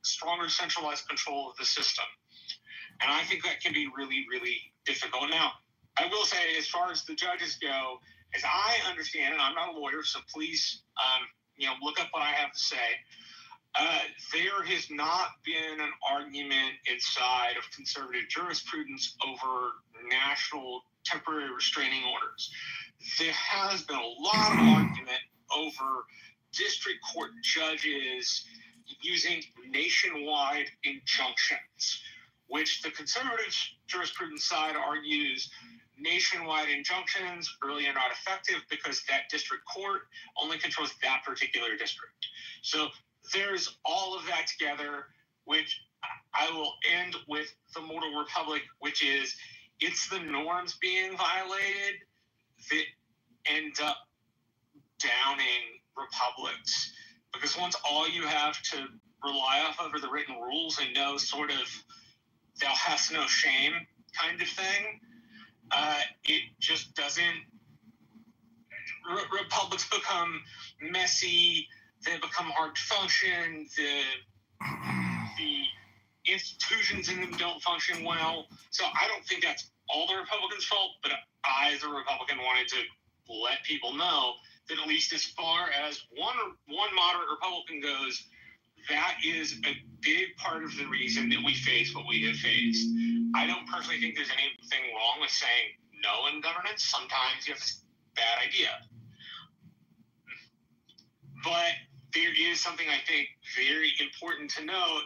stronger centralized control of the system. And I think that can be really, really difficult. Now, I will say, as far as the judges go, as I understand it, I'm not a lawyer, so please, look up what I have to say. There has not been an argument inside of conservative jurisprudence over national temporary restraining orders. There has been a lot of argument over district court judges using nationwide injunctions, which the conservative jurisprudence side argues nationwide injunctions really are not effective because that district court only controls that particular district. So there's all of that together, which I will end with the Mortal Republic, which is it's the norms being violated that end up downing republics. Because once all you have to rely off of are the written rules and no sort of thou hast no shame kind of thing, it just doesn't. Republics become messy. They become hard to function. The institutions in them don't function well. So I don't think that's all the Republicans' fault, but I, as a Republican, wanted to let people know that at least as far as one moderate Republican goes, that is a big part of the reason that we face what we have faced. I don't personally think there's anything wrong with saying no in governance. Sometimes you have a bad idea. But there is something I think very important to note,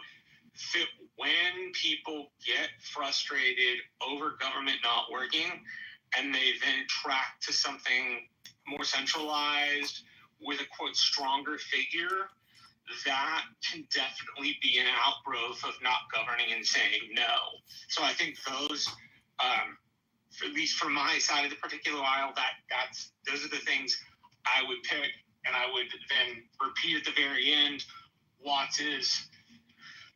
that when people get frustrated over government not working and they then track to something more centralized with a, quote, stronger figure, that can definitely be an outgrowth of not governing and saying no. So I think those, at least from my side of the particular aisle, those are the things I would pick, and I would then repeat at the very end Watts's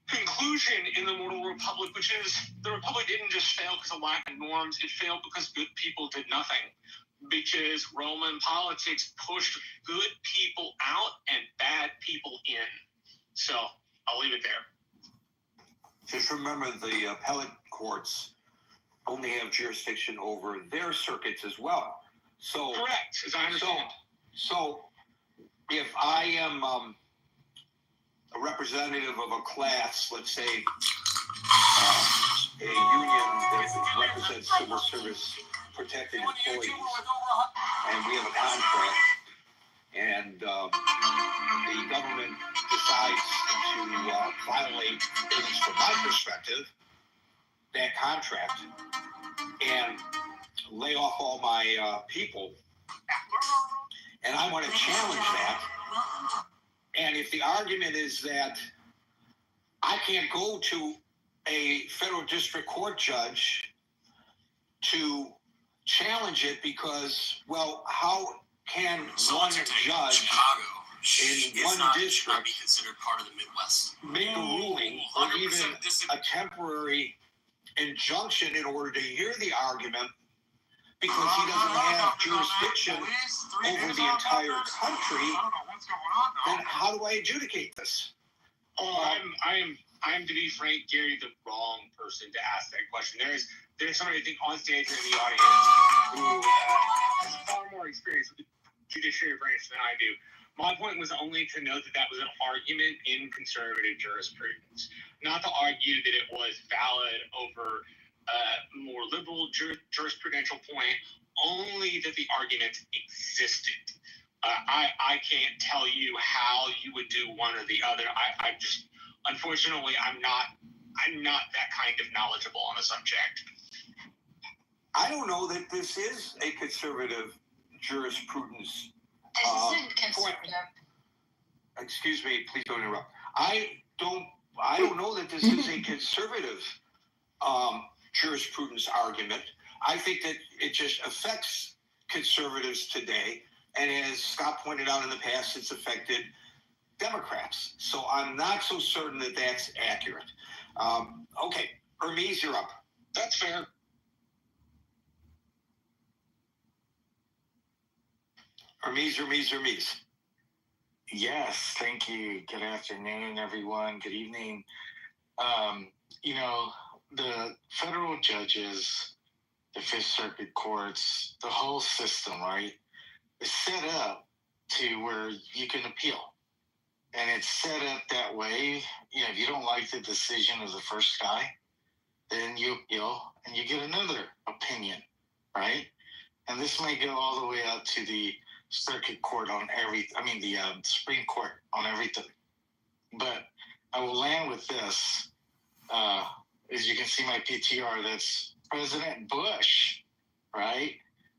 conclusion in the Mortal Republic, which is the Republic didn't just fail because of lack of norms, it failed because good people did nothing. Because Roman politics pushed good people out and bad people in. So I'll leave it there. Just remember, the appellate courts only have jurisdiction over their circuits as well. So correct, as I understand. So if I am a representative of a class, let's say a union that represents civil service protected employees, and we have a contract, and the government decides to violate, at least from my perspective, that contract and lay off all my people, and I want to challenge that. And if the argument is that I can't go to a federal district court judge to challenge it because, well, how can one judge in one district be considered part of the Midwest make a ruling or even a temporary injunction in order to hear the argument because he doesn't have jurisdiction over the entire country? Then how do I adjudicate this? Oh, I'm to be frank, Gary, the wrong person to ask that question. There's somebody I think on stage in the audience who has far more experience with the judiciary branch than I do. My point was only to note that was an argument in conservative jurisprudence, not to argue that it was valid over a more liberal jurisprudential point, only that the argument existed. I can't tell you how you would do one or the other. I just, unfortunately, I'm not that kind of knowledgeable on the subject. I don't know that this is a conservative jurisprudence. This isn't conservative. Excuse me, please don't interrupt. I don't know that this is a conservative jurisprudence argument. I think that it just affects conservatives today, and as Scott pointed out in the past, it's affected Democrats. So I'm not so certain that that's accurate. Okay, Hermes, you're up. That's fair. Hermes. Yes, thank you. Good afternoon, everyone. Good evening. The federal judges, the Fifth Circuit courts, the whole system, right, is set up to where you can appeal. And it's set up that way. If you don't like the decision of the first guy, then you appeal and you get another opinion, right? And this may go all the way up to the circuit court on the Supreme Court on everything. But I will land with this. As you can see my PTR, that's President Bush, right?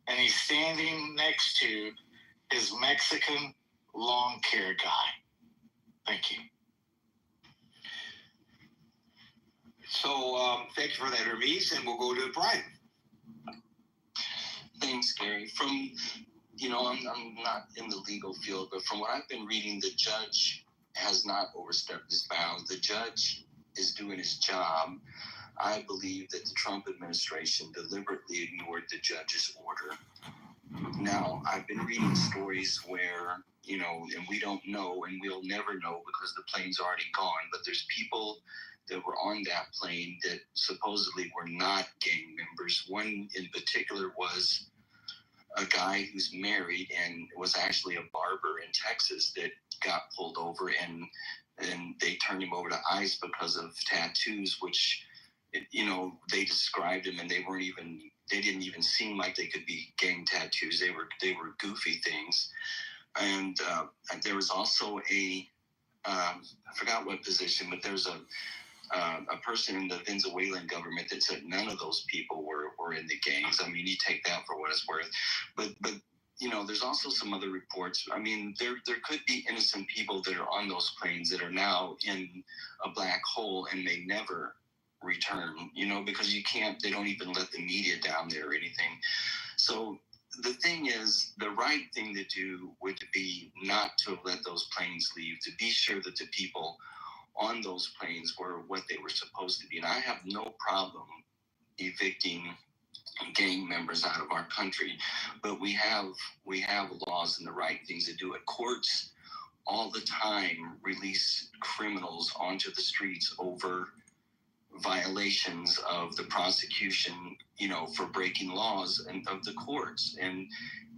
And he's standing next to his Mexican lawn care guy. Thank you. So thank you for that, Hermes, and we'll go to Brian. Thanks, Gary. I'm not in the legal field, but from what I've been reading, the judge has not overstepped his bounds. The judge is doing his job. I believe that the Trump administration deliberately ignored the judge's order. Now, I've been reading stories where, and we don't know, and we'll never know because the plane's already gone, but there's people that were on that plane that supposedly were not gang members. One in particular was a guy who's married and was actually a barber in Texas that got pulled over, and they turned him over to ICE because of tattoos, which, they described him, and they didn't even seem like they could be gang tattoos. They were goofy things. And there was also I forgot what position, but there's a person in the Venezuelan government that said none of those people were in the gangs. I mean, you take that for what it's worth. But there's also some other reports. I mean, there could be innocent people that are on those planes that are now in a black hole and may never return, because they don't even let the media down there or anything. So the thing is, the right thing to do would be not to have let those planes leave, to be sure that the people on those planes were what they were supposed to be. And I have no problem evicting gang members out of our country, but we have laws and the right things to do it. Courts all the time release criminals onto the streets over violations of the prosecution, for breaking laws and of the courts. And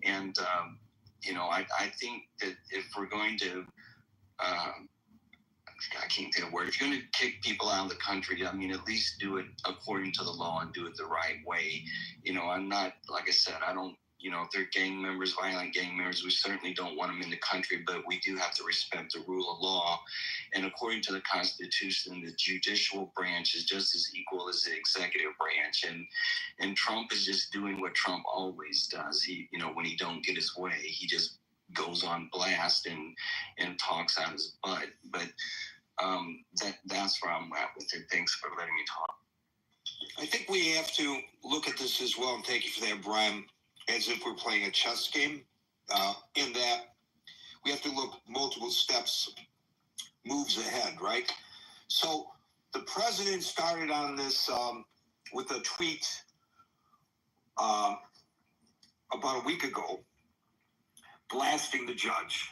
I think that if we're going to I can't think of a word. If you're going to kick people out of the country, I mean, at least do it according to the law and do it the right way. I'm not, like I said, I don't, if they're gang members, violent gang members, we certainly don't want them in the country, but we do have to respect the rule of law. And according to the Constitution, the judicial branch is just as equal as the executive branch. And Trump is just doing what Trump always does. He, when he don't get his way, he just goes on blast and talks out his butt. But that's where I'm at with it. Thanks for letting me talk. I think we have to look at this as well, and thank you for that, Brian, as if we're playing a chess game, in that we have to look multiple steps, moves ahead, right? So the president started on this with a tweet about a week ago, blasting the judge.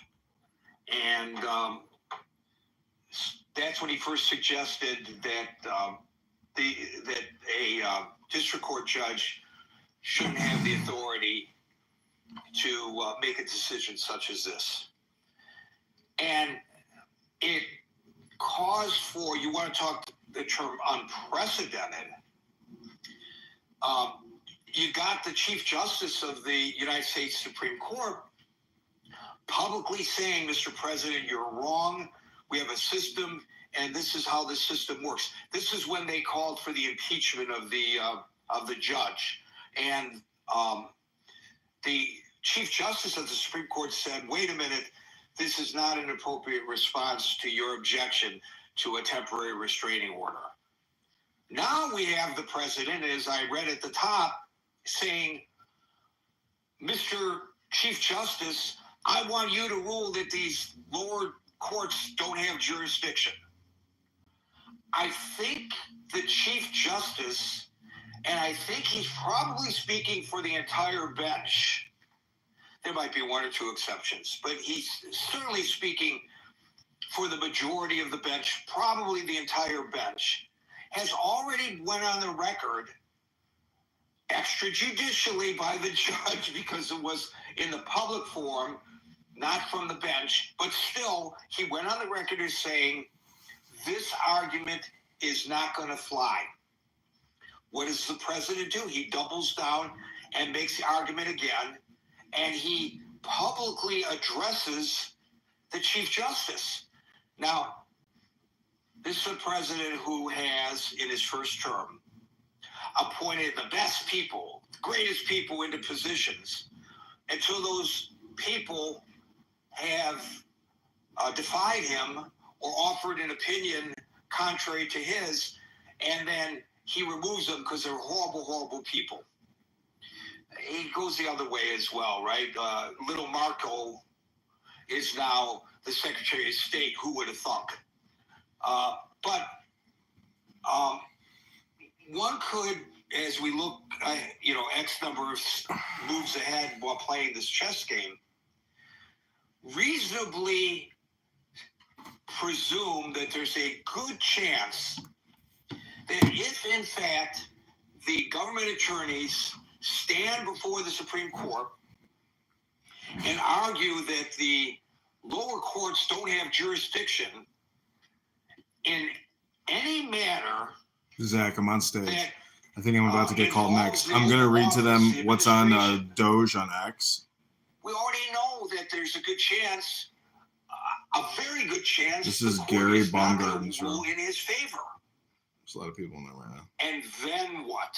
And that's when he first suggested that a district court judge shouldn't have the authority to make a decision such as this. And it caused for, you want to talk the term unprecedented, you got the Chief Justice of the United States Supreme Court publicly saying, Mr. President, you're wrong. We have a system, and this is how the system works. This is when they called for the impeachment of the judge. And the Chief Justice of the Supreme Court said, wait a minute, this is not an appropriate response to your objection to a temporary restraining order. Now we have the president, as I read at the top, saying, Mr. Chief Justice, I want you to rule that these lower courts don't have jurisdiction. I think the Chief Justice, and I think he's probably speaking for the entire bench, There might be one or two exceptions, but he's certainly speaking for the majority of the bench, probably the entire bench, has already went on the record extrajudicially by the judge because it was in the public forum, not from the bench, but still he went on the record as saying this argument is not going to fly. What does the president do? He doubles down and makes the argument again, and he publicly addresses the Chief Justice. Now, this is a president who has, in his first term, appointed the best people, the greatest people into positions until those people have defied him or offered an opinion contrary to his, and then he removes them because they're horrible, horrible people. He goes the other way as well, right? Little Marco is now the Secretary of State. Who would have thunk? But one could, as we look, X number of moves ahead while playing this chess game, reasonably presume that there's a good chance that if, in fact, the government attorneys stand before the Supreme Court and argue that the lower courts don't have jurisdiction in any manner. Zach, I'm on stage. That, I think I'm about to get called next. I'm going to read to them what's on Doge on X. We already know that there's a good chance, a very good chance. This is Gary Baumgarten's rule in his favor. There's a lot of people in there right now. And then what?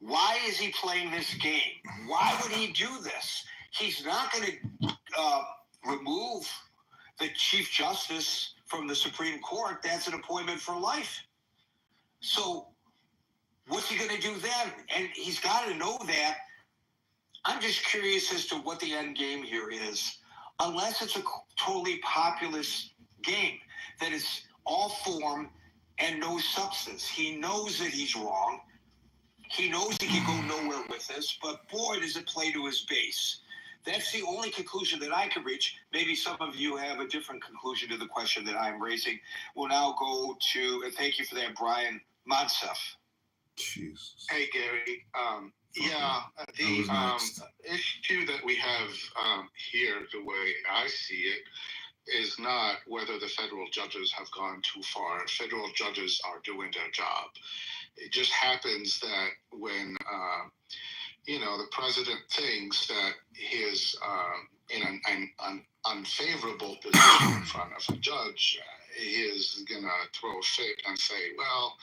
Why is he playing this game? Why would he do this? He's not going to remove the Chief Justice from the Supreme Court. That's an appointment for life. So what's he going to do then? And he's got to know that. I'm just curious as to what the end game here is. Unless it's a totally populist game, that it's all form and no substance. He knows that he's wrong. He knows he can go nowhere with this, but boy, does it play to his base. That's the only conclusion that I could reach. Maybe some of you have a different conclusion to the question that I'm raising. We'll now go to, and thank you for that, Brian Monsef. Jesus. Hey, Gary. The issue that we have here, the way I see it, is not whether the federal judges have gone too far. Federal judges are doing their job. It just happens that when, the president thinks that he is in an unfavorable position in front of a judge, he is going to throw a fit and say, well,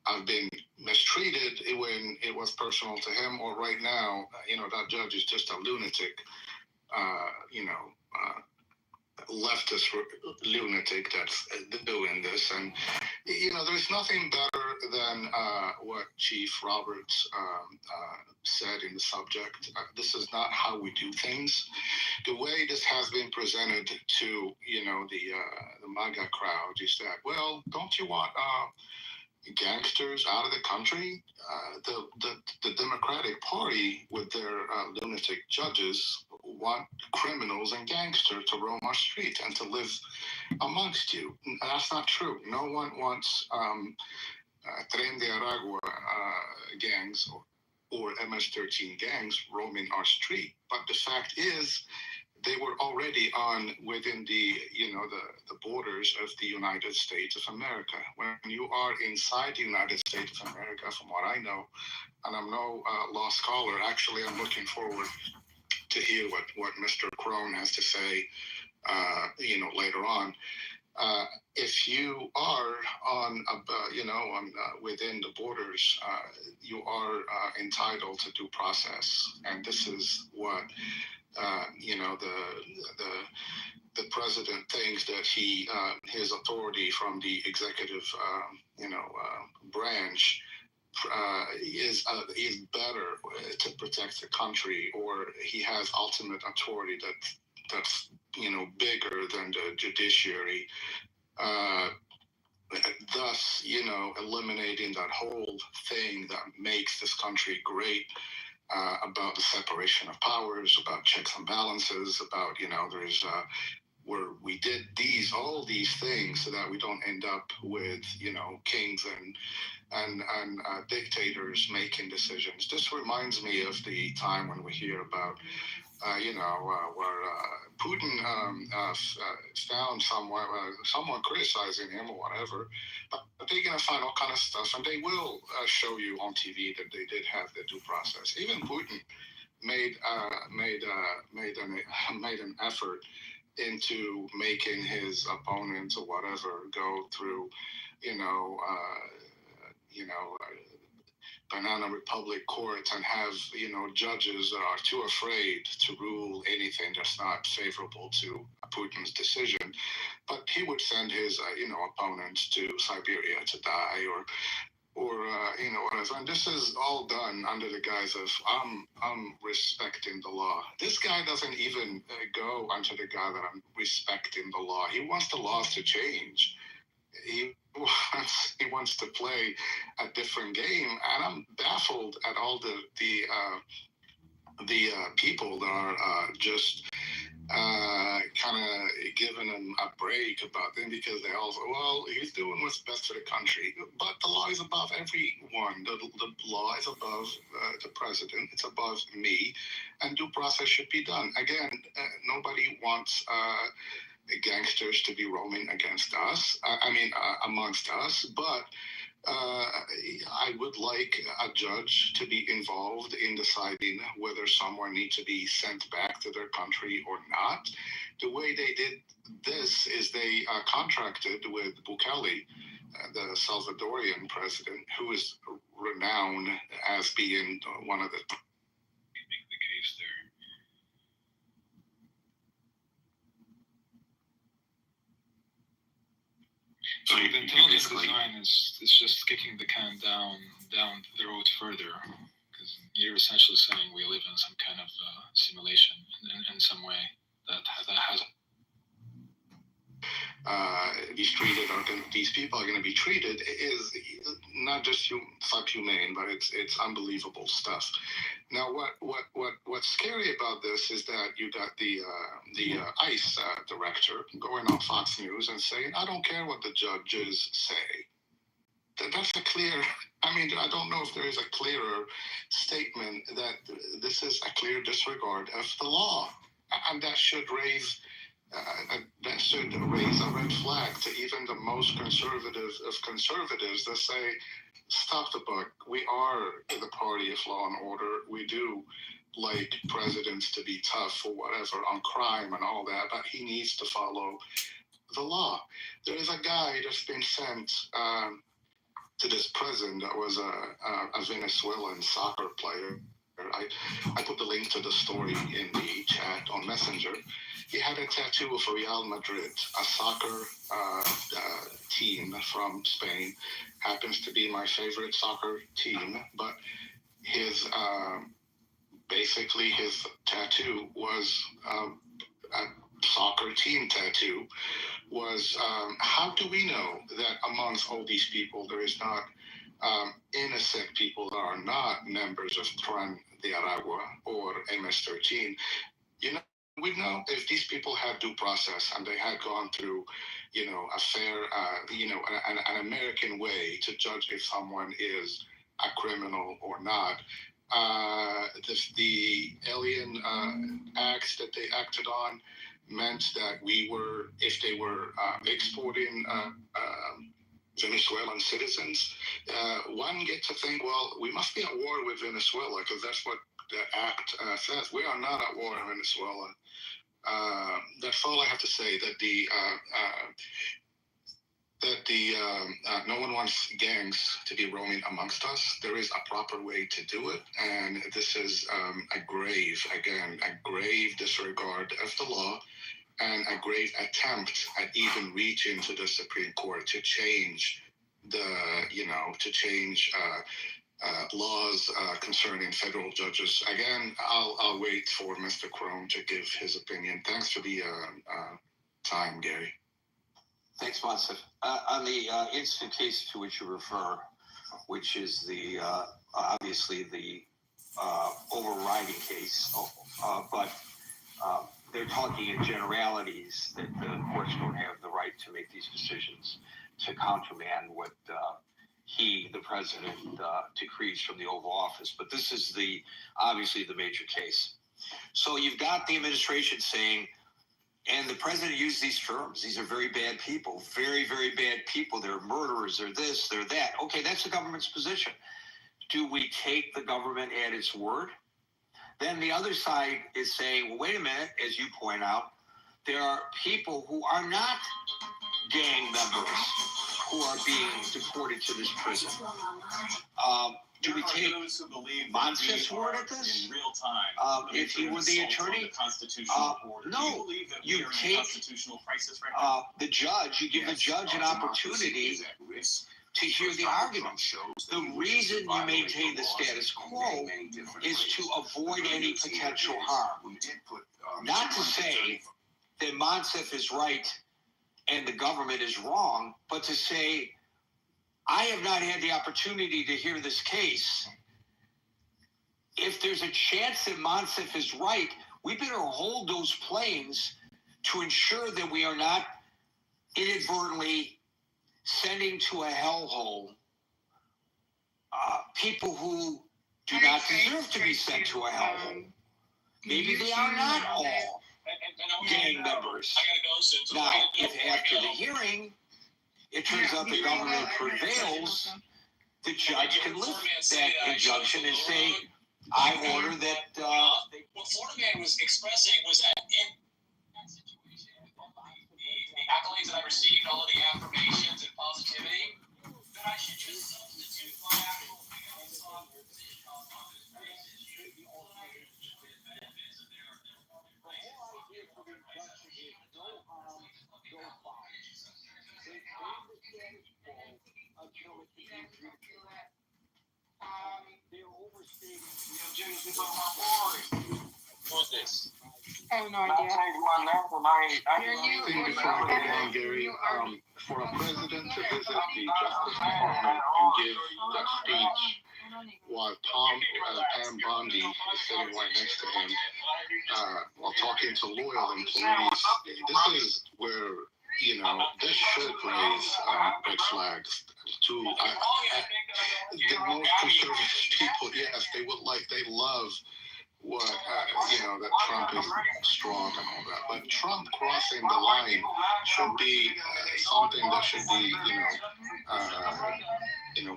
I've been mistreated when it was personal to him, or right now, that judge is just a lunatic, leftist lunatic that's doing this. And, there's nothing better than what Chief Roberts said in the subject. This is not how we do things. The way this has been presented to, the MAGA crowd is that, well, don't you want gangsters out of the country? The Democratic Party, with their lunatic judges, want criminals and gangsters to roam our street and to live amongst you. That's not true. No one wants Tren de Aragua gangs or MS-13 gangs roaming our street. But the fact is, they were already within the borders of the United States of America. When you are inside the United States of America, from what I know, and I'm no law scholar, actually I'm looking forward to hear what Mr. Crone has to say, later on. If you are within the borders, you are entitled to due process, and this is what the president thinks that his authority from the executive branch is better to protect the country, or he has ultimate authority that's bigger than the judiciary. Thus, eliminating that whole thing that makes this country great about the separation of powers, about checks and balances, about, there's where we did all these things so that we don't end up with, kings and dictators making decisions. This reminds me of the time when we hear about, where Putin found someone criticizing him or whatever, but they're going to find all kind of stuff, and they will show you on TV that they did have the due process. Even Putin made an effort into making his opponent or whatever go through, Banana Republic court and have, judges that are too afraid to rule anything that's not favorable to Putin's decision. But he would send his, opponents to Siberia to die or whatever. And this is all done under the guise of I'm respecting the law. This guy doesn't even go under the guise that I'm respecting the law. He wants the laws to change. He wants to play a different game, and I'm baffled at all the people that are just kind of giving him a break about them, because they all say, well, he's doing what's best for the country. But the law is above everyone. The law is above the president. It's above me, and due process should be done. Again, nobody wants gangsters to be roaming against us. Amongst us, but I would like a judge to be involved in deciding whether someone needs to be sent back to their country or not. The way they did this is they contracted with Bukele, the Salvadorian president, who is renowned as being one of the... Make the case there. So the intelligent design is just kicking the can down the road further, because you're essentially saying we live in some kind of simulation in some way that has. These people are going to be treated is not just subhumane, but it's unbelievable stuff. Now, what's scary about this is that you got the ICE director going on Fox News and saying, "I don't care what the judges say." That's a clear. I don't know if there is a clearer statement that this is a clear disregard of the law, and that should raise a red flag to even the most conservative of conservatives that say, stop the buck. We are the party of law and order. We do like presidents to be tough or whatever on crime and all that, but he needs to follow the law. There is a guy that's been sent to this prison that was a Venezuelan soccer player. I put the link to the story in the chat on Messenger. He had a tattoo of Real Madrid, a soccer team from Spain. Happens to be my favorite soccer team, but his tattoo was a soccer team tattoo. How do we know that amongst all these people there is not innocent people that are not members of Tren de Aragua or MS-13? We know if these people had due process and they had gone through, a fair, an American way to judge if someone is a criminal or not. The alien acts that they acted on meant that if they were exporting Venezuelan citizens, one gets to think, well, we must be at war with Venezuela, because that's what the act says. We are not at war in Venezuela. That's all I have to say. No one wants gangs to be roaming amongst us. There is a proper way to do it, and this is a grave disregard of the law, and a grave attempt at even reaching to the Supreme Court to change laws concerning federal judges. Again, I'll wait for Mr. Crone to give his opinion. Thanks for the time, Gary. Thanks, Monsef. On the incident case to which you refer, which is the obviously the overriding case, but they're talking in generalities that the courts don't have the right to make these decisions to countermand what the president, decrees from the Oval Office. But this is obviously the major case. So you've got the administration saying, and the president used these terms, these are very bad people, very, very bad people. They're murderers, they're this, they're that. Okay, that's the government's position. Do we take the government at its word? Then the other side is saying, well, wait a minute, as you point out, there are people who are not gang members who are being deported to this prison. Do we take Monsef's word at this? In real time, if he were the attorney? No. You take the judge, you give the judge an opportunity to hear the argument. The reason you maintain the status quo is to avoid any potential harm. Not to say that Monsef is right and the government is wrong, but to say, I have not had the opportunity to hear this case. If there's a chance that Monsef is right, we better hold those planes to ensure that we are not inadvertently sending to a hellhole people who do not deserve to be sent to a hellhole. Maybe they are not all gang members. Now, if after the hearing it turns out the government prevails, the judge can lift that injunction and say, I order that. What Florida Man was expressing was that in that situation, the accolades that I received, all of the affirmations and positivity, that I should just substitute my actual feelings on position on this basis. Should be all benefits of their Who's this? I have no idea. I think before I go on, Gary, for a president to visit the Justice Department and give that speech while Pam Bondi is sitting right next to him, while talking to loyal employees, this is where, this should raise red flags. The most conservative people, yes, they love what, that Trump is strong and all that. But Trump crossing the line should be something that should be,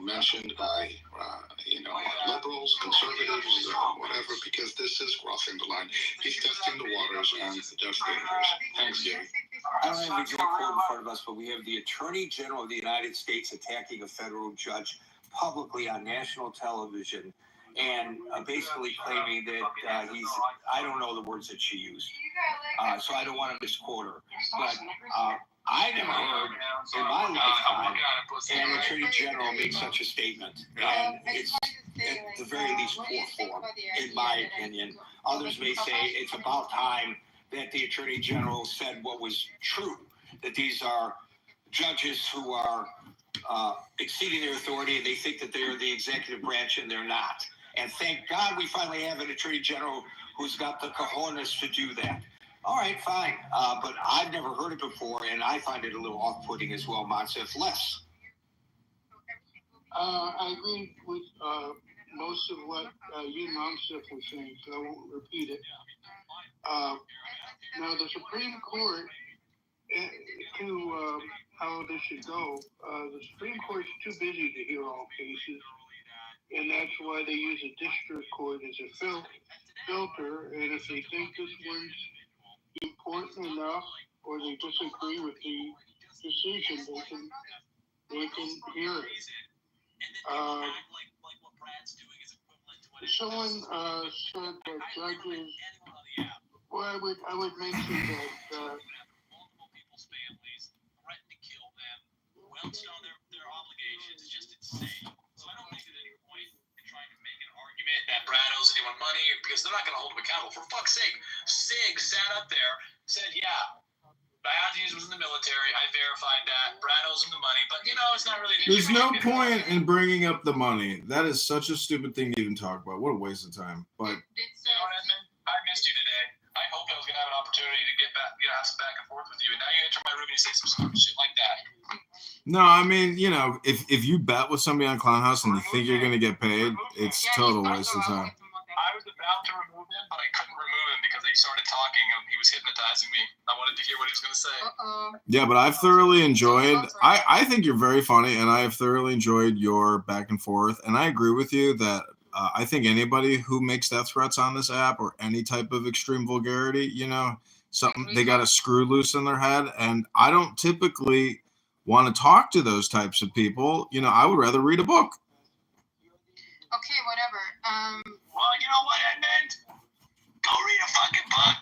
mentioned by, liberals, conservatives, whatever, because this is crossing the line. He's testing the waters, and that's dangerous. Thanks, Gary. I don't have the exact quote in front of us, but we have the Attorney General of the United States attacking a federal judge publicly on national television and basically claiming that I don't know the words that she used, so I don't want to misquote her, but I never heard in my lifetime an Attorney General make such a statement, and it's at the very least poor form, in my opinion. Others may say it's about time that the Attorney General said what was true, that these are judges who are exceeding their authority and they think that they're the executive branch and they're not. And thank God we finally have an Attorney General who's got the cojones to do that. All right, fine. But I've never heard it before, and I find it a little off-putting as well, Monsef. Les? I agree with most of what you, Monsef, was saying, so I won't repeat it. Now, the Supreme Court, to how this should go, the Supreme Court's too busy to hear all cases, and that's why they use a district court as a filter, and if they think this one's important enough, or they disagree with the decision, they can hear it. Someone said that judges. Well, I would mention that. Their obligations is just insane. So I don't think at any point in trying to make an argument that Brad owes anyone money, because they're not going to hold him accountable. For fuck's sake, Sig sat up there, said, yeah, Diogenes was in the military. I verified that. Brado's in the money, but it's not really. There's no point in bringing up the money. That is such a stupid thing to even talk about. What a waste of time. But Edmund, I missed you today. I hoped I was gonna have an opportunity to have some back and forth with you, and now you enter my room and you say some stupid shit like that. no, I mean, if you bet with somebody on Clown House and you think you're gonna get paid, it's total waste of time. I was about to remove him, but I couldn't remove him because he started talking and he was hypnotizing me. I wanted to hear what he was going to say. Yeah, but I've thoroughly enjoyed. I think you're very funny, and I have thoroughly enjoyed your back and forth. And I agree with you that I think anybody who makes death threats on this app or any type of extreme vulgarity, something they got a screw loose in their head. And I don't typically want to talk to those types of people. I would rather read a book. Okay, whatever. Well, you know what, Edmund? Go read a fucking book.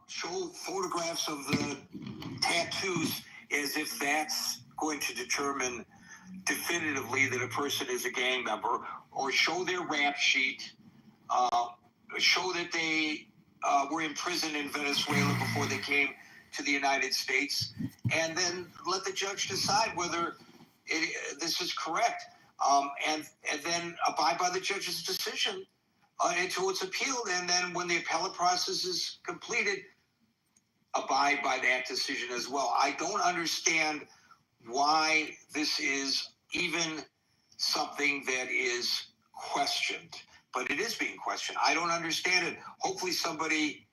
Show photographs of the tattoos as if that's going to determine definitively that a person is a gang member, or show their rap sheet, show that they were in prison in Venezuela before they came to the United States, and then let the judge decide whether this is correct, and then abide by the judge's decision until it's appealed, and then when the appellate process is completed, abide by that decision as well. I don't understand why this is even something that is questioned, but it is being questioned. I don't understand it. Hopefully somebody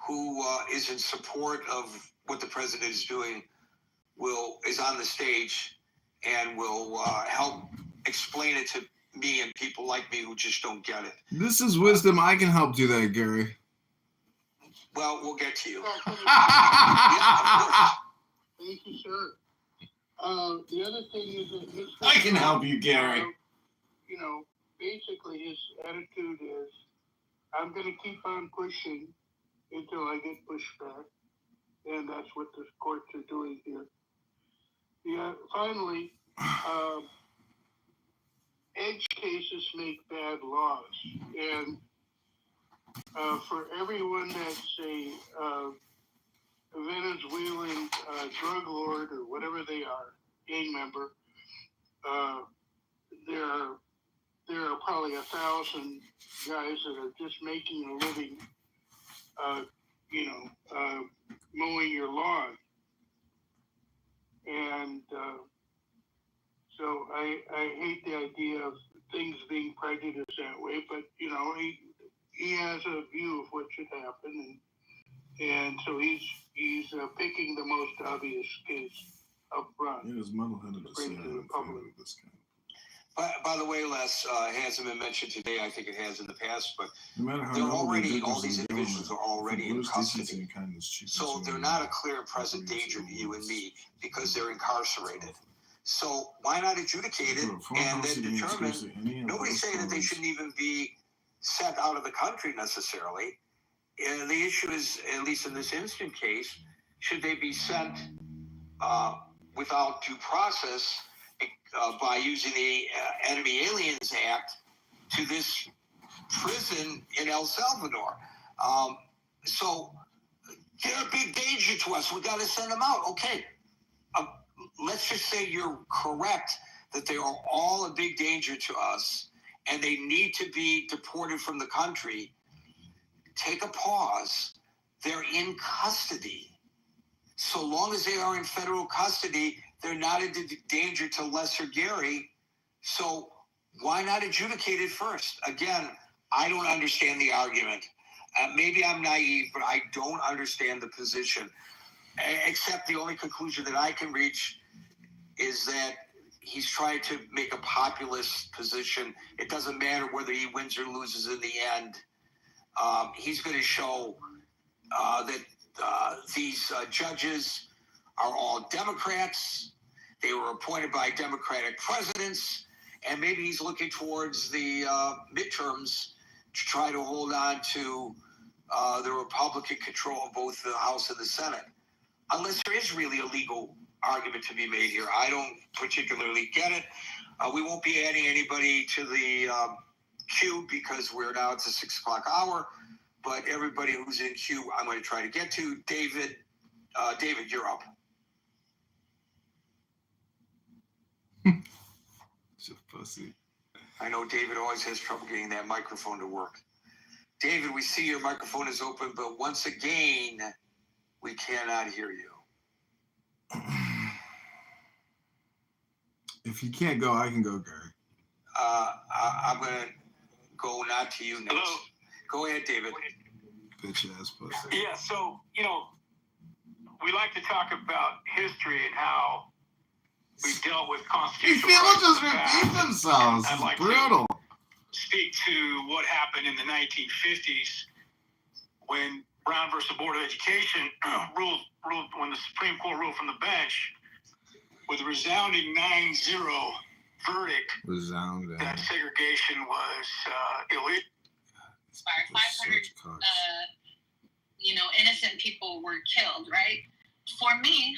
who is in support of what the president is doing is on the stage and will help explain it to me and people like me who just don't get it. This is wisdom. I can help do that, Gary. Well, we'll get to you. Yeah, of course. Thank you, sir. The other thing is that I can help you, Gary. Basically his attitude is, I'm going to keep on pushing until I get pushed back, and that's what the courts are doing here. Yeah. Finally, edge cases make bad laws, and for everyone that's a Venezuelan drug lord or whatever they are, gang member, there are probably 1,000 guys that are just making a living, mowing your lawn. And so I hate the idea of things being prejudiced that way, but he has a view of what should happen, and so he's picking the most obvious case up front. It is muddle-headed to say the public. this kind. By the way, Les, it hasn't been mentioned today. I think it has in the past, but No matter how they're noble already, they do all this these in individuals are already in Bruce, custody. decency, and kindness, cheap So and they're sweet. not a clear and present danger to you and me because they're incarcerated. So why not adjudicate it and then determine? Nobody's saying that they shouldn't even be sent out of the country necessarily. And the issue is, at least in this instant case, should they be sent without due process by using the Enemy Aliens Act to this prison in El Salvador? So they're a big danger to us. We got to send them out. Okay. Let's just say you're correct that they are all a big danger to us and they need to be deported from the country. Take a pause. They're in custody. So long as they are in federal custody, they're not a danger to Lesser Gary. So why not adjudicate it first? Again, I don't understand the argument. Maybe I'm naive, but I don't understand the position. Except the only conclusion that I can reach is that he's trying to make a populist position. It doesn't matter whether he wins or loses in the end. He's going to show that these judges are all Democrats. They were appointed by Democratic presidents, and maybe he's looking towards the midterms to try to hold on to the Republican control of both the House and the Senate. Unless there is really a legal argument to be made here. I don't particularly get it. We won't be adding anybody to the queue because we're now at the 6 o'clock hour. But everybody who's in queue, I'm going to try to get to. David, you're up. It's a pussy. I know David always has trouble getting that microphone to work. David, we see your microphone is open, but once again, we cannot hear you. If you can't go, I can go, Gary. I'm going to go not to you next. Hello? Go ahead, David. Bitch ass pussy. Yeah, so, we like to talk about history and how we dealt with These constitutional people rights just in the past. repeat themselves. I'd It's like to brutal. speak to what happened in the 1950s when Brown versus Board of Education ruled when the Supreme Court ruled from the bench with a resounding 9-0 verdict Resounding. that segregation was illegal. 500 innocent people were killed, right? For me,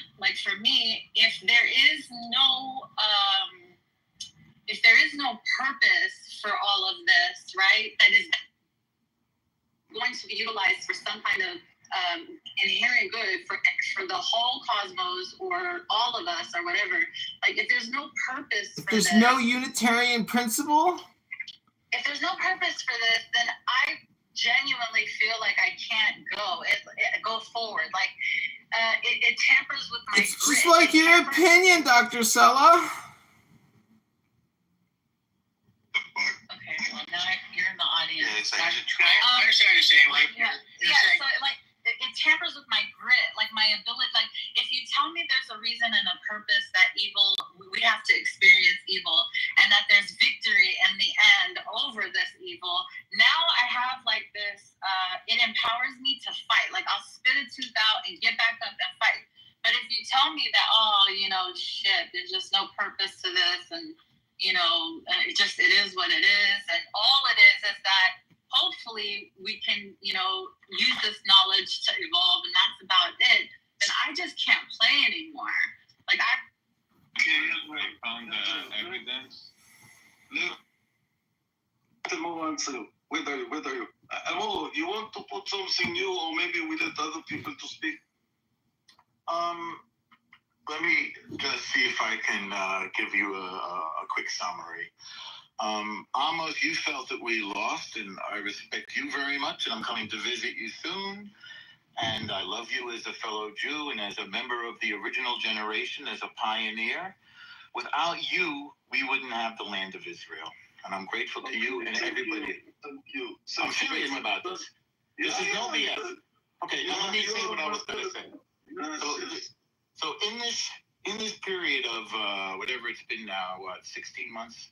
if there is no purpose for all of this, right, that is going to be utilized for some kind of inherent good for the whole cosmos or all of us or whatever, like if there's no purpose for There's this, no Unitarian principle? if there's no purpose for this, then I genuinely feel like I can't go forward. Like it tampers with my It's grit. just like It your tampers- opinion, Dr. Sella. Okay, well now you're in the audience. I understand what you're saying. Like, Yeah, you're saying, so like it tampers with my grit, like my ability. Like if you tell me there's a reason and a purpose that we have to experience evil, and that there's victory in the end over this evil, now I have like this. It empowers me to fight. Like I'll spit a tooth out and get back up and fight. But if you tell me that, shit, there's just no purpose to this, and it is what it is, and all it is that hopefully we can, use this knowledge to evolve, and that's about it. Then I just can't play anymore. Like I found evidence. Look, the moment whether you, Amo, you want to put something new, or maybe we let other people to speak. Let me just see if I can give you a quick summary. Amos, you felt that we lost, and I respect you very much, and I'm coming to visit you soon. And I love you as a fellow Jew and as a member of the original generation, as a pioneer. Without you, we wouldn't have the land of Israel. And I'm grateful to you and everybody. Thank you. I'm serious about this. This is no BS. Okay, now let me say what I was going to say. So in this period of whatever it's been now, 16 months,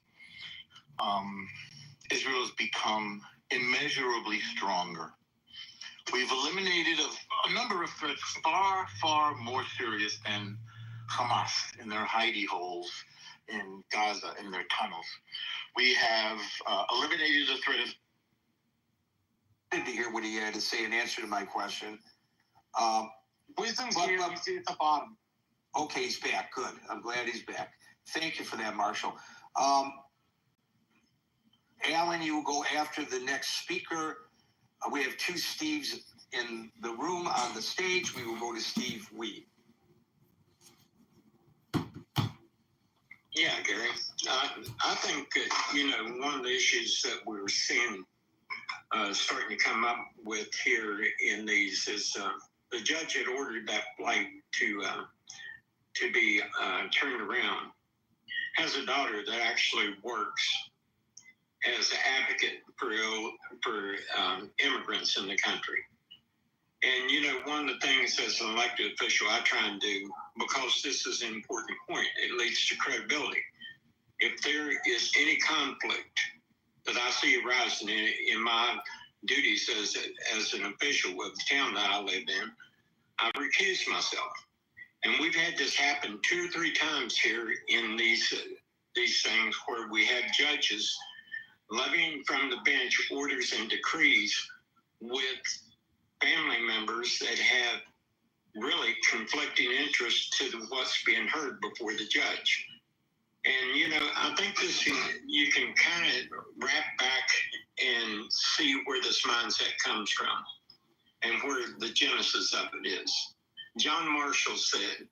Israel has become immeasurably stronger. We've eliminated a number of threats far, far more serious than Hamas in their hidey holes in Gaza, in their tunnels. We have eliminated the threat of... I didn't hear what he had to say in answer to my question. Wisdom's here, you see at the bottom. Okay, he's back. Good. I'm glad he's back. Thank you for that, Marshall. Alan, you will go after the next speaker. We have two Steves in the room on the stage. We will go to Steve Wee. Yeah, Gary. I think that, one of the issues that we're seeing starting to come up with here in these is the judge had ordered that flight to be turned around. Has a daughter that actually works as an advocate for immigrants in the country. And, one of the things as an elected official I try and do, because this is an important point, it leads to credibility. If there is any conflict that I see arising in my duties as an official of the town that I live in, I recuse myself. And we've had this happen 2 or 3 times here in these things where we had judges levying from the bench orders and decrees with family members that have really conflicting interests to what's being heard before the judge. And, I think you can kind of wrap back and see where this mindset comes from and where the genesis of it is. John Marshall said,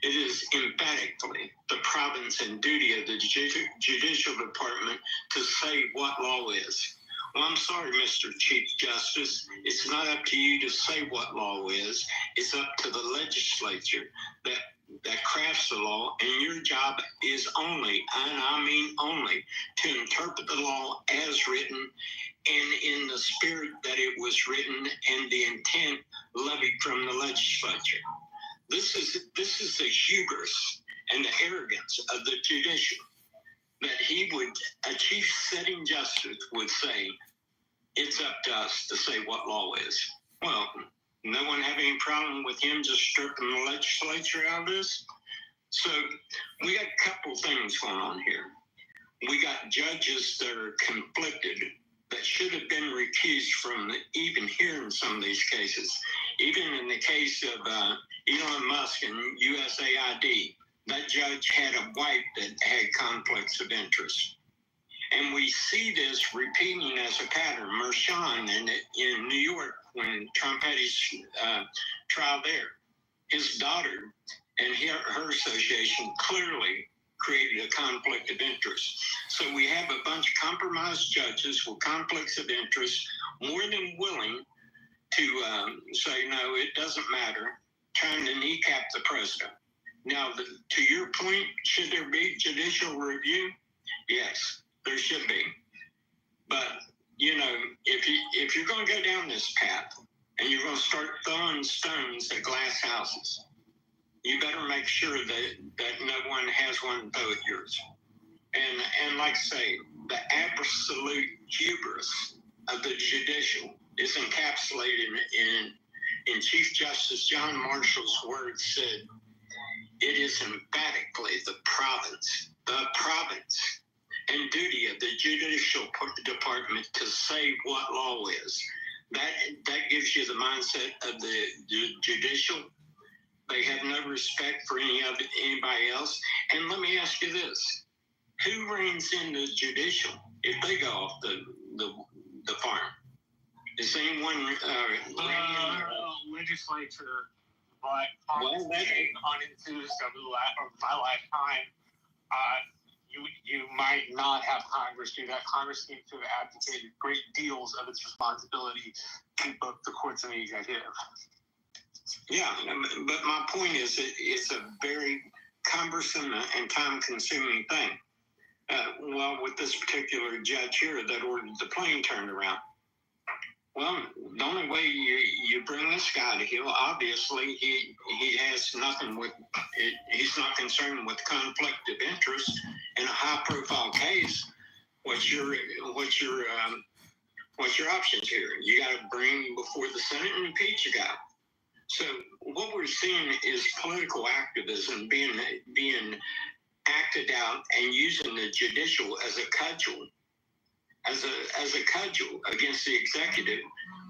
it is emphatically the province and duty of the judicial department to say what law is. Well, I'm sorry, Mr. Chief Justice. It's not up to you to say what law is. It's up to the legislature that crafts the law, and your job is only, and I mean only, to interpret the law as written and in the spirit that it was written and the intent levied from the legislature. This is the hubris and the arrogance of the judicial, that a chief sitting justice would say, it's up to us to say what law is. Well, no one have any problem with him just stripping the legislature out of this. So we got a couple things going on here. We got judges that are conflicted that should have been recused from even hearing some of these cases. Even in the case of Elon Musk and USAID, that judge had a wife that had conflicts of interest. And we see this repeating as a pattern. Mershon in New York, when Trump had his trial there, his daughter and her association clearly created a conflict of interest. So we have a bunch of compromised judges with conflicts of interest, more than willing to say, no, it doesn't matter, trying to kneecap the president. Now, to your point, should there be judicial review? Yes, there should be. But, if you're going to go down this path and you're going to start throwing stones at glass houses, you better make sure that no one has one throw at yours. And like I say, the absolute hubris of the judicial is encapsulated in Chief Justice John Marshall's words said, it is emphatically the province and duty of the judicial department to say what law is. That gives you the mindset of the judicial. They have no respect for anybody else. And let me ask you this. Who reins in the judicial if they go off the farm? Is anyone legislature? But on enthused over my lifetime, you might not have Congress do that. Congress seems to have abdicated great deals of its responsibility to both the courts and the executive. Yeah, but my point is it's a very cumbersome and time-consuming thing. Well, with this particular judge here that ordered the plane turned around. Well, the only way you bring this guy to heel, obviously, he has nothing with it. He's not concerned with conflict of interest in a high-profile case. What's your options here? You got to bring before the Senate and impeach a guy. So what we're seeing is political activism being acted out and using the judicial as a cudgel. As a cudgel against the executive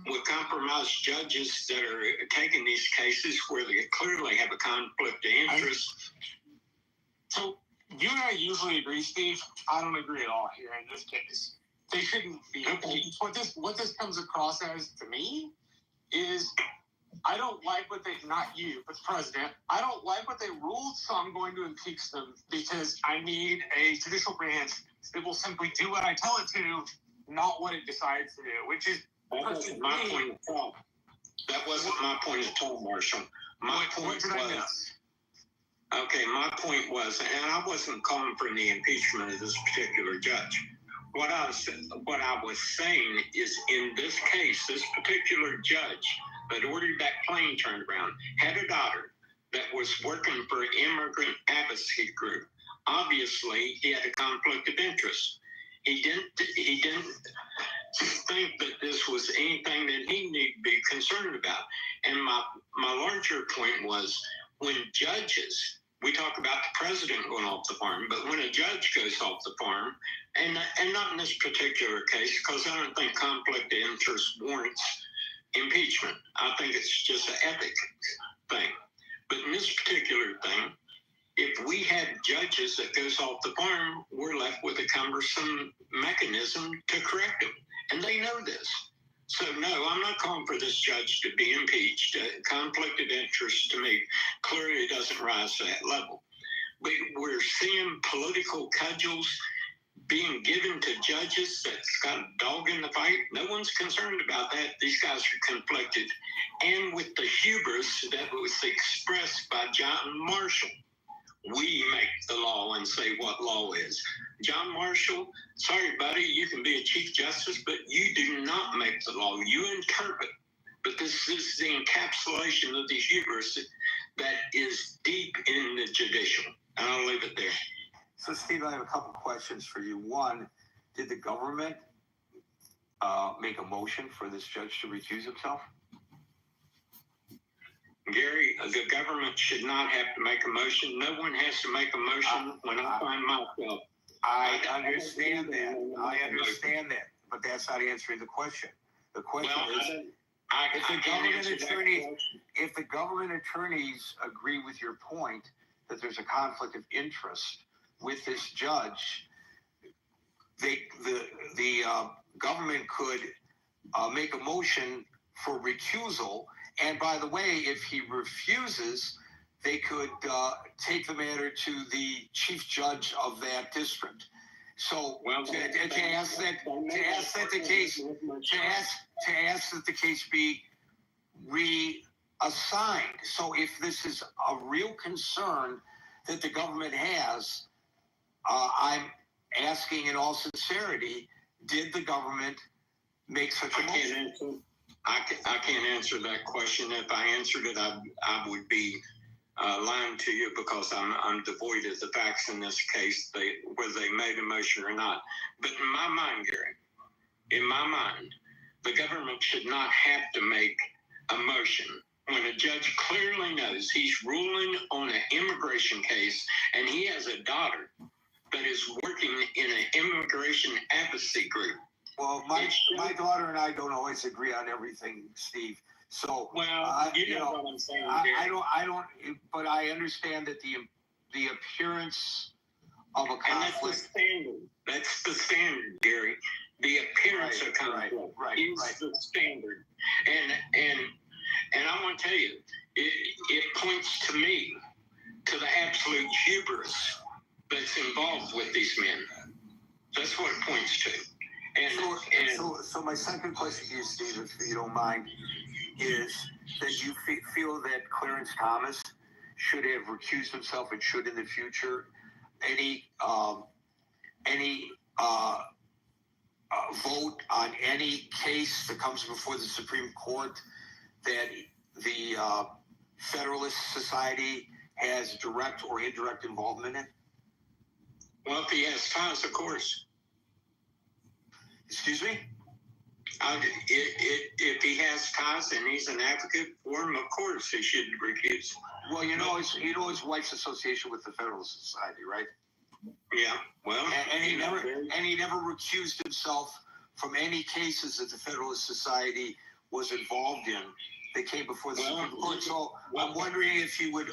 with compromised judges that are taking these cases where they clearly have a conflict of interest. So you and I usually agree, Steve. I don't agree at all here in this case. They shouldn't be. Okay. What this comes across as to me is I don't like what they, not you, but the president, I don't like what they ruled, so I'm going to impeach them because I need a judicial branch that will simply do what I tell it to, not what it decides to do, which is that wasn't my point at all. That wasn't my point at all, Marshall. My point was, okay, my point was, and I wasn't calling for the impeachment of this particular judge. What I was saying is, in this case, this particular judge that ordered that plane turned around had a daughter that was working for an immigrant advocacy group. Obviously, he had a conflict of interest. He didn't think that this was anything that he needed to be concerned about. And my larger point was, when judges, we talk about the president going off the farm, but when a judge goes off the farm, and not in this particular case, because I don't think conflict of interest warrants impeachment. I think it's just an ethic thing. But in this particular thing, if we have judges that goes off the farm, we're left with a cumbersome mechanism to correct them. And they know this. So, no, I'm not calling for this judge to be impeached. Conflict of interest to me clearly doesn't rise to that level. But we're seeing political cudgels being given to judges that's got a dog in the fight. No one's concerned about that. These guys are conflicted. And with the hubris that was expressed by John Marshall, we make the law and say what law is. John Marshall, sorry, buddy, you can be a chief justice, but you do not make the law. You interpret. But this is the encapsulation of the hubris that is deep in the judicial. And I'll leave it there. So, Steve, I have a couple questions for you. One, did the government make a motion for this judge to recuse himself? Gary, the government should not have to make a motion. No one has to make a motion when I find myself. I understand that. I understand that. But that's not answering the question. The question is, if the government attorneys agree with your point that there's a conflict of interest with this judge, the government could make a motion for recusal. And by the way, if he refuses, they could take the matter to the chief judge of that district. So to ask that the case be reassigned. So if this is a real concern that the government has, I'm asking in all sincerity, did the government make such a motion? I can't answer that question. If I answered it, I would be lying to you because I'm devoid of the facts in this case, whether they made a motion or not. But in my mind, Gary, the government should not have to make a motion when a judge clearly knows he's ruling on an immigration case and he has a daughter that is working in an immigration advocacy group. Well, my daughter and I don't always agree on everything, Steve. So, you know what I'm saying. I don't. But I understand that the appearance of a conflict. That's the standard, Gary. The appearance of conflict is the standard. And I want to tell you, it points to me to the absolute hubris that's involved with these men. That's what it points to. So my second question to you, Steve, if you don't mind, is that you feel that Clarence Thomas should have recused himself and should in the future any vote on any case that comes before the Supreme Court that the Federalist Society has direct or indirect involvement in? Well, if he has ties, of course. Excuse me? If he has ties and he's an advocate for him, of course he should recuse. Well, you know his wife's association with the Federalist Society, right? Yeah. Well, and he never recused himself from any cases that the Federalist Society was involved in. They came before the Supreme Court. So I'm wondering if you would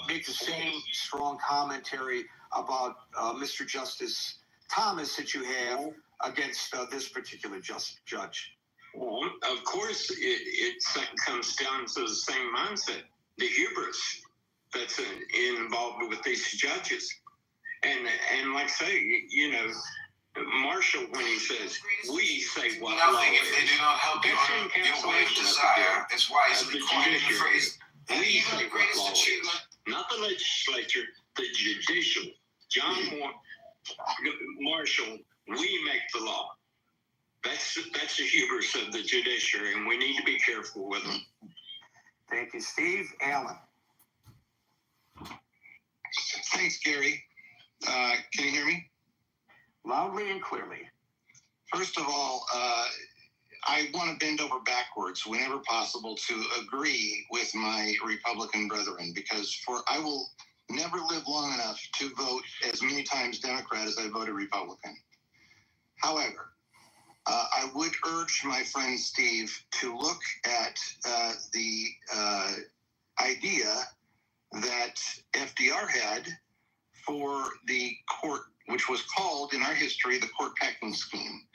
make the same strong commentary about Mr. Justice Thomas that you have against this particular judge. Well, of course, it comes down to the same mindset, the hubris that's involved with these judges. And like I say, Marshall, when he says, we say what nothing if they do not help you on your way of desire is wisely coined in the phrase, and even the greatest achievement. Not the legislature, the judicial. John Marshall, we make the law. That's the hubris of the judiciary, and we need to be careful with them. Thank you, Steve. Alan. Thanks, Gary. Can you hear me? Loudly and clearly. First of all, I want to bend over backwards whenever possible to agree with my Republican brethren, because I will never live long enough to vote as many times Democrat as I voted Republican. However, I would urge my friend Steve to look at the idea that FDR had for the court, which was called in our history the court packing scheme.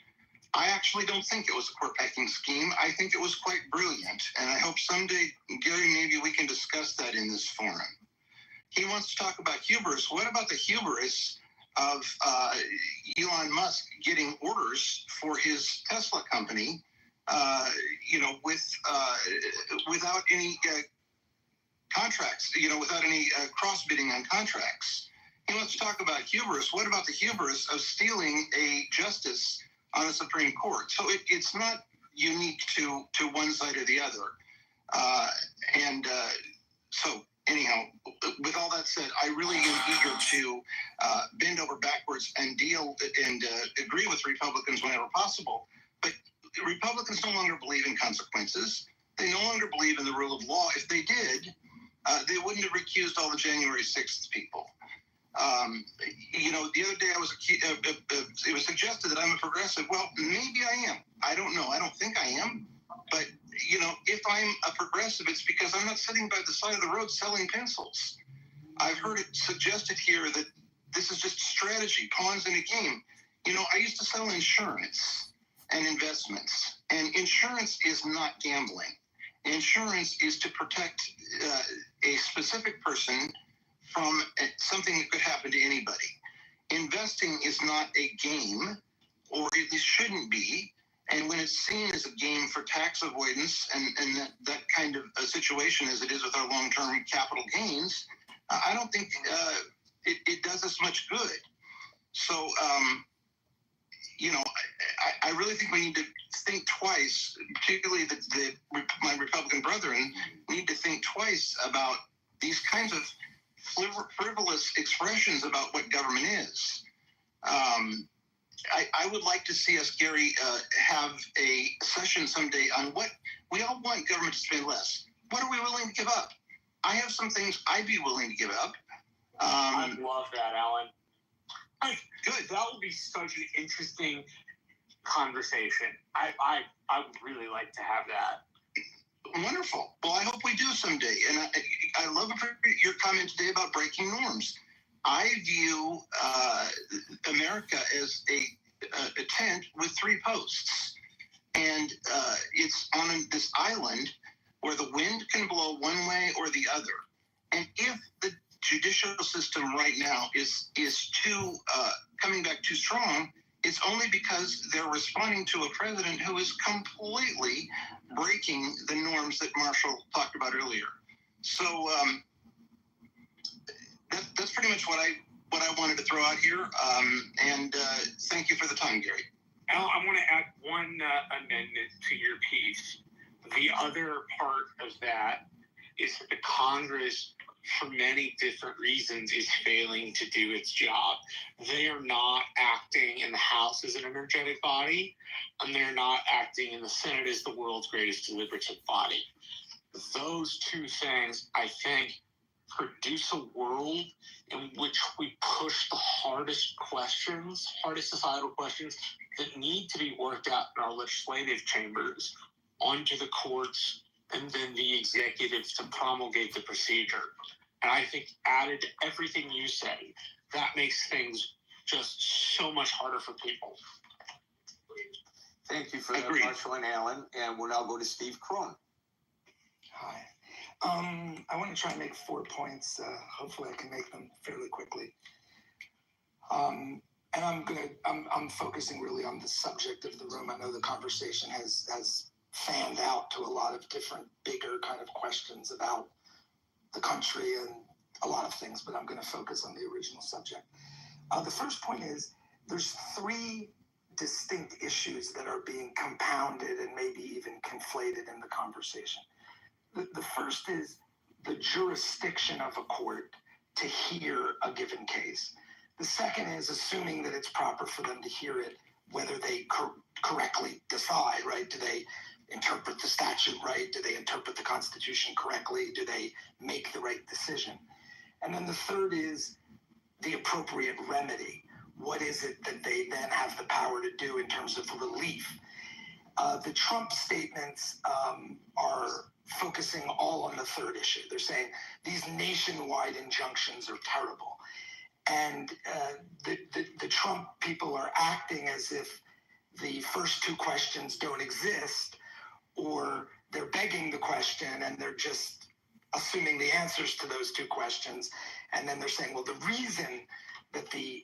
I actually don't think it was a court packing scheme. I think it was quite brilliant, and I hope someday, Gary, maybe we can discuss that in this forum. He wants to talk about hubris. What about the hubris of Elon Musk getting orders for his Tesla company, without any contracts, without any cross-bidding on contracts? He wants to talk about hubris. What about the hubris of stealing a justice on the Supreme Court? So it's not unique to one side or the other. So anyhow, with all that said, I really am eager to bend over backwards and deal and agree with Republicans whenever possible. But Republicans no longer believe in consequences. They no longer believe in the rule of law. If they did, they wouldn't have recused all the January 6th people. The other day it was suggested that I'm a progressive. Well, maybe I am. I don't know. I don't think I am. But, if I'm a progressive, it's because I'm not sitting by the side of the road selling pencils. I've heard it suggested here that this is just strategy, pawns in a game. I used to sell insurance and investments, and insurance is not gambling. Insurance is to protect a specific person from something that could happen to anybody. Investing is not a game, or at least shouldn't be. And when it's seen as a game for tax avoidance and that kind of a situation as it is with our long-term capital gains, I don't think it does us much good. So, I really think we need to think twice, particularly my Republican brethren need to think twice about these kinds of frivolous expressions about what government is. I would like to see us, Gary, have a session someday on what we all want government to spend less. What are we willing to give up? I have some things I'd be willing to give up. I love that, Alan. Good. That would be such an interesting conversation. I would really like to have that. Wonderful. Well, I hope we do someday. And I love your comment today about breaking norms. I view America as a tent with 3 posts. And it's on this island where the wind can blow one way or the other. And if the judicial system right now is too coming back too strong, it's only because they're responding to a president who is completely breaking the norms that Marshall talked about earlier. So that's pretty much what I wanted to throw out here. And thank you for the time, Gary. Al, I want to add one amendment to your piece. The other part of that is that the Congress, for many different reasons, is failing to do its job. They are not acting in the House as an energetic body, and they're not acting in the Senate as the world's greatest deliberative body. Those two things, I think, produce a world in which we push the hardest societal questions that need to be worked out in our legislative chambers onto the courts and then the executive to promulgate the procedure. And I think added to everything you say, that makes things just so much harder for people. Thank you for that, Marshall and Alan. And we'll now go to Steve Krohn. Hi. I want to try and make 4 points. Hopefully I can make them fairly quickly. And I'm focusing really on the subject of the room. I know the conversation has fanned out to a lot of different bigger kind of questions about the country and a lot of things, but I'm going to focus on the original subject. The first point is there's 3 distinct issues that are being compounded and maybe even conflated in the conversation. The first is the jurisdiction of a court to hear a given case. The second is assuming that it's proper for them to hear it, whether they correctly decide, right? Do they interpret the statute right? Do they interpret the Constitution correctly? Do they make the right decision? And then the third is the appropriate remedy. What is it that they then have the power to do in terms of relief? The Trump statements are focusing all on the third issue. They're saying these nationwide injunctions are terrible. And the Trump people are acting as if the first two questions don't exist, or they're begging the question and they're just assuming the answers to those two questions. And then they're saying, well, the reason that the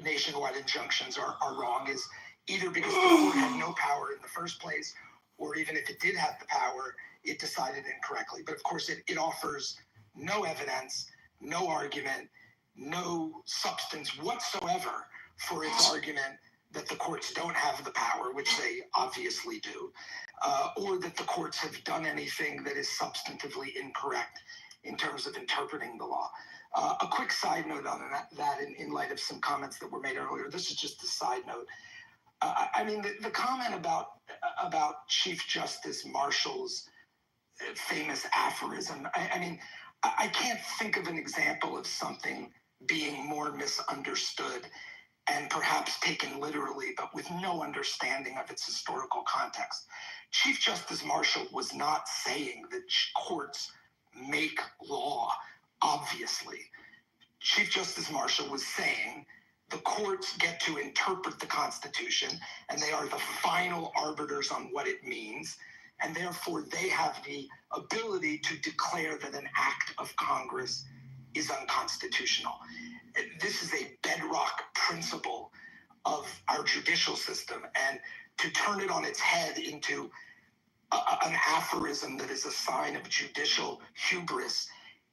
nationwide injunctions are wrong is either because the court had no power in the first place, or even if it did have the power, it decided incorrectly. But of course, it offers no evidence, no argument, no substance whatsoever for its argument that the courts don't have the power, which they obviously do, or that the courts have done anything that is substantively incorrect in terms of interpreting the law. A quick side note on that in light of some comments that were made earlier. This is just a side note. I mean, the comment about Chief Justice Marshall's famous aphorism, I mean, I can't think of an example of something being more misunderstood and perhaps taken literally, but with no understanding of its historical context. Chief Justice Marshall was not saying that courts make law, obviously. Chief Justice Marshall was saying the courts get to interpret the Constitution, and they are the final arbiters on what it means, and therefore they have the ability to declare that an act of Congress is unconstitutional. This is a bedrock principle of our judicial system, and to turn it on its head into an aphorism that is a sign of judicial hubris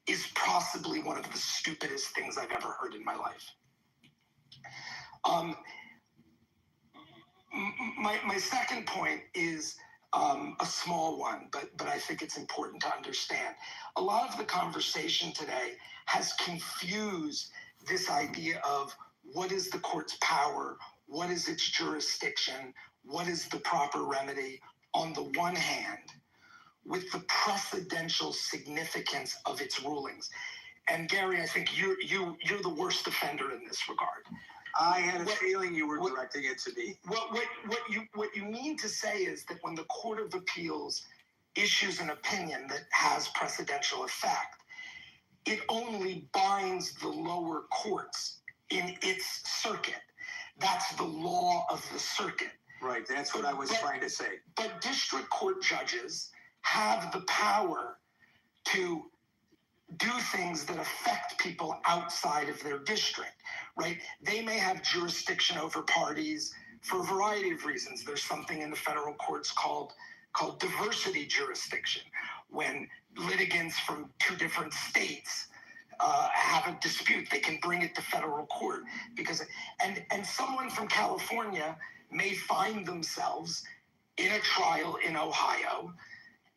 is possibly one of the stupidest things I've ever heard in my life. My second point is a small one, but I think it's important to understand. A lot of the conversation today has confused this idea of what is the court's power, what is its jurisdiction, what is the proper remedy on the one hand, with the precedential significance of its rulings. And Gary, I think you're the worst offender in this regard. I had a feeling you were directing it to me. What you mean to say is that when the Court of Appeals issues an opinion that has precedential effect, it only binds the lower courts in its circuit. That's the law of the circuit. Right, that's what I was trying to say. But district court judges have the power to do things that affect people outside of their district, right? They may have jurisdiction over parties for a variety of reasons. There's something in the federal courts called diversity jurisdiction, when litigants from two different states have a dispute. They can bring it to federal court because, and someone from California may find themselves in a trial in Ohio,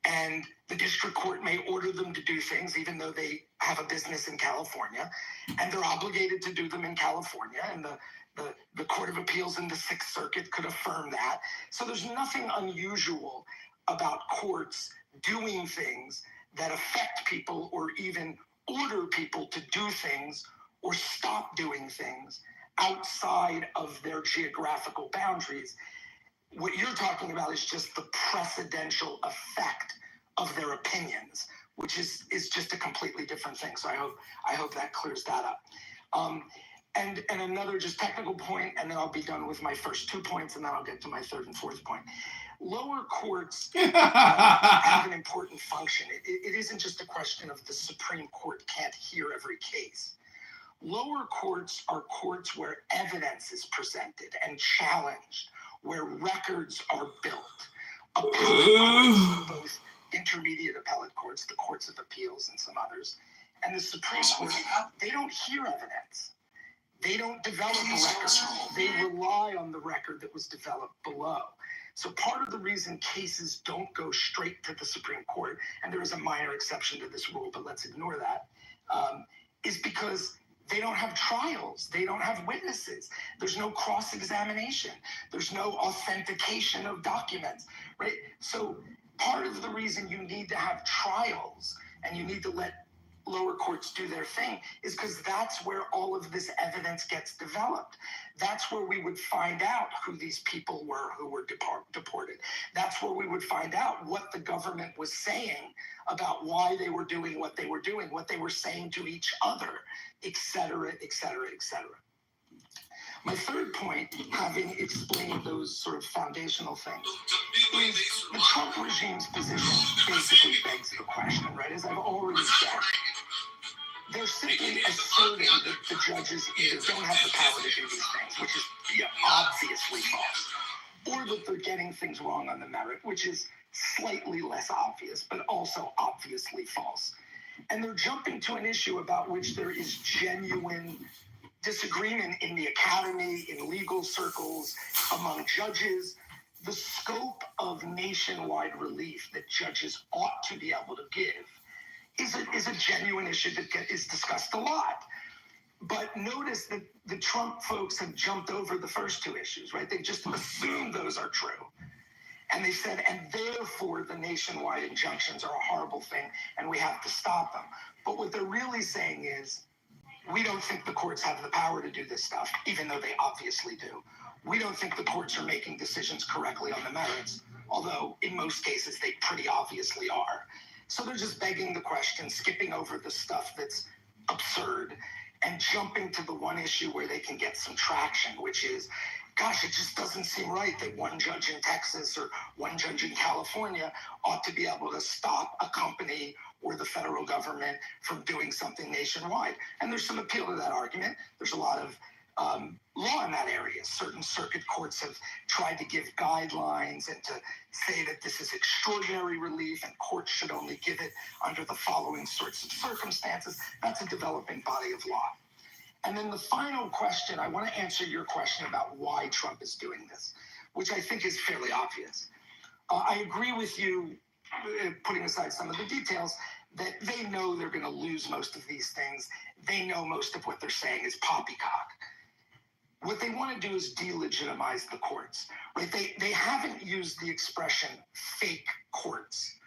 and the district court may order them to do things even though they have a business in California, and they're obligated to do them in California, and the Court of Appeals in the Sixth Circuit could affirm that. So there's nothing unusual about courts doing things that affect people or even order people to do things or stop doing things outside of their geographical boundaries. What you're talking about is just the precedential effect of their opinions, which is just a completely different thing. So I hope that clears that up. And another just technical point, and then I'll be done with my first 2 points, and then I'll get to my third and fourth point. Lower courts have an important function. It isn't just a question of the Supreme Court can't hear every case. Lower courts are courts where evidence is presented and challenged, where records are built. Appellate courts, both intermediate appellate courts, the courts of appeals and some others, and the Supreme Court, they don't hear evidence. They don't develop a record. They rely on the record that was developed below. So part of the reason cases don't go straight to the Supreme Court, and there is a minor exception to this rule, but let's ignore that, is because they don't have trials. They don't have witnesses. There's no cross-examination. There's no authentication of documents, right? So part of the reason you need to have trials and you need to let lower courts do their thing is because that's where all of this evidence gets developed. That's where we would find out who these people were who were deported. That's where we would find out what the government was saying about why they were doing what they were doing, what they were saying to each other, et cetera, et cetera, et cetera. My third point, having explained those sort of foundational things, is the Trump regime's position basically begs the question, right? As I've already said, they're simply asserting that the judges either don't have the power to do these things, which is obviously false, or that they're getting things wrong on the merit, which is slightly less obvious, but also obviously false. And they're jumping to an issue about which there is genuine disagreement in the academy, in legal circles, among judges. The scope of nationwide relief that judges ought to be able to give is a genuine issue that is discussed a lot. But notice that the Trump folks have jumped over the first two issues, right? They just assumed those are true. And they said, and therefore the nationwide injunctions are a horrible thing and we have to stop them. But what they're really saying is, we don't think the courts have the power to do this stuff, even though they obviously do. We don't think the courts are making decisions correctly on the merits, although in most cases they pretty obviously are. So they're just begging the question, skipping over the stuff that's absurd, and jumping to the one issue where they can get some traction, which is, gosh, it just doesn't seem right that one judge in Texas or one judge in California ought to be able to stop a company or the federal government from doing something nationwide. And there's some appeal to that argument. There's a lot of law in that area. Certain circuit courts have tried to give guidelines and to say that this is extraordinary relief and courts should only give it under the following sorts of circumstances. That's a developing body of law. And then the final question, I want to answer your question about why Trump is doing this, which I think is fairly obvious. I agree with you, putting aside some of the details, that they know they're going to lose most of these things. They know most of what they're saying is poppycock. What they want to do is delegitimize the courts, right? They haven't used the expression fake courts,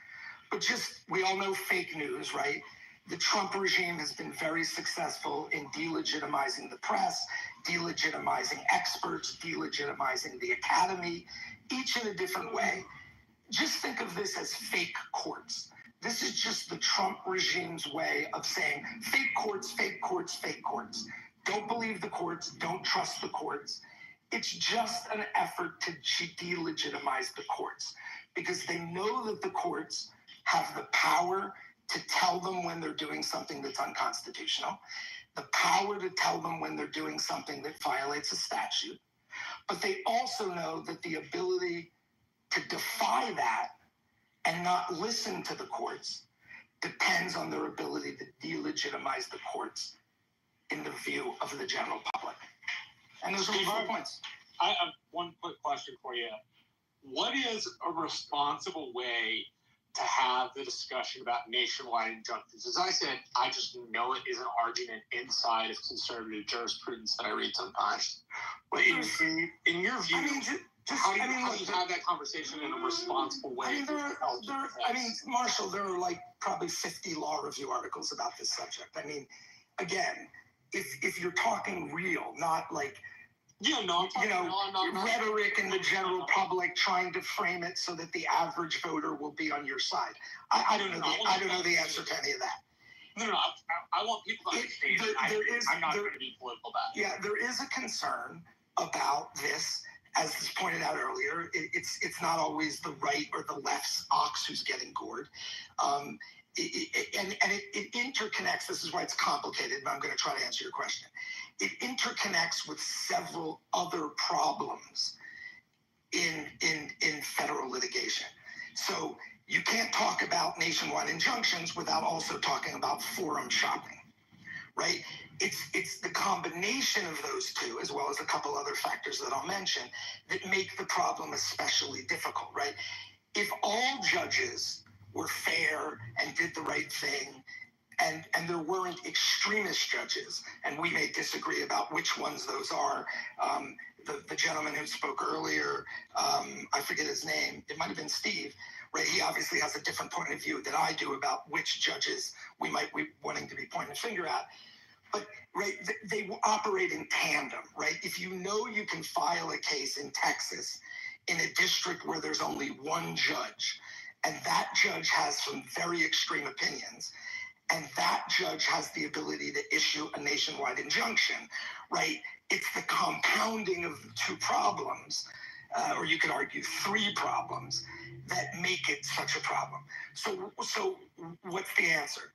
but just, we all know fake news, right? The Trump regime has been very successful in delegitimizing the press, delegitimizing experts, delegitimizing the academy, each in a different way. Just think of this as fake courts. This is just the Trump regime's way of saying fake courts, fake courts, fake courts. Don't believe the courts, don't trust the courts. It's just an effort to delegitimize the courts because they know that the courts have the power to tell them when they're doing something that's unconstitutional, the power to tell them when they're doing something that violates a statute, but they also know that the ability to defy that and not listen to the courts depends on their ability to delegitimize the courts in the view of the general public. And those are my 4 points. I have one quick question for you. What is a responsible way to have the discussion about nationwide injunctions? As I said, I just know it is an argument inside of conservative jurisprudence that I read sometimes. But in your view, how do you have that conversation in a responsible way? Marshall, there are like probably 50 law review articles about this subject. I mean, again, if you're talking real, not like rhetoric in the general public trying to frame it so that the average voter will be on your side. I don't know the answer to any of that. No, I want people to understand. I'm not going to be political about it. Yeah, there is a concern about this. As was pointed out earlier, it's not always the right or the left's ox who's getting gored. It interconnects. This is why it's complicated, but I'm going to try to answer your question. It interconnects with several other problems in federal litigation. So you can't talk about nationwide injunctions without also talking about forum shopping, right? It's the combination of those two, as well as a couple other factors that I'll mention, that make the problem especially difficult, right? If all judges were fair and did the right thing, and there weren't extremist judges, and we may disagree about which ones those are, the gentleman who spoke earlier, I forget his name. It might have been Steve, right? He obviously has a different point of view than I do about which judges we might be wanting to be pointing a finger at. But, right, they operate in tandem, right? If you know you can file a case in Texas in a district where there's only one judge, and that judge has some very extreme opinions, and that judge has the ability to issue a nationwide injunction, right? It's the compounding of the two problems, or you could argue three problems, that make it such a problem. So what's the answer?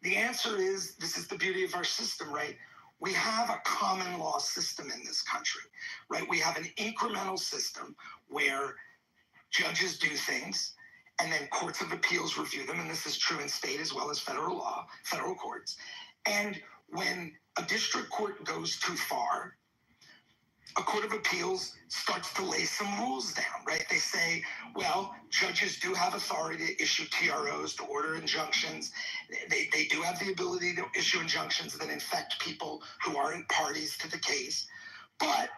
The answer is, this is the beauty of our system, right? We have a common law system in this country, right? We have an incremental system where judges do things, and then courts of appeals review them, and this is true in state as well as federal law, federal courts. And when a district court goes too far, a court of appeals starts to lay some rules down, right? They say, well, judges do have authority to issue TROs, to order injunctions. They do have the ability to issue injunctions that infect people who aren't parties to the case. But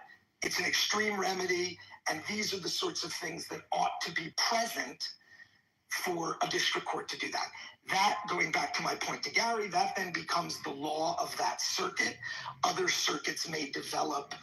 it's an extreme remedy, and these are the sorts of things that ought to be present for a district court to do that. That, going back to my point to Gary, that then becomes the law of that circuit. Other circuits may develop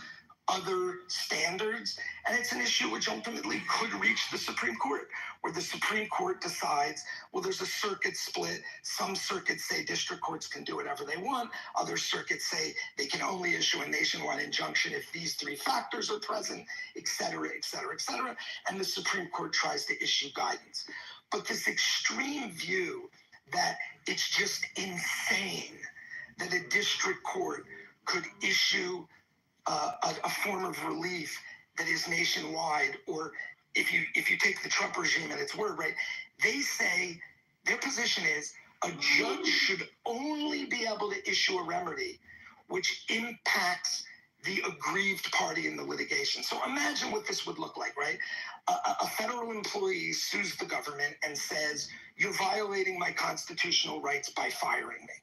other standards, and it's an issue which ultimately could reach the Supreme Court, where the Supreme Court decides, well, there's a circuit split. Some circuits say district courts can do whatever they want. Other circuits say they can only issue a nationwide injunction if these three factors are present, et cetera, et cetera, et cetera. And the Supreme Court tries to issue guidance. But this extreme view that it's just insane that a district court could issue a form of relief that is nationwide, or if you take the Trump regime at its word, right, they say their position is a judge should only be able to issue a remedy which impacts the aggrieved party in the litigation. So imagine what this would look like, right? A federal employee sues the government and says, you're violating my constitutional rights by firing me.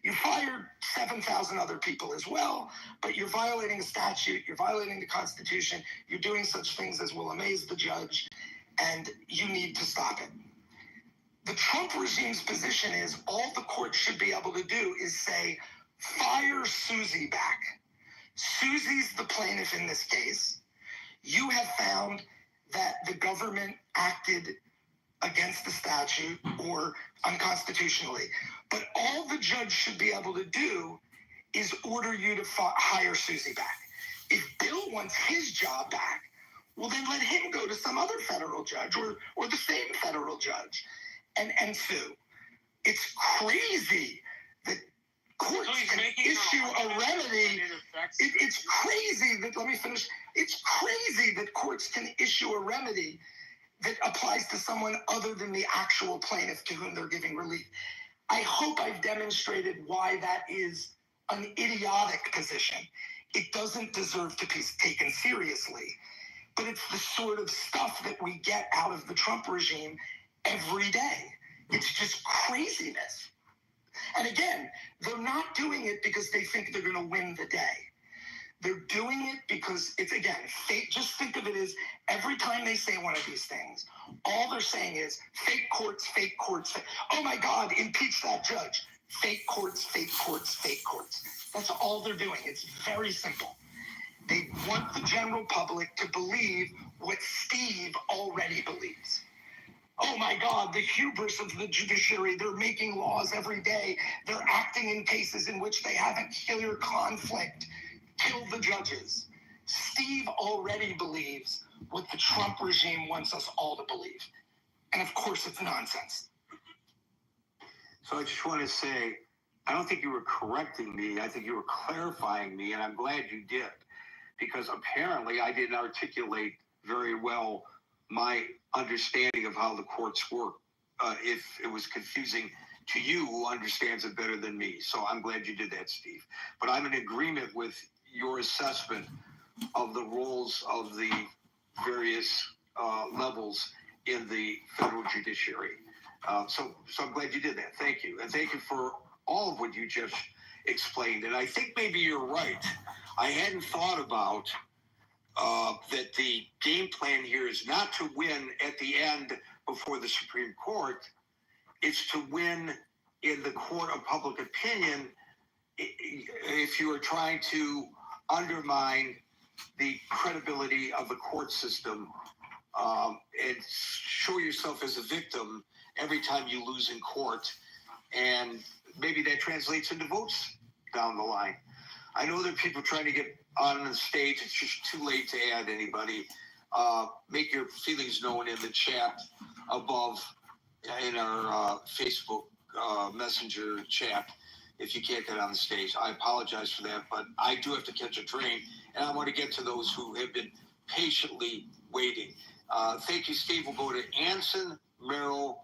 You fired 7,000 other people as well, but you're violating a statute, you're violating the Constitution, you're doing such things as will amaze the judge, and you need to stop it. The Trump regime's position is all the court should be able to do is say, fire Susie back. Susie's the plaintiff in this case. You have found that the government acted against the statute or unconstitutionally. But all the judge should be able to do is order you to hire Susie back. If Bill wants his job back, well, then let him go to some other federal judge or the same federal judge and sue. It's crazy that courts can issue a remedy. It's crazy that, let me finish. It's crazy that courts can issue a remedy that applies to someone other than the actual plaintiff to whom they're giving relief. I hope I've demonstrated why that is an idiotic position. It doesn't deserve to be taken seriously, but it's the sort of stuff that we get out of the Trump regime every day. It's just craziness. And again, they're not doing it because they think they're going to win the day. They're doing it because it's, again, fake. Just think of it as every time they say one of these things, all they're saying is fake courts, fake courts. Oh my God, impeach that judge. Fake courts, fake courts, fake courts. That's all they're doing. It's very simple. They want the general public to believe what Steve already believes. Oh my God, the hubris of the judiciary. They're making laws every day. They're acting in cases in which they have a clear conflict. Kill the judges. Steve already believes what the Trump regime wants us all to believe. And of course, it's nonsense. So I just want to say, I don't think you were correcting me. I think you were clarifying me, and I'm glad you did. Because apparently I didn't articulate very well my understanding of how the courts work. If it was confusing to you, who understands it better than me. So I'm glad you did that, Steve. But I'm in agreement with your assessment of the roles of the various levels in the federal judiciary. So I'm glad you did that. Thank you. And thank you for all of what you just explained. And I think maybe you're right. I hadn't thought about that the game plan here is not to win at the end before the Supreme Court. It's to win in the court of public opinion if you are trying to undermine the credibility of the court system and show yourself as a victim every time you lose in court. And maybe that translates into votes down the line. I know there are people trying to get on the stage. It's just too late to add anybody. Make your feelings known in the chat above in our Facebook Messenger chat if you can't get on the stage. I apologize for that, but I do have to catch a train, and I want to get to those who have been patiently waiting. Thank you, Steve. We'll go to Anson, Merrill,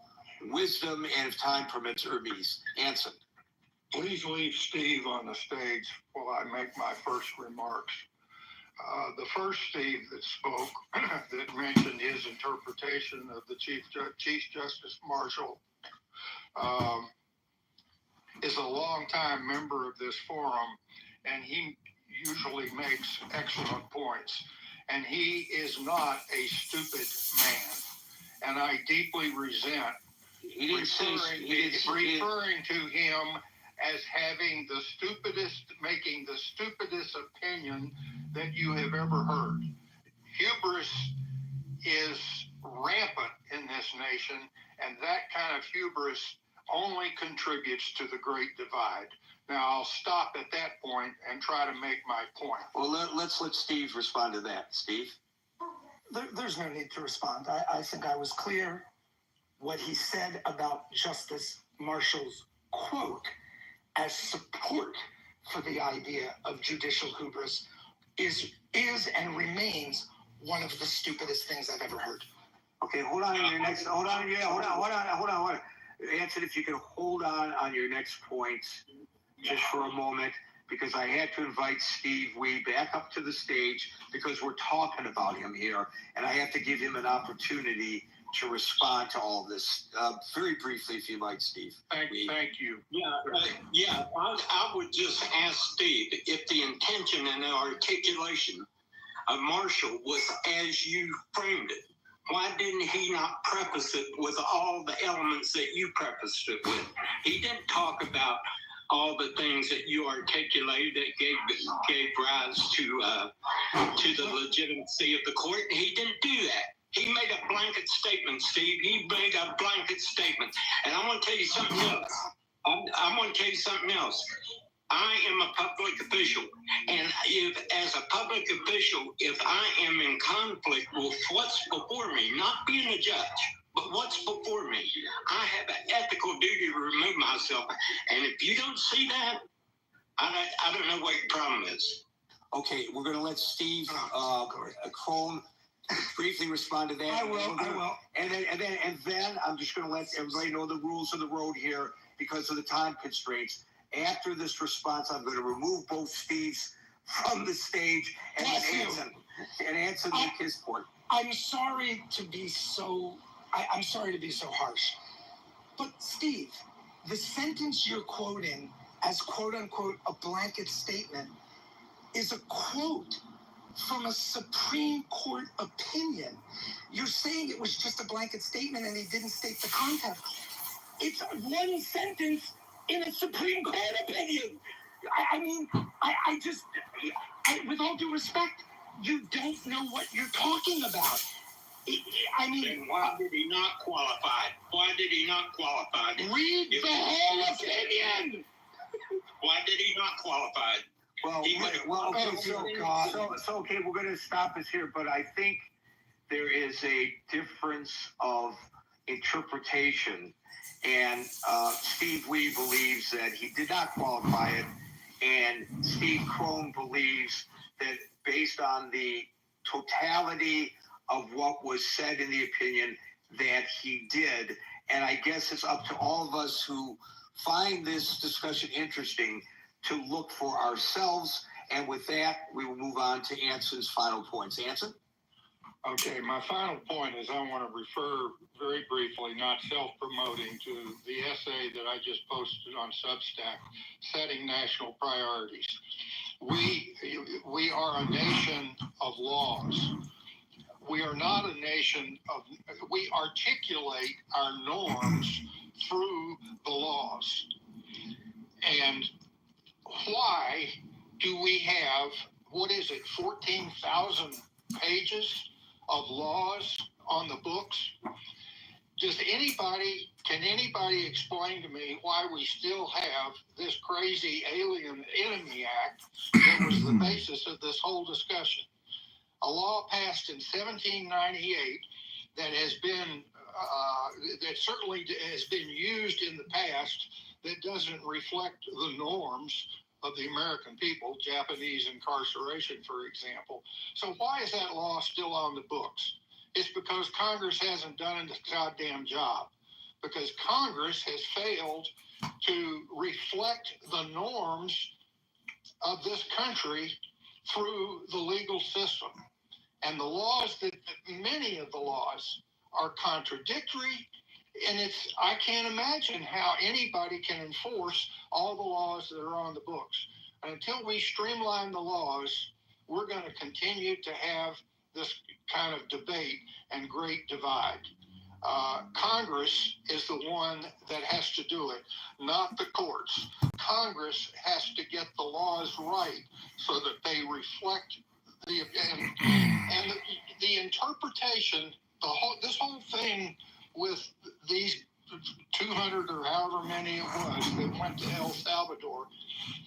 Wisdom, and if time permits, Hermes. Anson. Please leave Steve on the stage while I make my first remarks. The first Steve that spoke, that mentioned his interpretation of the Chief Justice Marshall, is a longtime member of this forum, and he usually makes excellent points. And he is not a stupid man, and I deeply resent referring to him as having making the stupidest opinion that you have ever heard. Hubris is rampant in this nation, and that kind of hubris only contributes to the Great Divide. Now, I'll stop at that point and try to make my point. Well, let's let Steve respond to that. Steve? There's no need to respond. I think I was clear. What he said about Justice Marshall's quote as support for the idea of judicial hubris is and remains one of the stupidest things I've ever heard. Okay, hold on. Anson, if you can hold on your next point just for a moment, because I had to invite Steve Wee back up to the stage because we're talking about him here, and I have to give him an opportunity to respond to all this. Very briefly, if you might, Steve. Thank you. I would just ask Steve if the intention and the articulation of Marshall was as you framed it. Why didn't he not preface it with all the elements that you prefaced it with? He didn't talk about all the things that you articulated that gave rise to the legitimacy of the court. And he didn't do that. He made a blanket statement, Steve. He made a blanket statement. And I want to tell you something else. I am a public official, and as a public official, if I am in conflict with what's before me, not being a judge, but what's before me, I have an ethical duty to remove myself. And if you don't see that, I don't know what your problem is. Okay, we're going to let Steve Crone briefly respond to that. I will. And then I'm just going to let everybody know the rules of the road here because of the time constraints. After this response, I'm going to remove both Steves from the stage and Anson make his point. I'm sorry to be so harsh, but Steve, the sentence you're quoting as quote unquote a blanket statement is a quote from a Supreme Court opinion. You're saying it was just a blanket statement and he didn't state the context. It's one sentence in a Supreme Court opinion. I just, with all due respect, you don't know what you're talking about. Then why did he not qualify? Read the whole opinion. Why did he not qualify? Okay, we're going to stop this here, but I think there is a difference of interpretation, and Steve Wee believes that he did not qualify it, and Steve Crone believes that based on the totality of what was said in the opinion that he did. And I guess it's up to all of us who find this discussion interesting to look for ourselves. And with that, we will move on to Anson's final points. Anson? Okay, my final point is I want to refer very briefly, not self-promoting, to the essay that I just posted on Substack, Setting National Priorities. we are a nation of laws. We are not a nation of, we articulate our norms through the laws. And why do we have, 14,000 pages of laws on the books? Can anybody explain to me why we still have this crazy Alien Enemy Act that was the basis of this whole discussion? A law passed in 1798 that has been, that certainly has been used in the past, that doesn't reflect the norms of the American people, Japanese incarceration, for example. So why is that law still on the books? It's because Congress hasn't done a goddamn job. Because Congress has failed to reflect the norms of this country through the legal system. And the laws many of the laws are contradictory. And I can't imagine how anybody can enforce all the laws that are on the books. And until we streamline the laws, we're going to continue to have this kind of debate and great divide. Congress is the one that has to do it, not the courts. Congress has to get the laws right so that they reflect the interpretation, this whole thing with these 200 or however many it was that went to El Salvador.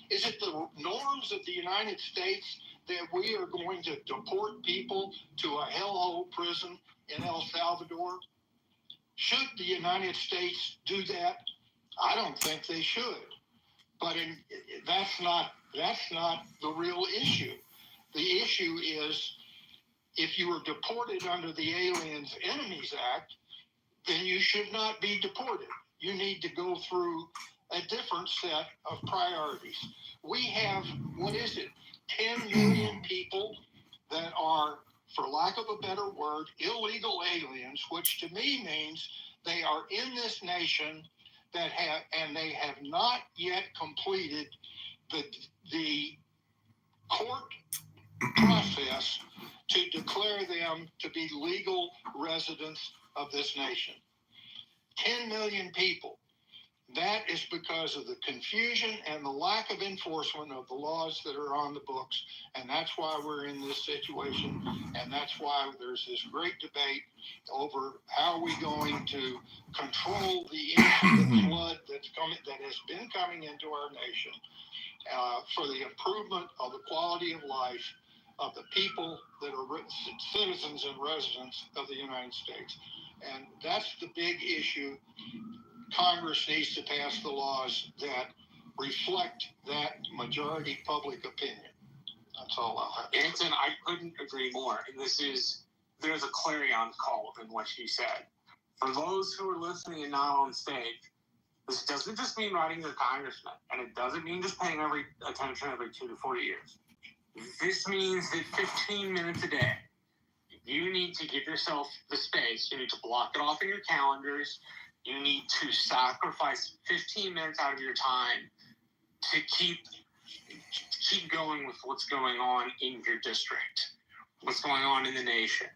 Is it the norms of the United States that we are going to deport people to a hellhole prison in El Salvador? Should the United States do that? I don't think they should. But that's not the real issue. The issue is, if you were deported under the Aliens Enemies Act, then you should not be deported. You need to go through a different set of priorities. We have, 10 million people that are, for lack of a better word, illegal aliens, which to me means they are in this nation and they have not yet completed the court process to declare them to be legal residents of this nation. 10 million people. That is because of the confusion and the lack of enforcement of the laws that are on the books. And that's why we're in this situation. And that's why there's this great debate over how are we going to control the flood that has been coming into our nation for the improvement of the quality of life of the people that are citizens and residents of the United States. And that's the big issue. Congress needs to pass the laws that reflect that majority public opinion. That's all I'll have. Anson, I couldn't agree more. And there's a clarion call in what she said. For those who are listening and not on stage, this doesn't just mean writing your congressman, and it doesn't mean just paying attention every 2 to 4 years. This means that 15 minutes a day, you need to give yourself the space. You need to block it off in your calendars. You need to sacrifice 15 minutes out of your time to keep going with what's going on in your district, what's going on in the nation.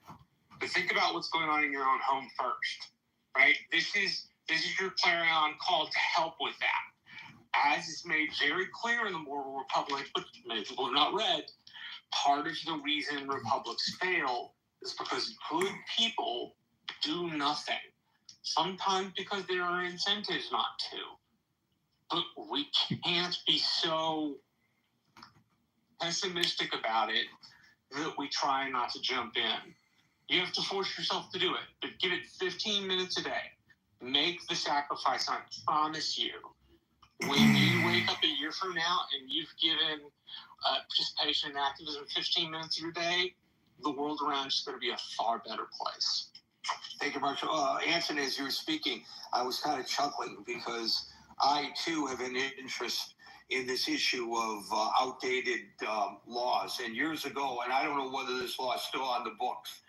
But think about what's going on in your own home first, right? This is your clarion call to help with that. As is made very clear in the Moral Republic, but many people have not read, part of the reason republics fail is because good people do nothing. Sometimes because there are incentives not to. But we can't be so pessimistic about it that we try not to jump in. You have to force yourself to do it, but give it 15 minutes a day. Make the sacrifice. I promise you, when you wake up a year from now and you've given participation in activism 15 minutes of your day, the world around you is going to be a far better place. Thank you, Marshall. Anson, as you were speaking, I was kind of chuckling because I, too, have an interest in this issue of outdated laws. And years ago, and I don't know whether this law is still on the books,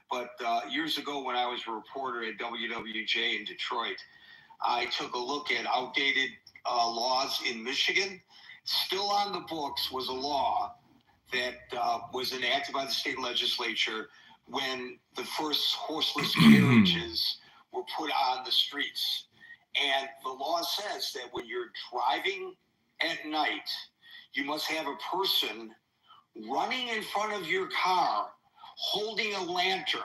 but years ago when I was a reporter at WWJ in Detroit, I took a look at outdated laws in Michigan still on the books was a law that was enacted by the state legislature when the first horseless carriages were put on the streets. And the law says that when you're driving at night, you must have a person running in front of your car holding a lantern.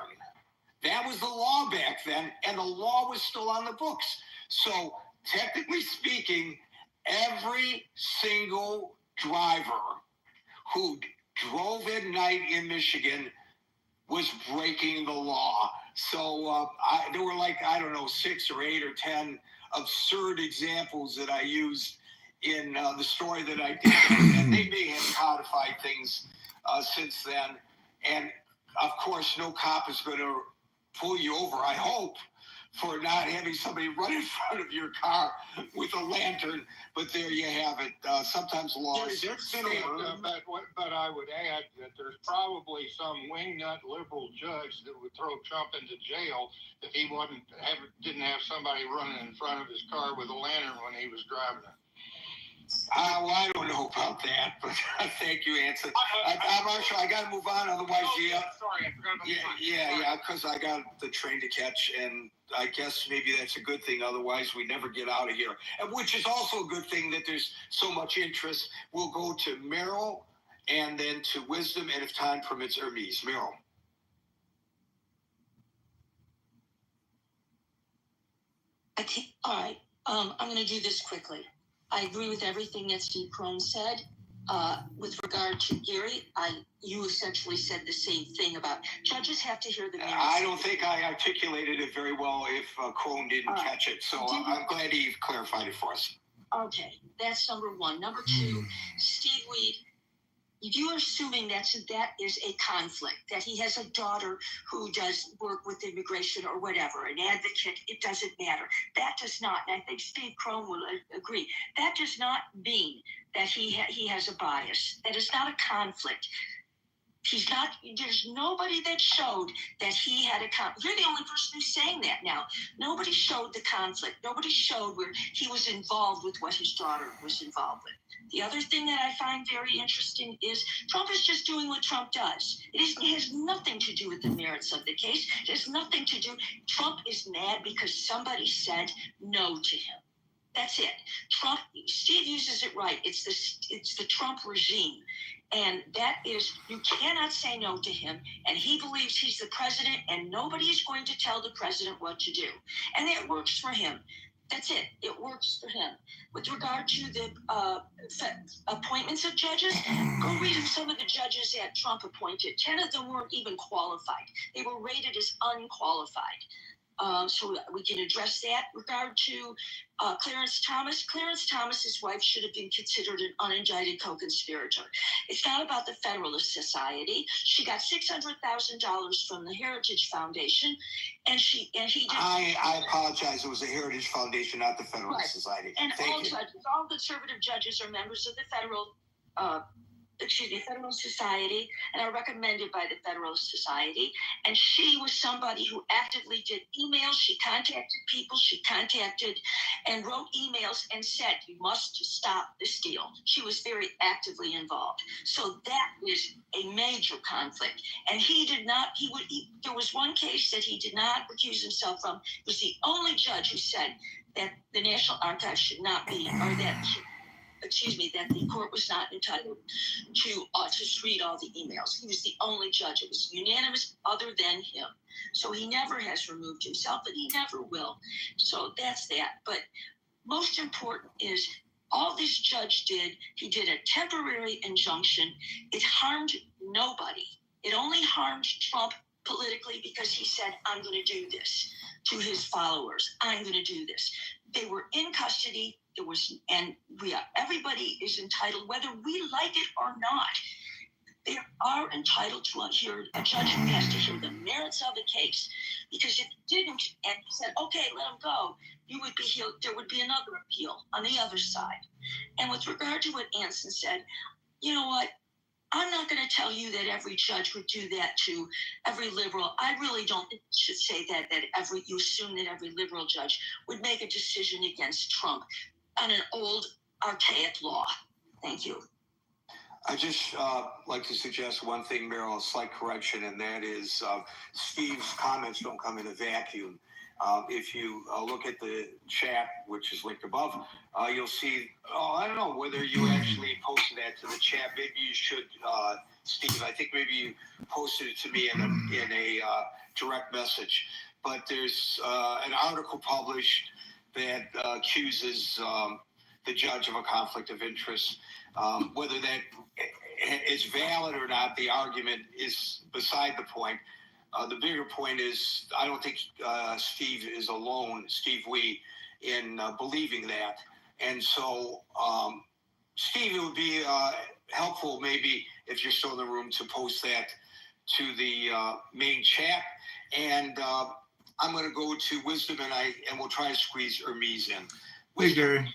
That was the law back then, and the law was still on the books. So, technically speaking, every single driver who drove at night in Michigan was breaking the law. So there were like, I don't know, 6 or 8 or 10 absurd examples that I used in the story that I did. And they may have codified things since then. And of course, no cop is going to pull you over, I hope, for not having somebody run in front of your car with a lantern. But there you have it. Sometimes laws. But I would add that there's probably some wingnut liberal judge that would throw Trump into jail if he didn't have somebody running in front of his car with a lantern when he was driving it. Well, I don't know about that, but thank you, Anson. I'm not sure. I got to move on, otherwise, Sorry, I forgot about yeah, because I got the train to catch, and I guess maybe that's a good thing. Otherwise, we never get out of here. And which is also a good thing that there's so much interest. We'll go to Merrill, and then to Wisdom, and if time permits, Hermes. Merrill. Okay, all right. I'm going to do this quickly. I agree with everything that Steve Crone said. With regard to Gary, you essentially said the same thing about judges have to hear the merits. I don't think I articulated it very well if Crone didn't catch it, so I'm glad he clarified it for us. Okay, that's number one. Number two, Steve Weed, you are assuming that is a conflict, that he has a daughter who does work with immigration or whatever, an advocate, it doesn't matter. That does not, and I think Steve Crone will agree, that does not mean that he has a bias. That is not a conflict. There's nobody that showed that he had a conflict. You're the only person who's saying that now. Nobody showed the conflict. Nobody showed where he was involved with what his daughter was involved with. The other thing that I find very interesting is Trump is just doing what Trump does. It has nothing to do with the merits of the case. It has nothing to do. Trump is mad because somebody said no to him. That's it. Trump. Steve uses it right. It's the Trump regime. And that is, you cannot say no to him. And he believes he's the president, and nobody is going to tell the president what to do. And it works for him. That's it. It works for him. With regard to the appointments of judges, go read some of the judges that Trump appointed. 10 of them weren't even qualified. They were rated as unqualified. So we can address that. Regard to Clarence Thomas. Clarence Thomas's wife should have been considered an unindicted co-conspirator. It's not about the Federalist Society. She got $600,000 from the Heritage Foundation, and he did. I apologize. It was the Heritage Foundation, not the Federalist Society. And Thank all you. judges, all conservative judges are members of the Federal Society, and are recommended by the Federalist Society. And she was somebody who actively did emails. She contacted people. She contacted and wrote emails and said, you must stop this deal. She was very actively involved. So that is a major conflict. And he did not, there was one case that he did not recuse himself from. It was the only judge who said that the National Archives should not be, or that the court was not entitled to just read all the emails. He was the only judge. It was unanimous other than him. So he never has removed himself, and he never will. So that's that. But most important is all this judge did, he did a temporary injunction. It harmed nobody. It only harmed Trump politically because he said, I'm going to do this to his followers. I'm going to do this. They were in custody. Everybody is entitled, whether we like it or not, they are entitled to hear, a judge has to hear the merits of the case. Because if you didn't and said, okay, let him go, there would be another appeal on the other side. And with regard to what Anson said, you know what? I'm not going to tell you that every judge would do that to every liberal. I really don't should say that you assume that every liberal judge would make a decision against Trump on an old, archaic law. Thank you. I just like to suggest one thing, Meryl, a slight correction, and that is Steve's comments don't come in a vacuum. If you look at the chat, which is linked above, you'll see, I don't know whether you actually posted that to the chat. Maybe you should, Steve. I think maybe you posted it to me in a direct message. But there's an article published that accuses the judge of a conflict of interest. Whether that is valid or not, the argument is beside the point. The bigger point is, I don't think Steve is alone, Steve Wee, in believing that. And so, Steve, it would be helpful maybe if you're still in the room to post that to the main chat. And I'm going to go to Wisdom, and we'll try to squeeze Hermes in. Hey, Gary.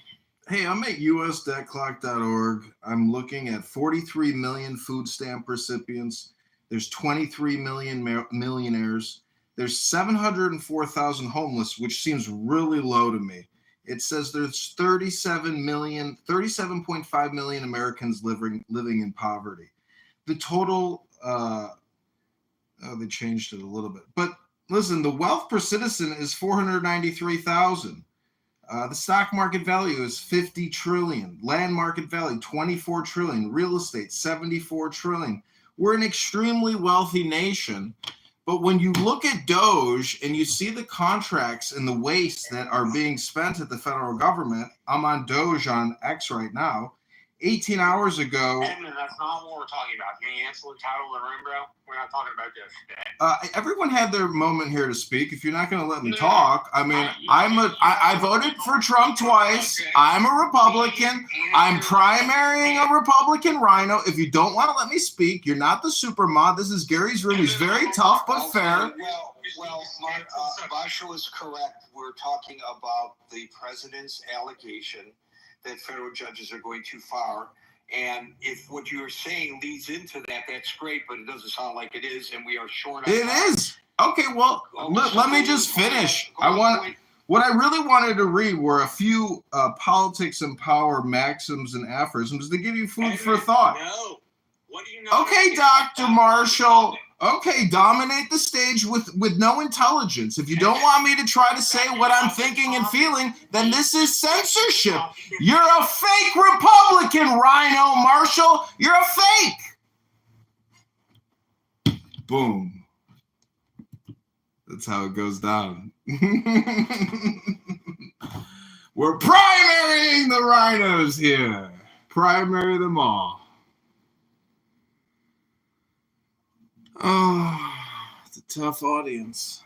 Hey, I'm at usdebtclock.org. I'm looking at 43 million food stamp recipients. There's 23 million millionaires. There's 704,000 homeless, which seems really low to me. It says there's 37.5 million Americans living in poverty. The total, they changed it a little bit. But listen, the wealth per citizen is 493,000. The stock market value is 50 trillion. Land market value, 24 trillion. Real estate, 74 trillion. We're an extremely wealthy nation. But when you look at Doge and you see the contracts and the waste that are being spent at the federal government, I'm on Doge on X right now. 18 hours ago. Edmund, that's not what we're talking about. Can you answer the title of the room, bro? We're not talking about this today. Everyone had their moment here to speak. If you're not going to let me talk, I mean, I voted for Trump twice. I'm a Republican. I'm primarying a Republican rhino. If you don't want to let me speak, you're not the super mod. This is Gary's room. He's very tough but fair. Well, Marshall is correct. We're talking about the president's allegation that federal judges are going too far. And if what you're saying leads into that, that's great, but it doesn't sound like it is, and we are short on time. It is. Okay, well, let me just finish. What I really wanted to read were a few politics and power maxims and aphorisms to give you food for thought. No. What do you know? Okay, Dr. Marshall. Okay, dominate the stage with no intelligence. If you don't want me to try to say what I'm thinking and feeling, then this is censorship. You're a fake Republican, Rhino Marshall. You're a fake. Boom. That's how it goes down. We're primarying the rhinos here. Primary them all. Oh, it's a tough audience.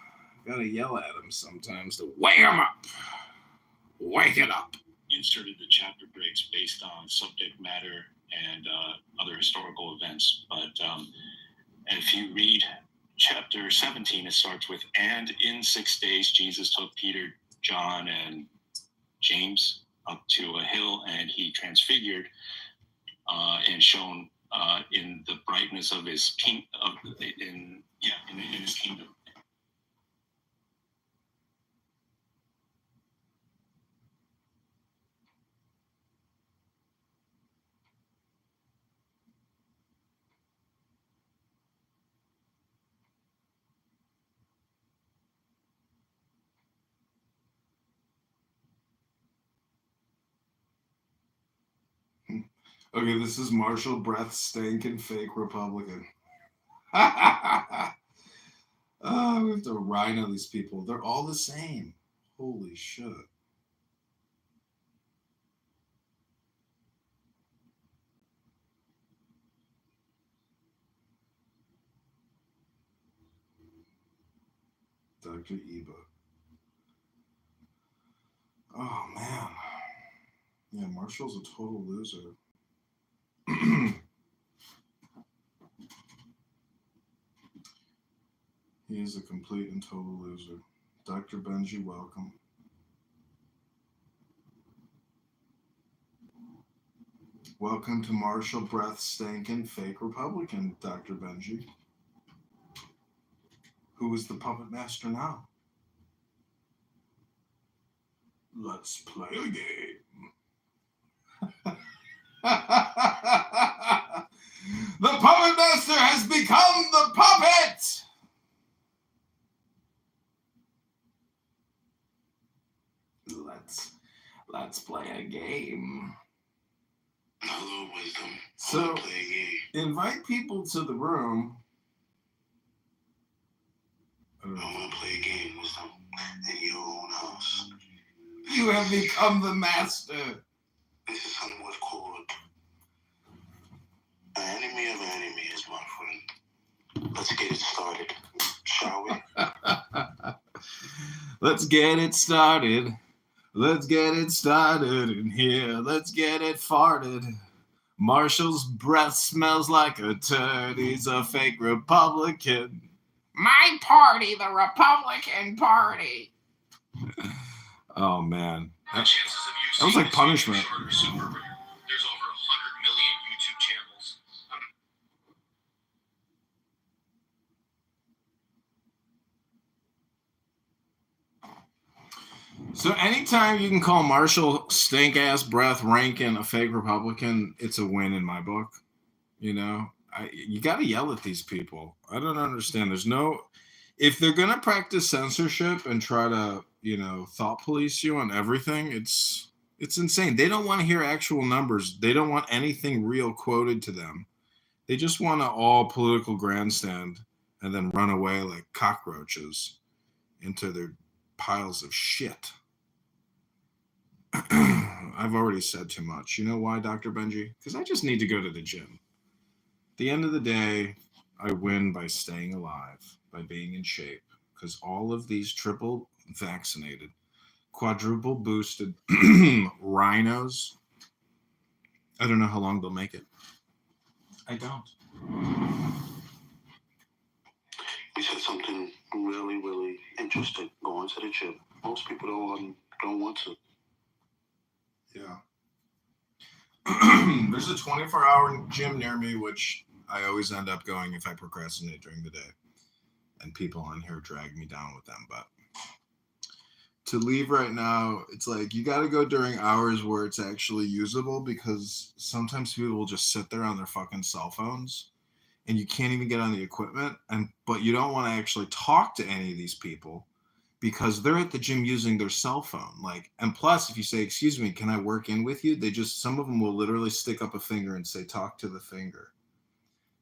I gotta yell at them sometimes to wake them up. Wake it up. Inserted the chapter breaks based on subject matter and other historical events. But and if you read chapter 17, it starts with, and in 6 days Jesus took Peter, John, and James up to a hill, and he transfigured and shone in the brightness of his in his kingdom. Okay, this is Marshall Breath Stankin' fake Republican. We have to rhino these people. They're all the same. Holy shit. Dr. Eba. Oh, man. Yeah, Marshall's a total loser. He is a complete and total loser. Dr. Benji, welcome. Welcome to Marshall Breath Stankin' fake Republican, Dr. Benji. Who is the puppet master now? Let's play a game. The puppet master has become the puppet. Let's play a game. Hello, Wisdom. So, Play a game. invite people to the room. I want to play a game, Wisdom, in your own house. You have become the master. This is somewhat called an enemy of an enemy, is my friend. Let's get it started, shall we? Let's get it started. Let's get it started in here. Let's get it farted. Marshall's breath smells like a turd. He's a fake Republican. My party, the Republican Party. Oh, man. That was like punishment. There's over 100 million YouTube channels. So anytime you can call Marshall stink-ass breath Rankin a fake Republican, it's a win in my book. You know, you got to yell at these people. I don't understand. If they're going to practice censorship and try to, thought police you on everything, it's insane. They don't want to hear actual numbers. They don't want anything real quoted to them. They just want to all political grandstand and then run away like cockroaches into their piles of shit. I've already said too much. You know why, Dr. Benji? Because I just need to go to the gym. At the end of the day, I win by staying alive, by being in shape. Because all of these triple vaccinated, quadruple boosted rhinos, I don't know how long they'll make it. I don't. You said something really, really interesting. Going to the gym. Most people don't want to. Yeah. There's a 24-hour gym near me, which I always end up going if I procrastinate during the day. And people on here drag me down with them. But to leave right now, it's like you got to go during hours where it's actually usable, because sometimes people will just sit there on their fucking cell phones and you can't even get on the equipment. But you don't want to actually talk to any of these people because they're at the gym using their cell phone. And plus, if you say, "Excuse me, can I work in with you?" some of them will literally stick up a finger and say, "Talk to the finger."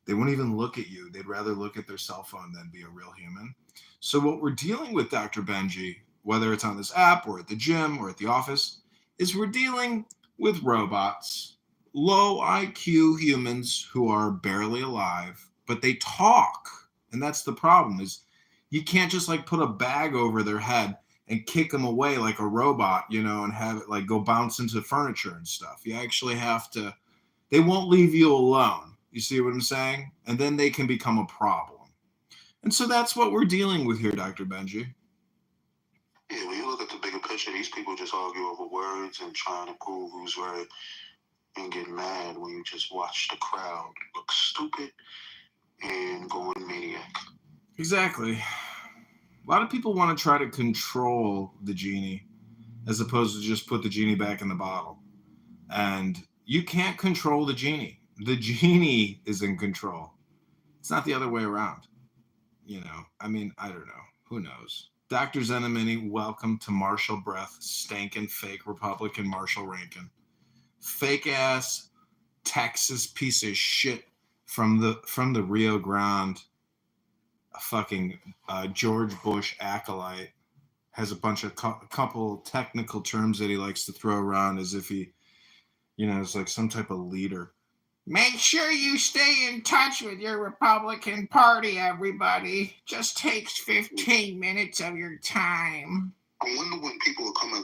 They won't even look at you. They'd rather look at their cell phone than be a real human. So what we're dealing with, Dr. Benji, whether it's on this app or at the gym or at the office, is we're dealing with robots, low IQ humans who are barely alive, but they talk. And that's the problem, is you can't just put a bag over their head and kick them away like a robot, and have it go bounce into furniture and stuff. You actually have to, they won't leave you alone. You see what I'm saying? And then they can become a problem. And so that's what we're dealing with here, Dr. Benji. Yeah, when you look at the bigger picture, these people just argue over words and trying to prove who's right and get mad when you just watch the crowd look stupid and go maniac. Exactly. A lot of people want to try to control the genie as opposed to just put the genie back in the bottle. And you can't control the genie. The genie is in control. It's not the other way around. I don't know. Who knows? Dr. Zenamini, welcome to Marshall Breath, stankin' fake Republican Marshall Rankin. Fake ass Texas piece of shit from the Rio Grande. A fucking George Bush acolyte. Has a bunch of couple technical terms that he likes to throw around as if he, is like some type of leader. Make sure you stay in touch with your Republican Party, everybody. Just takes 15 minutes of your time. I wonder when people will come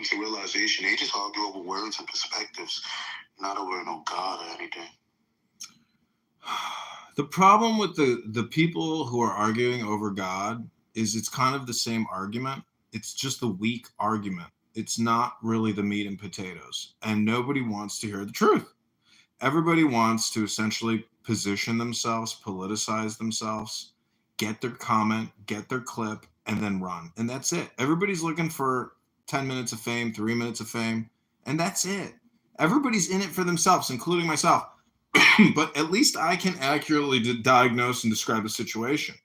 to realization. They just argue over words and perspectives, not over no God or anything. The problem with the people who are arguing over God is it's kind of the same argument. It's just the weak argument. It's not really the meat and potatoes. And nobody wants to hear the truth. Everybody wants to essentially position themselves, politicize themselves, get their comment, get their clip, and then run. And that's it. Everybody's looking for 10 minutes of fame, 3 minutes of fame, and that's it. Everybody's in it for themselves, including myself. But at least I can accurately diagnose and describe the situation.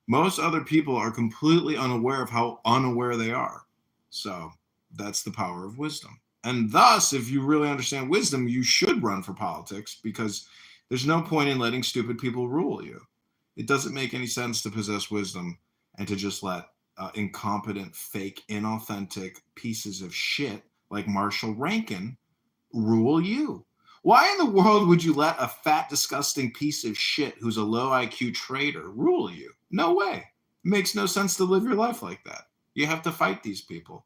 Most other people are completely unaware of how unaware they are. So that's the power of wisdom. And thus, if you really understand wisdom, you should run for politics, because there's no point in letting stupid people rule you. It doesn't make any sense to possess wisdom and to just let incompetent, fake, inauthentic pieces of shit like Marshall Rankin rule you. Why in the world would you let a fat, disgusting piece of shit who's a low IQ traitor rule you? No way. It makes no sense to live your life like that. You have to fight these people.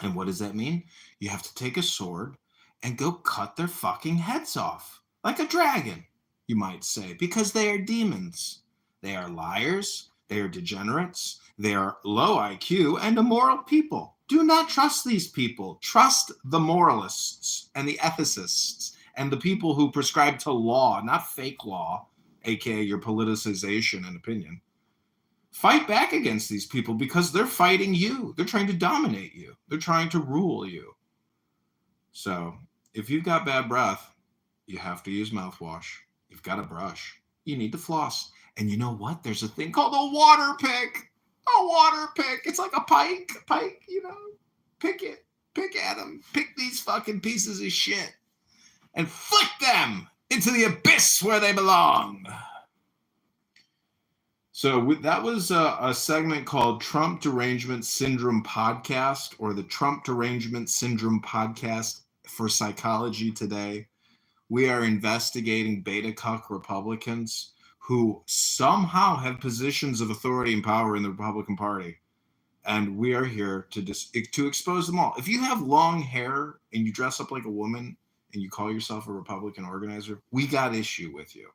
And what does that mean? You have to take a sword and go cut their fucking heads off. Like a dragon, you might say, because they are demons. They are liars. They are degenerates. They are low IQ and immoral people. Do not trust these people. Trust the moralists and the ethicists and the people who prescribe to law, not fake law, aka your politicization and opinion. Fight back against these people because they're fighting you. They're trying to dominate you. They're trying to rule you. So if you've got bad breath, you have to use mouthwash. You've got to brush. You need to floss. And you know what? There's a thing called a water pick. A water pick. It's like a pike, you know. Pick it. Pick at them. Pick these fucking pieces of shit and flick them into the abyss where they belong. So that was a segment called Trump Derangement Syndrome Podcast, or the Trump Derangement Syndrome Podcast for Psychology Today. We are investigating beta cuck Republicans who somehow have positions of authority and power in the Republican Party. And we are here to expose them all. If you have long hair and you dress up like a woman and you call yourself a Republican organizer, we got issue with you.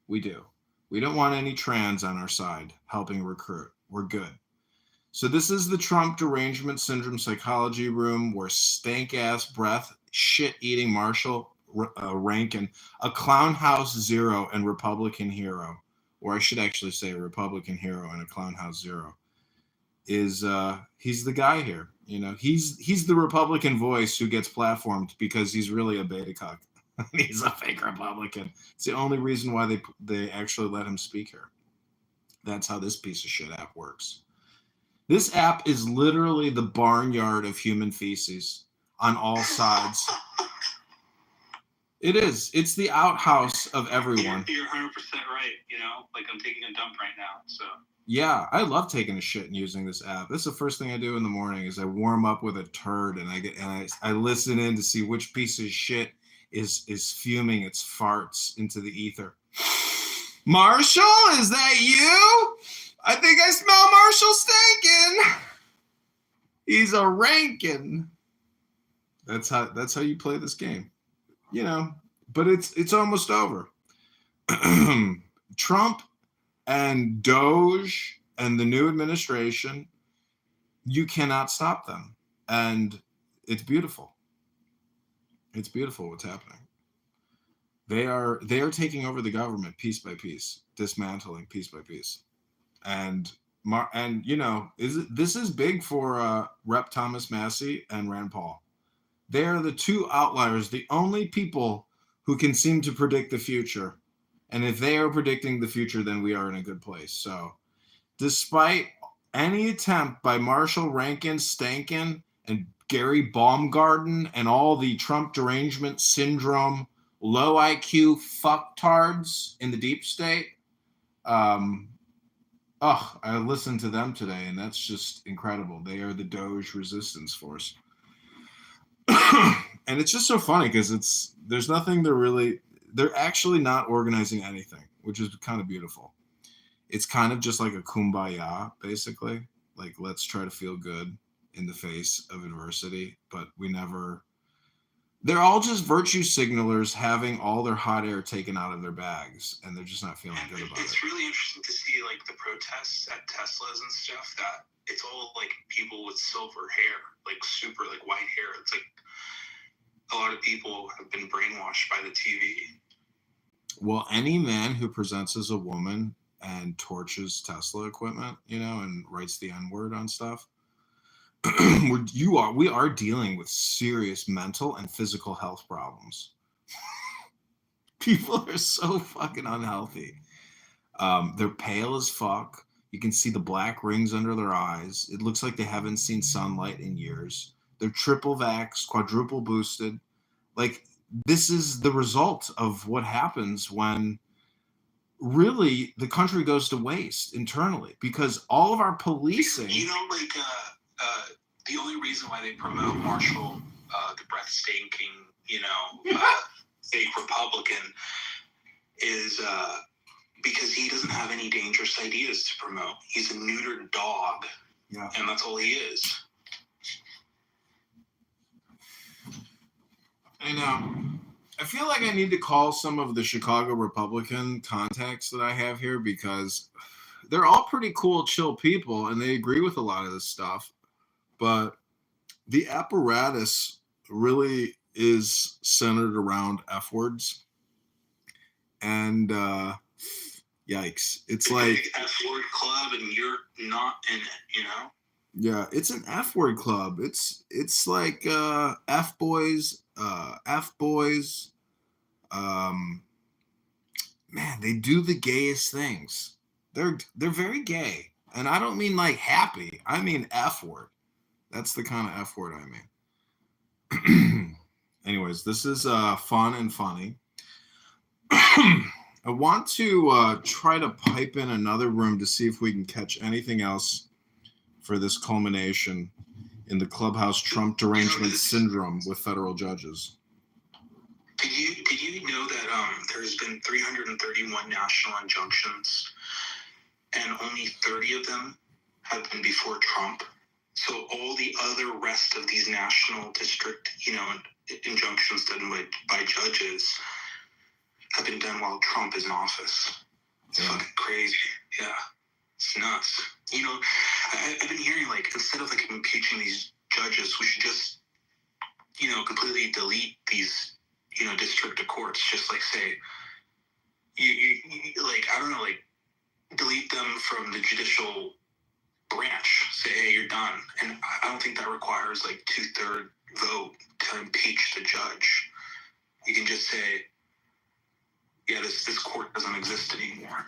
We do. We don't want any trans on our side helping recruit. We're good. So this is the Trump Derangement Syndrome Psychology Room, where stank-ass breath, shit-eating Marshall Rankin, a clown house zero and Republican hero, or I should actually say Republican hero and a clown house zero, is he's the guy here. You know, he's the Republican voice who gets platformed because he's really a beta cuck. He's a fake Republican. It's the only reason why they actually let him speak here. That's how this piece of shit app works. This app is literally the barnyard of human feces on all sides. It is. It's the outhouse of everyone. You're 100% right. You know, like I'm taking a dump right now. So. Yeah, I love taking a shit and using this app. That's the first thing I do in the morning is I warm up with a turd and I listen in to see which piece of shit is fuming its farts into the ether. Marshall, is that you? I think I smell Marshall stinking. He's a Rankin. That's how you play this game. You know, but it's almost over. Trump and Doge and the new administration, you cannot stop them. And it's beautiful. It's beautiful what's happening. They are taking over the government piece by piece, dismantling piece by piece. And you know, this is big for Rep. Thomas Massie and Rand Paul. They are the two outliers, the only people who can seem to predict the future. And if they are predicting the future, then we are in a good place. So despite any attempt by Marshall Rankin, Stankin, and Gary Baumgarten and all the Trump derangement syndrome, low IQ fucktards in the deep state, I listened to them today, and that's just incredible. They are the Doge resistance force. And it's just so funny because there's nothing they're actually not organizing anything, which is kind of beautiful. It's kind of just like a kumbaya, basically. Like, let's try to feel good in the face of adversity, but they're all just virtue signalers having all their hot air taken out of their bags, and they're just not feeling good about it. It's really interesting to see, like, the protests at Teslas and stuff, that it's all, like, people with silver hair, like, super, like, white hair. It's like a lot of people have been brainwashed by the TV. Well, any man who presents as a woman and torches Tesla equipment, you know, and writes the N-word on stuff, we are dealing with serious mental and physical health problems. People are so fucking unhealthy. They're pale as fuck. You can see the black rings under their eyes. It looks like they haven't seen sunlight in years. They're triple vaxxed, quadruple boosted. Like, this is the result of what happens when really the country goes to waste internally, because all of our policing. You know, like, the only reason why they promote Marshall, the breath stinking, fake Republican, is because he doesn't have any dangerous ideas to promote. He's a neutered dog, and that's all he is. I know. I feel like I need to call some of the Chicago Republican contacts that I have here, because they're all pretty cool, chill people, and they agree with a lot of this stuff. But the apparatus really is centered around F words. And yikes. It's like F word club, and you're not in it, Yeah, it's an F word club. It's like F boys. Man, they do the gayest things. They're very gay, and I don't mean like happy. I mean F word. That's the kind of F word I mean. Anyways, this is fun and funny. I want to try to pipe in another room to see if we can catch anything else for this culmination in the clubhouse Trump derangement syndrome with federal judges. Did you know that there's been 331 national injunctions, and only 30 of them have been before Trump? So all the other rest of these national district, injunctions done by judges have been done while Trump is in office. It's fucking crazy. Yeah, it's nuts. I've been hearing, like, instead of like impeaching these judges, we should just, completely delete these, district courts. Just like say, you like, I don't know, like, delete them from the judicial branch. Say, hey, you're done. And I don't think that requires like 2/3 vote to impeach the judge. You can just say, yeah, this court doesn't exist anymore.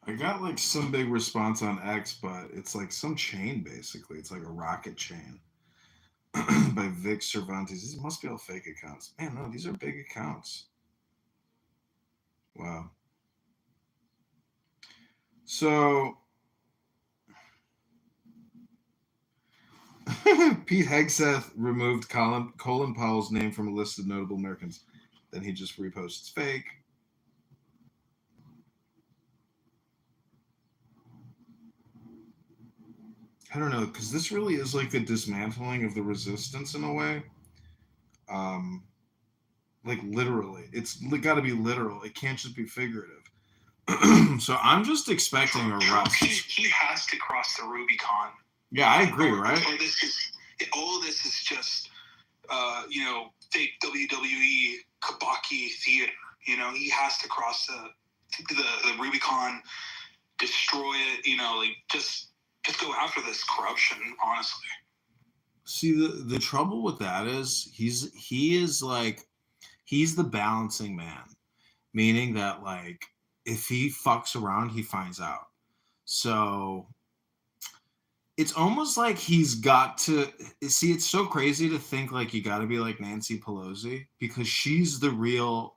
I got like some big response on X, but it's like some chain basically. It's like a rocket chain by Vic Cervantes. These must be all fake accounts. Man, no, these are big accounts. Wow. So Pete Hegseth removed Colin Powell's name from a list of notable Americans. Then he just reposts fake. I don't know, because this really is like the dismantling of the resistance in a way. Like literally. It's got to be literal. It can't just be figurative. So I'm just expecting a rush. He has to cross the Rubicon. Yeah, I agree, right? All of this is just, fake WWE Kabaki theater. He has to cross the Rubicon, destroy it. Just go after this corruption. Honestly. See, the trouble with that is he's the balancing man, meaning that like if he fucks around, he finds out. So it's almost like he's got to see. It's so crazy to think like you got to be like Nancy Pelosi, because she's the real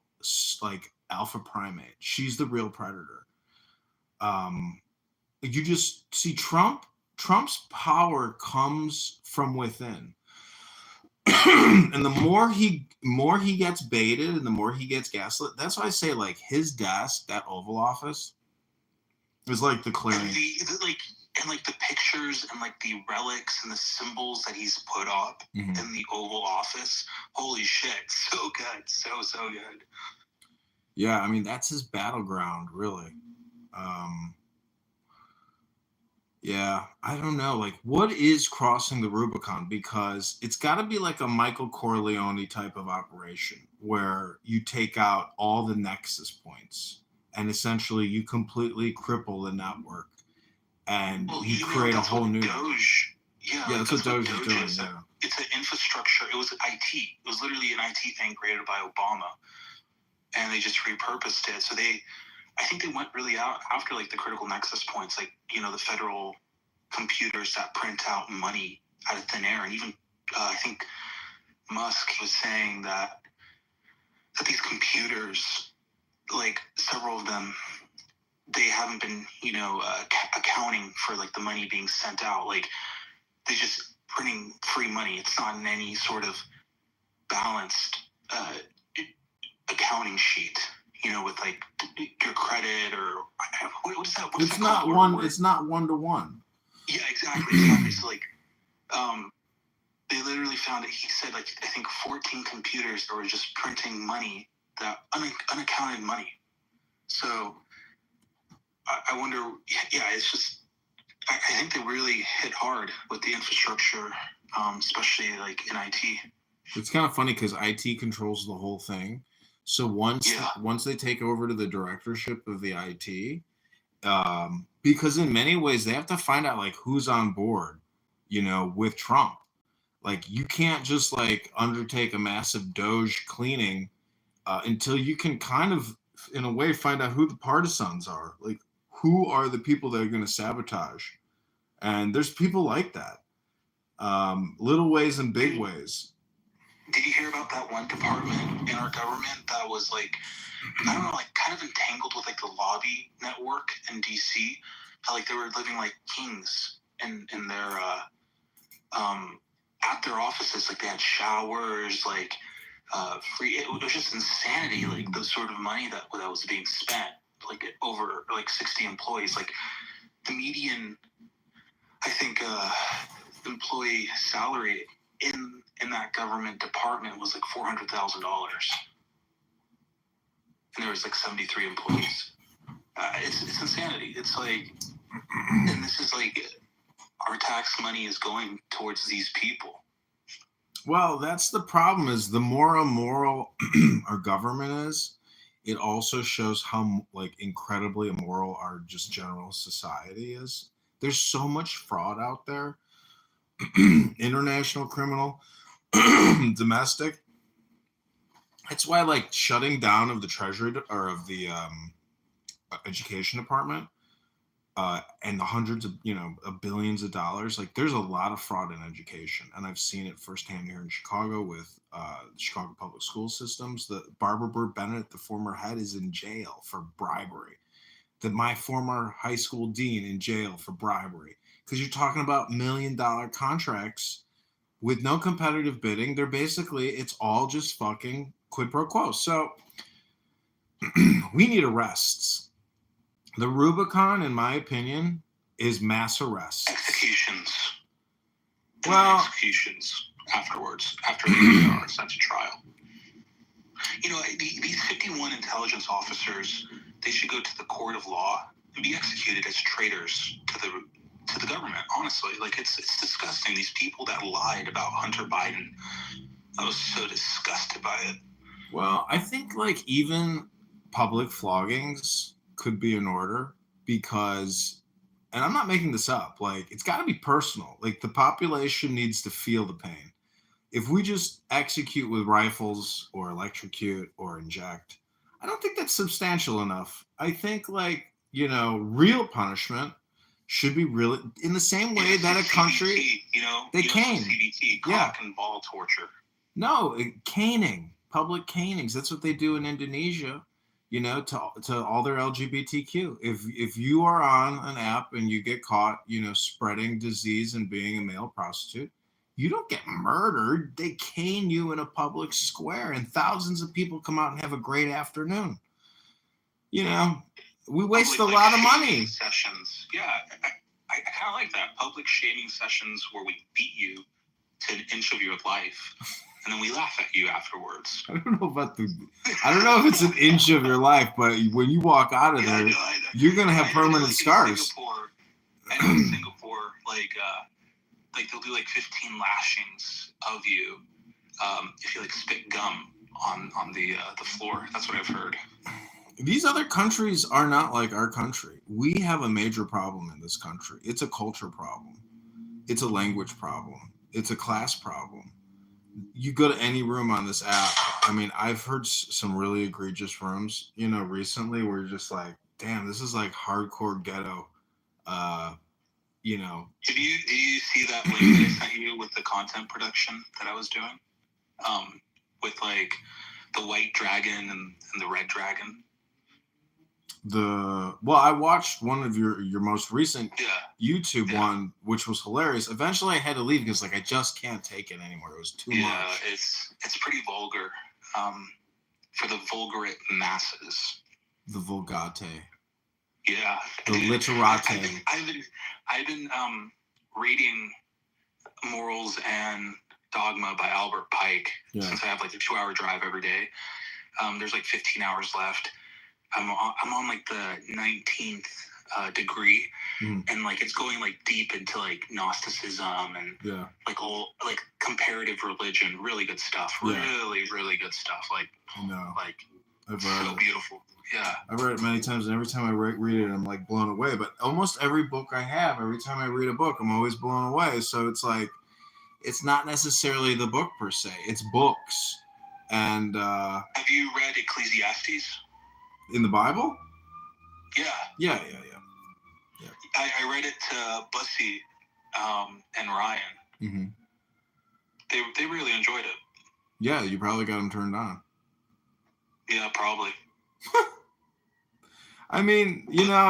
like alpha primate. She's the real predator. You just see Trump's power comes from within. And the more he gets baited and the more he gets gaslit, that's why I say like his desk, that Oval Office, is like the clearing. And the pictures and like the relics and the symbols that he's put up in the Oval Office. Holy shit. So good. So good. Yeah, I mean, that's his battleground, really. Yeah, I don't know. Like, what is crossing the Rubicon? Because it's got to be like a Michael Corleone type of operation where you take out all the nexus points and essentially you completely cripple the network and you create a whole new. Doge. Yeah, that's what Doge is doing. Is. Yeah. It's an infrastructure. It was IT. It was literally an IT thing created by Obama, and they just repurposed it. So I think they went really out after like the critical nexus points, like, you know, the federal computers that print out money out of thin air. And even I think Musk was saying that these computers, like several of them, they haven't been, you know, accounting for like the money being sent out. Like they just printing free money. It's not in any sort of balanced accounting sheet. You know, with like your credit or what is that? What's It's that not called? one. It's not 1-to-1. Yeah, exactly. So like, they literally found it. He said like I think 14 computers that were just printing money, that unaccounted money. So I wonder. Yeah, it's just. I think they really hit hard with the infrastructure, especially like in IT. It's kind of funny because IT controls the whole thing. So once they take over to the directorship of the IT, because in many ways they have to find out like who's on board, you know, with Trump. Like you can't just like undertake a massive Doge cleaning until you can kind of, in a way, find out who the partisans are. Like who are the people that are going to sabotage? And there's people like that, little ways and big ways. Did you hear about that one department in our government that was like, I don't know, like kind of entangled with like the lobby network in DC? How like they were living like kings in their at their offices. Like they had showers, like free. It was just insanity. Like the sort of money that was being spent, like over like 60 employees. Like the median, I think, employee salary in that government department was like $400,000, and there was like 73 employees. It's insanity. It's like, and this is like our tax money is going towards these people. Well, that's the problem. Is the more immoral our government is, it also shows how like incredibly immoral our just general society is. There's so much fraud out there, international, criminal, domestic. That's why like shutting down of the Treasury or of the education department and the hundreds of, you know, of billions of dollars, like there's a lot of fraud in education. And I've seen it firsthand here in Chicago with the Chicago public school systems. The Barbara Burt Bennett, the former head, is in jail for bribery. My former high school dean in jail for bribery. Because you're talking about $1 million contracts with no competitive bidding. They're basically, it's all just fucking quid pro quo. So we need arrests. The Rubicon, in my opinion, is mass arrests. Executions. Well, executions afterwards, after they are sent to trial. You know, these 51 intelligence officers, they should go to the court of law and be executed as traitors to the government. Honestly, like it's disgusting. These people that lied about Hunter Biden, I was so disgusted by it. Well, I think like even public floggings could be in order because, and I'm not making this up, like it's got to be personal. Like the population needs to feel the pain. If we just execute with rifles or electrocute or inject, I don't think that's substantial enough. I think like, you know, real punishment should be really in the same way that a country, CBT, you know, cane. CBT, cock and ball torture. No, caning, public canings. That's what they do in Indonesia, you know, to all their LGBTQ. If you are on an app and you get caught, you know, spreading disease and being a male prostitute, you don't get murdered. They cane you in a public square and thousands of people come out and have a great afternoon. You know, we waste a lot of money. Sessions. Yeah, I kind of like that. Public shaming sessions where we beat you to an inch of your life and then we laugh at you afterwards. I don't know if it's an inch of your life, but when you walk out of there, you're going to have permanent scars. In Singapore, like they'll do like 15 lashings of you if you like spit gum on the floor. That's what I've heard. These other countries are not like our country. We have a major problem in this country. It's a culture problem. It's a language problem. It's a class problem. You go to any room on this app. I mean, I've heard some really egregious rooms, recently where you're just like, damn, this is like hardcore ghetto. Did you see that link that I sent you with the content production that I was doing? With like the white dragon and the red dragon. I watched one of your most recent YouTube one, which was hilarious. Eventually I had to leave because I just can't take it anymore. It was too much. Yeah, it's pretty vulgar. For the vulgarate masses. The vulgate. Yeah. The literate. I've been reading Morals and Dogma by Albert Pike since I have like a 2-hour drive every day. There's like 15 hours left. I'm on like the 19th degree, and like it's going like deep into like Gnosticism and like all like comparative religion. Really good stuff. Really, really good stuff. Like so beautiful. Yeah, I've read it many times, and every time I read it, I'm like blown away. But almost every book I have, every time I read a book, I'm always blown away. So it's like, it's not necessarily the book per se; it's books. And have you read Ecclesiastes? In the Bible? Yeah. Yeah. I read it to Bussy and Ryan. Mm-hmm. They really enjoyed it. Yeah, you probably got them turned on. Yeah, probably. I mean,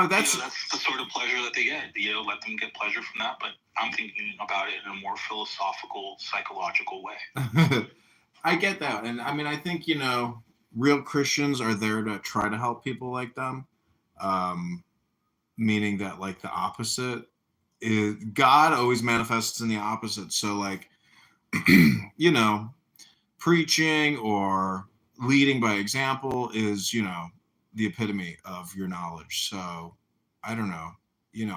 that's the sort of pleasure that they get. Let them get pleasure from that. But I'm thinking about it in a more philosophical, psychological way. I get that, and I mean, I think real Christians are there to try to help people like them, meaning that like the opposite is God always manifests in the opposite. So like, preaching or leading by example is, the epitome of your knowledge. So I don't know,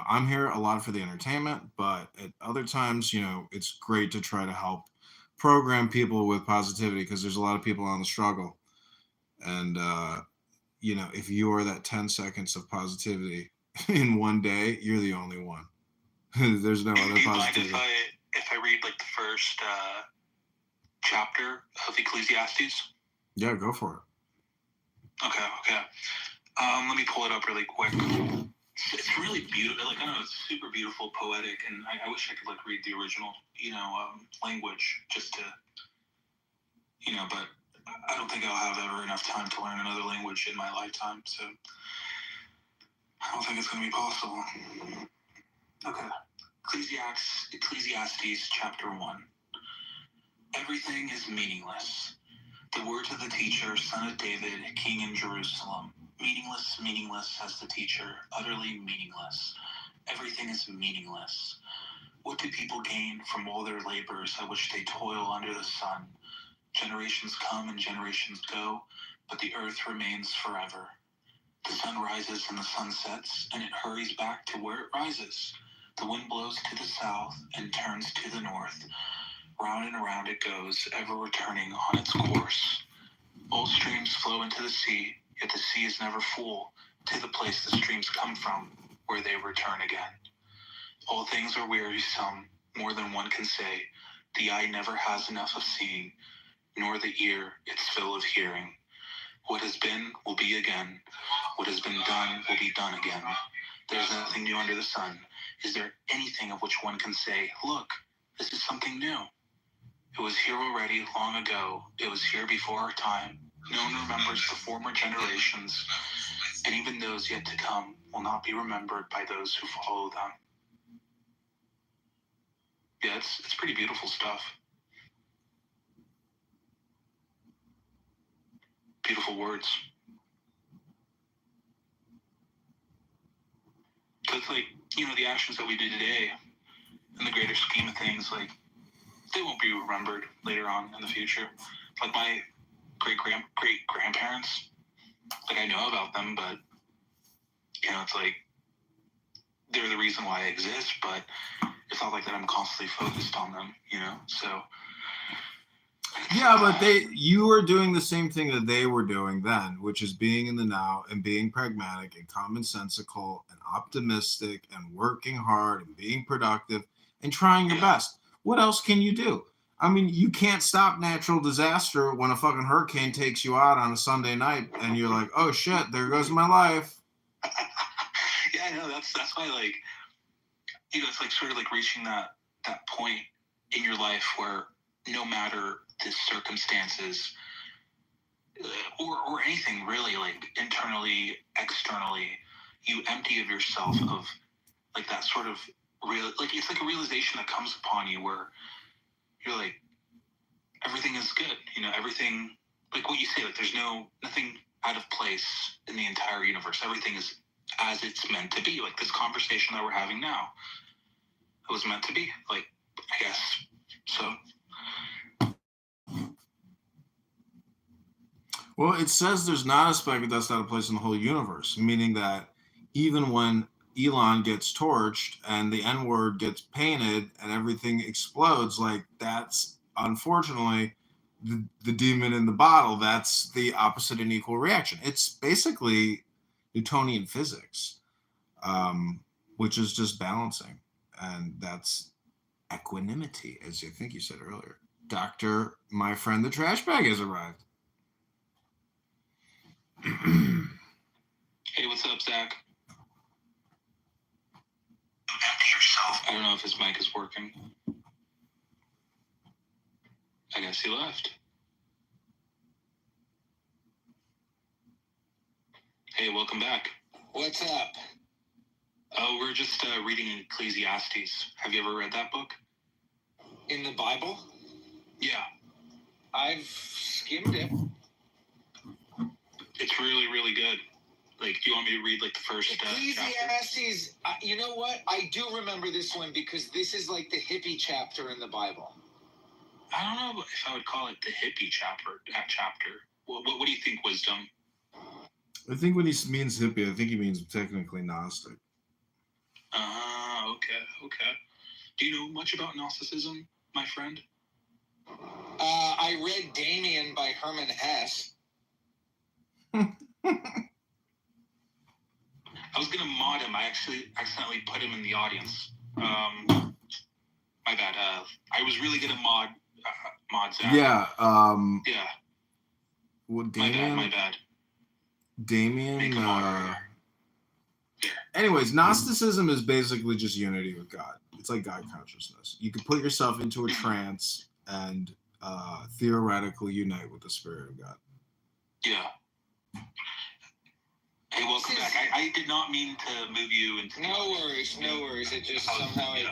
I'm here a lot for the entertainment, but at other times, it's great to try to help program people with positivity because there's a lot of people on the struggle. And, if you are that 10 seconds of positivity in one day, you're the only one. There's no other positivity. If I read like the first chapter of Ecclesiastes? Yeah, go for it. Okay. Let me pull it up really quick. It's really beautiful. Like, I don't know, it's super beautiful, poetic, and I wish I could like read the original, language just to, but I don't think I'll have ever enough time to learn another language in my lifetime, so I don't think it's going to be possible. Okay. Ecclesiastes chapter 1. Everything is meaningless. The words of the teacher, son of David, king in Jerusalem. Meaningless, meaningless, says the teacher, utterly meaningless. Everything is meaningless. What do people gain from all their labors at which they toil under the sun? Generations come and generations go, but the earth remains forever. The sun rises and the sun sets, and it hurries back to where it rises. The wind blows to the south and turns to the north. Round and around it goes, ever returning on its course. All streams flow into the sea, yet the sea is never full, to the place the streams come from, where they return again. All things are wearisome, more than one can say. The eye never has enough of seeing, nor the ear its fill of hearing. What has been will be again. What has been done will be done again. There is nothing new under the sun. Is there anything of which one can say, look, this is something new? It was here already long ago. It was here before our time. No one remembers the former generations, and even those yet to come will not be remembered by those who follow them. Yeah, it's pretty beautiful stuff. Beautiful words. So it's like, the actions that we do today, in the greater scheme of things, like, they won't be remembered later on in the future. Like my great-grandparents, like I know about them, but, it's like, they're the reason why I exist, but if it's not like that I'm constantly focused on them, you know? So. Yeah, but you were doing the same thing that they were doing then, which is being in the now and being pragmatic and commonsensical and optimistic and working hard and being productive and trying your best. What else can you do? I mean, you can't stop natural disaster when a fucking hurricane takes you out on a Sunday night and you're like, oh shit, there goes my life. Yeah, I know. That's why, like, you know, it's like sort of like reaching that point in your life where no matter the circumstances or anything really, like internally, externally, you empty of yourself of like that sort of real, like it's like a realization that comes upon you where you're like, everything is good, you know, everything, like what you say, like there's nothing out of place in the entire universe. Everything is as it's meant to be. Like this conversation that we're having now, it was meant to be, like, I guess. So. Well, it says there's not a speck of dust out of place in the whole universe, meaning that even when Elon gets torched and the N-word gets painted and everything explodes, like that's unfortunately the demon in the bottle. That's the opposite and equal reaction. It's basically Newtonian physics, which is just balancing. And that's equanimity, as I think you said earlier. Doctor, my friend, the trash bag has arrived. Hey, what's up, Zach? I don't know if his mic is working. I guess he left. Hey, welcome back. What's up? Oh, we're just reading Ecclesiastes. Have you ever read that book? In the Bible? Yeah. I've skimmed it. It's really, really good. Like, do you want me to read, like, the first Ecclesiastes, you know what? I do remember this one because this is like the hippie chapter in the Bible. I don't know if I would call it the hippie chapter. What do you think, Wisdom? I think when he means hippie, I think he means technically Gnostic. Okay. Do you know much about Gnosticism, my friend? I read Damien by Herman Hesse. I was gonna mod him. I actually accidentally put him in the audience. My bad. I was really gonna mod Zach. Yeah. Yeah. Well, Damien. My bad. Damien. Anyways, Gnosticism is basically just unity with God. It's like God consciousness. You can put yourself into a trance and theoretically unite with the Spirit of God. Yeah. Hey, welcome back. I did not mean to move you into. No worries. It just somehow it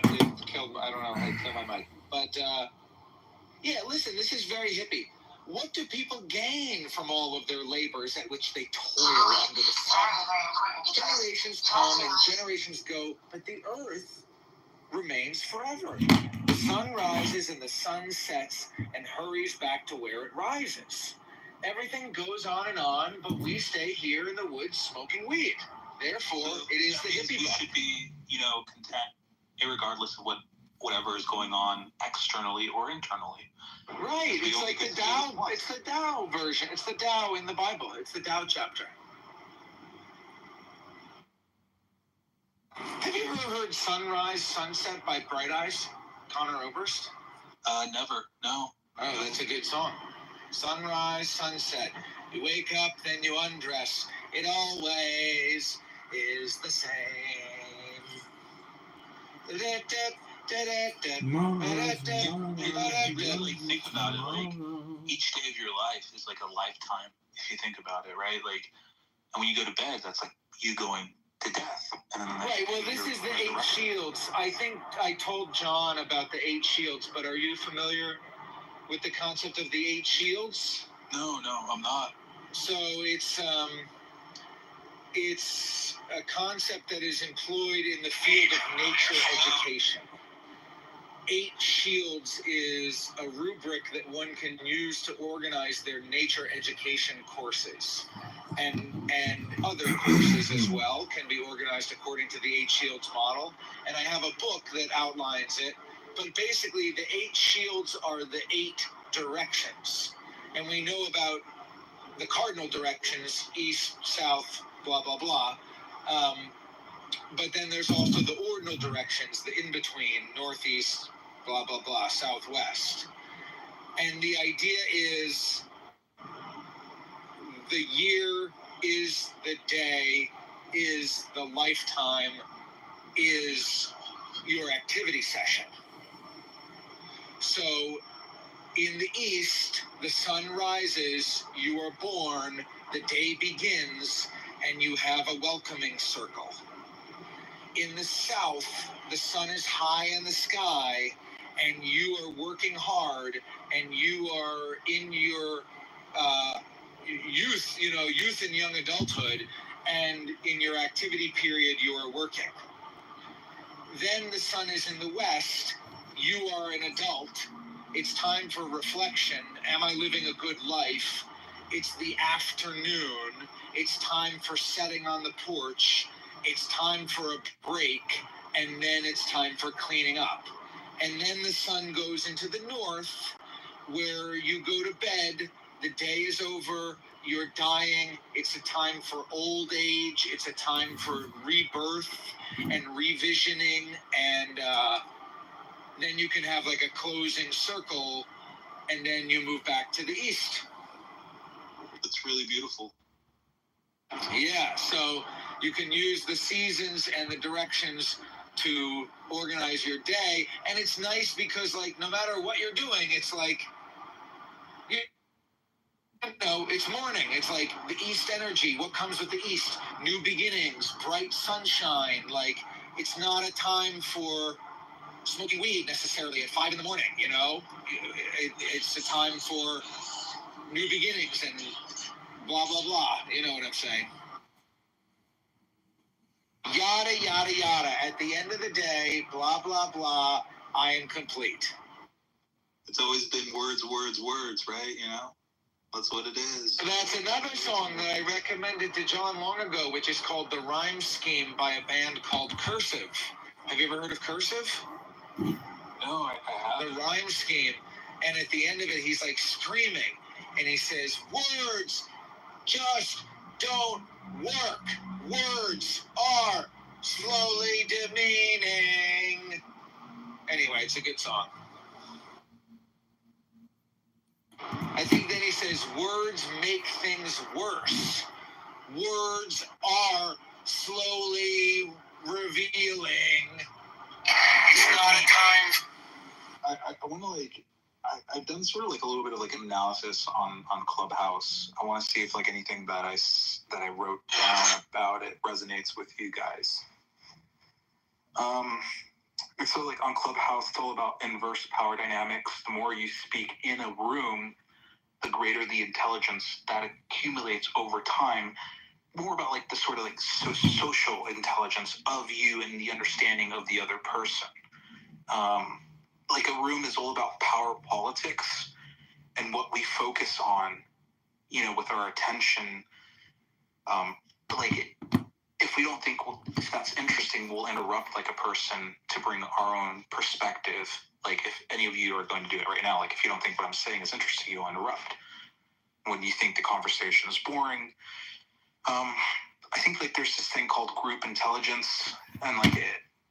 killed. I don't know. It killed my mic. But yeah, listen. This is very hippie. What do people gain from all of their labors at which they toil under the sun? Generations come and generations go, but the earth remains forever. The sun rises and the sun sets and hurries back to where it rises. Everything goes on, but we stay here in the woods smoking weed. Therefore, it is the hippie You should be, content, irregardless of whatever is going on externally or internally. Right. It's like the Tao. It's the Tao version. It's the Tao in the Bible. It's the Tao chapter. Have you ever heard Sunrise, Sunset by Bright Eyes? Conor Oberst? Never. No. Oh, that's a good song. Sunrise, sunset. You wake up, then you undress. It always is the same. You really think about it, like, each day of your life is like a lifetime, if you think about it, right? Like, and when you go to bed, that's like you going to death. And then Right, well, this is the 8 shields. I think I told John about the 8 shields, but are you familiar with the concept of the 8 shields? No, I'm not. So it's a concept that is employed in the field of nature education. 8 shields is a rubric that one can use to organize their nature education courses. And other courses as well can be organized organized according to the 8 shields model, and I have a book that outlines it. But basically, the 8 shields are the 8 directions, and we know about the cardinal directions: east, south, blah blah blah. But then there's also the ordinal directions, the in between: northeast, blah blah blah, southwest. And the idea is the year is the day, is the lifetime, is your activity session. So in the east, the sun rises, you are born, the day begins, and you have a welcoming circle. In the south, the sun is high in the sky, and you are working hard, and you are in your youth and young adulthood, and in your activity period, you are working. Then the sun is in the west, you are an adult. It's time for reflection. Am I living a good life? It's the afternoon. It's time for sitting on the porch. It's time for a break, and then it's time for cleaning up. And then the sun goes into the north, where you go to bed, the day is over, you're dying, it's a time for old age, it's a time for rebirth and revisioning, and then you can have like a closing circle, and then you move back to the east. It's really beautiful. Yeah, so you can use the seasons and the directions to organize your day, and it's nice because, like, no matter what you're doing, it's like, you know, it's morning. It's like the east energy. What comes with the east? New beginnings, bright sunshine. Like, it's not a time for smoking weed necessarily at 5 a.m, you know? It's a time for new beginnings and blah, blah, blah. You know what I'm saying? Yada, yada, yada. At the end of the day, blah, blah, blah, I am complete. It's always been words, words, words, right? You know? That's what it is. That's another song that I recommended to John long ago, which is called The Rhyme Scheme by a band called Cursive. Have you ever heard of Cursive? No, I haven't. The Rhyme Scheme. And at the end of it, he's like screaming. And he says, words just don't work. Words are slowly demeaning. Anyway, it's a good song. I think then he says, words make things worse. Words are slowly revealing. It's not a time. I want to, like, I've done sort of like a little bit of like analysis on Clubhouse. I want to see if like anything that I wrote down about it resonates with you guys. So like on Clubhouse, it's all about inverse power dynamics. The more you speak in a room, the greater the intelligence that accumulates over time. More about like the sort of like social intelligence of you and the understanding of the other person. Like a room is all about power politics and what we focus on, you know, with our attention. If we don't think that's interesting, we'll interrupt like a person to bring our own perspective. Like if any of you are going to do it right now, like if you don't think what I'm saying is interesting, you'll interrupt. When you think the conversation is boring, I think like there's this thing called group intelligence, and like it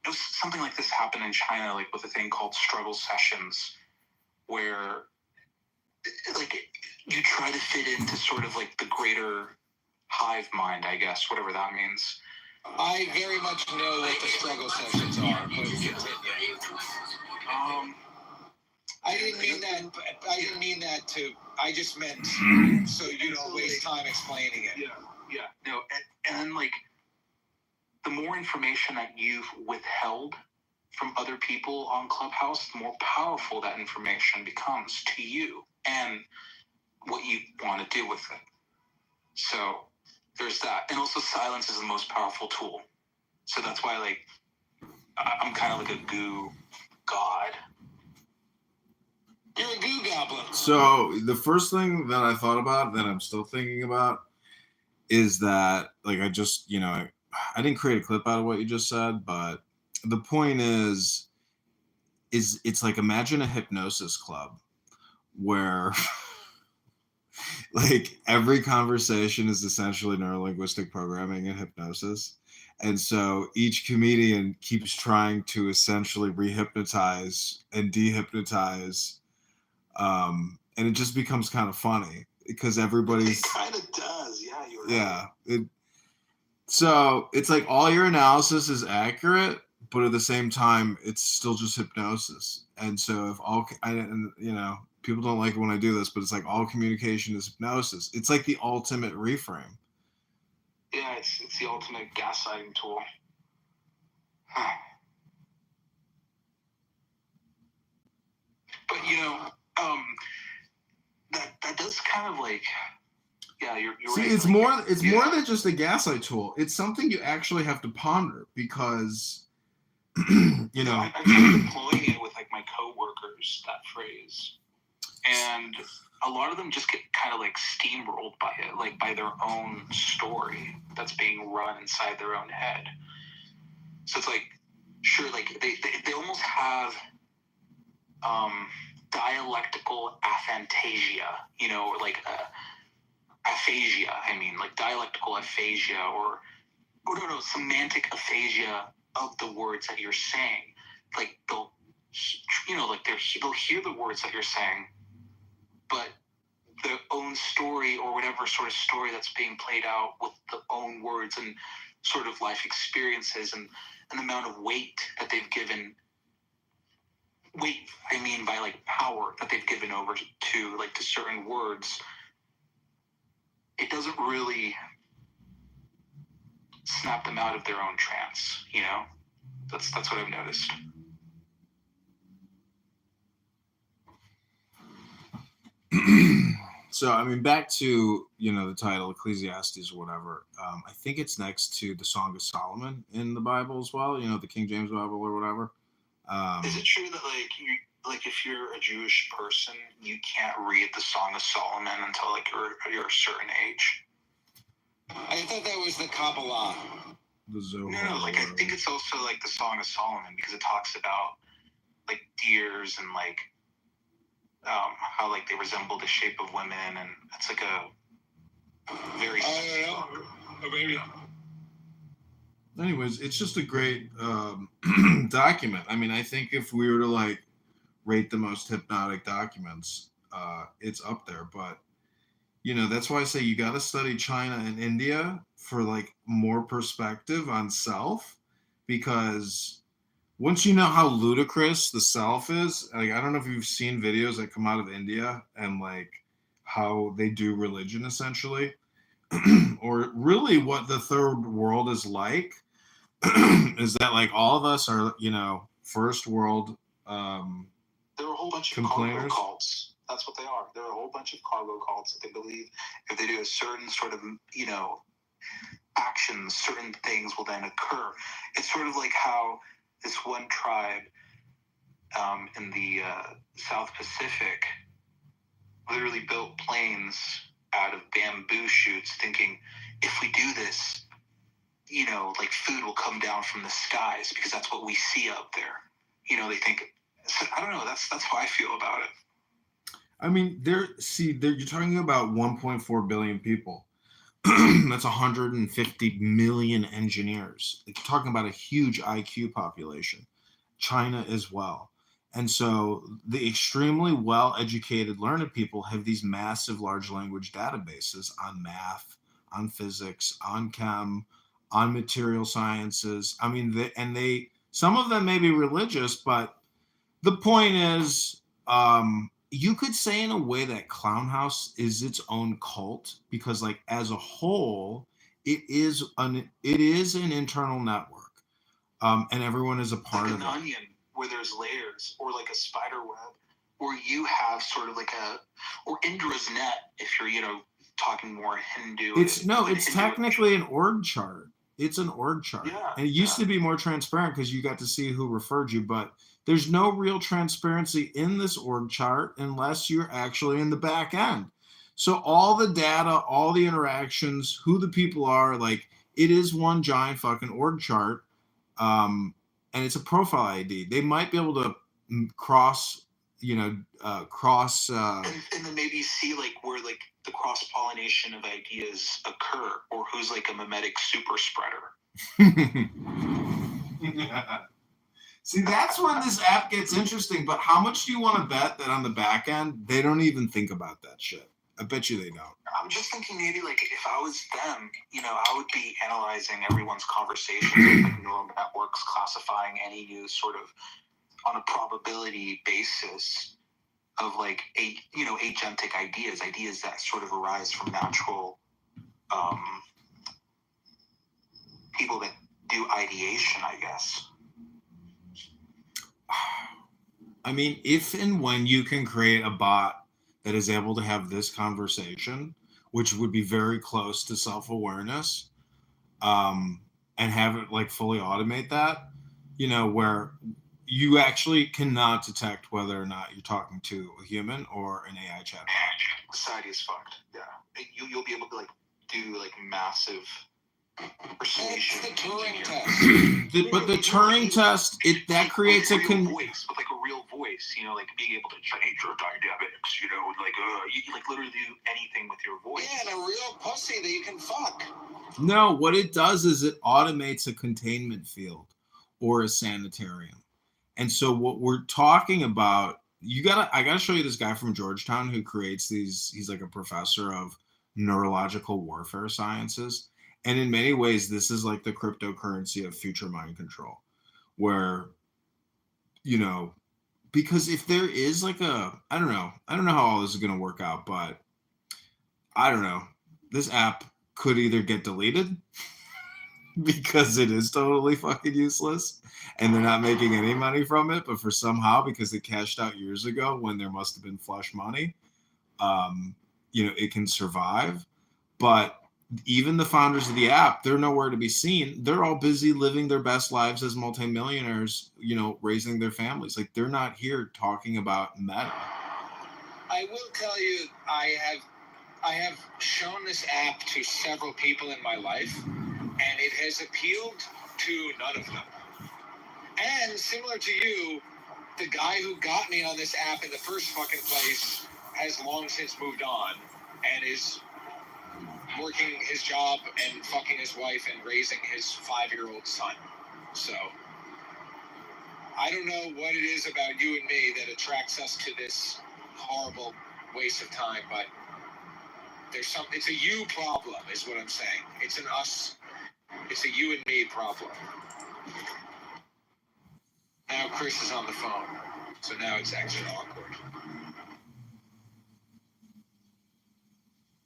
was something like this happened in China, like with a thing called struggle sessions, where like you try to fit into sort of like the greater hive mind, I guess, whatever that means. I very much know what the struggle sessions are, but continue. I didn't mean that to. I just meant so you don't waste time explaining it. Yeah. No, and like the more information that you've withheld from other people on Clubhouse, the more powerful that information becomes to you and what you want to do with it. So there's that. And also silence is the most powerful tool. So that's why like I'm kind of like a goo god. You're a goo goblin. So the first thing that I thought about, that I'm still thinking about, is that like I just, you know, I didn't create a clip out of what you just said, but the point is it's like, imagine a hypnosis club where like every conversation is essentially neurolinguistic programming and hypnosis. And so each comedian keeps trying to essentially rehypnotize and dehypnotize. And it just becomes kind of funny because everybody's. It kind of does. Yeah, you're right. Yeah. So it's like all your analysis is accurate, but at the same time, it's still just hypnosis. And so if people don't like it when I do this, but it's like all communication is hypnosis. It's like the ultimate reframe. Yeah, it's the ultimate gaslighting tool. But that does kind of like, yeah, you're See, right. it's like, more than just a gaslight tool. It's something you actually have to ponder because I've been deploying it with like my coworkers, that phrase, and a lot of them just get kind of like steamrolled by it, like by their own story that's being run inside their own head. So it's like, sure, like they almost have dialectical aphantasia, or like aphasia. I mean, like dialectical aphasia, or no, semantic aphasia of the words that you're saying. Like they'll hear the words that you're saying, but their own story or whatever sort of story that's being played out with the own words and sort of life experiences and the amount of weight that they've given. Weight, I mean, by like power that they've given over to like to certain words. It doesn't really snap them out of their own trance, That's what I've noticed. So, I mean, back to, the title, Ecclesiastes or whatever. I think it's next to the Song of Solomon in the Bible as well, the King James Bible or whatever. Is it true that like if you're a Jewish person, you can't read the Song of Solomon until like you're a certain age? I thought that was the Kabbalah. The Zohar. No, like I think it's also like the Song of Solomon because it talks about like deers and like how like they resemble the shape of women, and it's like a very. I don't know. Maybe. Anyways, it's just a great document. I mean, I think if we were to like rate the most hypnotic documents, it's up there. But that's why I say you got to study China and India for like more perspective on self, because once you know how ludicrous the self is, like I don't know if you've seen videos that come out of India and like how they do religion essentially, or really what the third world is like. Is that like all of us are, first world there are a whole bunch of complainers? Cargo cults. That's what they are. There are a whole bunch of cargo cults that they believe if they do a certain sort of, actions, certain things will then occur. It's sort of like how this one tribe in the South Pacific literally built planes out of bamboo shoots thinking, if we do this, like food will come down from the skies because that's what we see up there. They think, so I don't know. That's how I feel about it. I mean, you're talking about 1.4 billion people. That's 150 million engineers. You're talking about a huge IQ population. China as well. And so the extremely well-educated, learned people have these massive large language databases on math, on physics, on chem, on material sciences. I mean, some of them may be religious, but the point is, you could say in a way that Clown House is its own cult because, like, as a whole, it is an internal network, and everyone is a part of it. An onion where there's layers, or like a spider web, or you have sort of like or Indra's net if you're talking more Hindu. It's technically an org chart. It's an org chart. Yeah, and it used to be more transparent because you got to see who referred you, but there's no real transparency in this org chart unless you're actually in the back end. So all the data, all the interactions, who the people are, like it is one giant fucking org chart, and it's a profile ID. They might be able to cross. And then maybe see like where like the cross pollination of ideas occur, or who's like a mimetic super spreader. Yeah. See, that's when this app gets interesting. But how much do you want to bet that on the back end they don't even think about that shit? I bet you they don't. I'm just thinking maybe like if I was them, I would be analyzing everyone's conversations with like neural networks, classifying any news sort of on a probability basis of like agentic ideas that sort of arise from natural people that do ideation, I guess. I mean, if and when you can create a bot that is able to have this conversation, which would be very close to self-awareness, and have it like fully automate that, where you actually cannot detect whether or not you're talking to a human or an AI chatbot. Society is fucked. Yeah, you'll be able to like do like massive persuasion. It's the Turing test. But the Turing test, that creates a voice, with like a real voice. Like being able to change your dynamics. You can like literally do anything with your voice. Yeah, and a real pussy that you can fuck. No, what it does is it automates a containment field or a sanitarium. And so what we're talking about, I gotta show you this guy from Georgetown who creates these. He's like a professor of neurological warfare sciences. And in many ways, this is like the cryptocurrency of future mind control, where, because if there is like I don't know how all this is going to work out, but I don't know, this app could either get deleted because it is totally fucking useless and they're not making any money from it, but for somehow, because it cashed out years ago when there must have been flush money, it can survive. But even the founders of the app, they're nowhere to be seen. They're all busy living their best lives as multimillionaires, raising their families. Like, they're not here talking about Meta. I will tell you, I have shown this app to several people in my life, and it has appealed to none of them. And similar to you, the guy who got me on this app in the first fucking place has long since moved on and is working his job and fucking his wife and raising his 5-year-old son. So I don't know what it is about you and me that attracts us to this horrible waste of time, but it's a you problem is what I'm saying. It's a you and me problem. Now Chris is on the phone, so now it's extra awkward.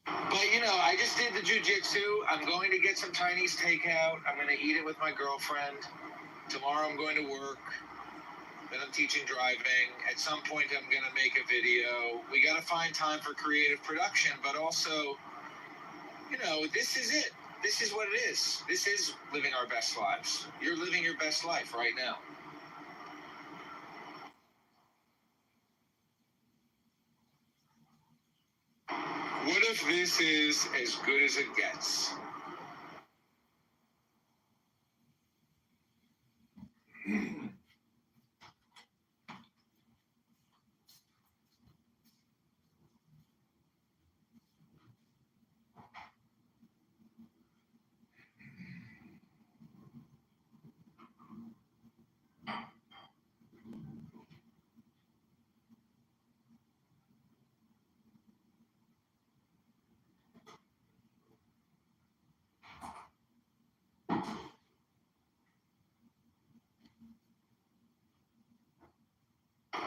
But I just did the jiu-jitsu. I'm going to get some Chinese takeout. I'm going to eat it with my girlfriend. Tomorrow I'm going to work. Then I'm teaching driving. At some point I'm going to make a video. We got to find time for creative production, but also, this is it. This is what it is. This is living our best lives. You're living your best life right now. What if this is as good as it gets?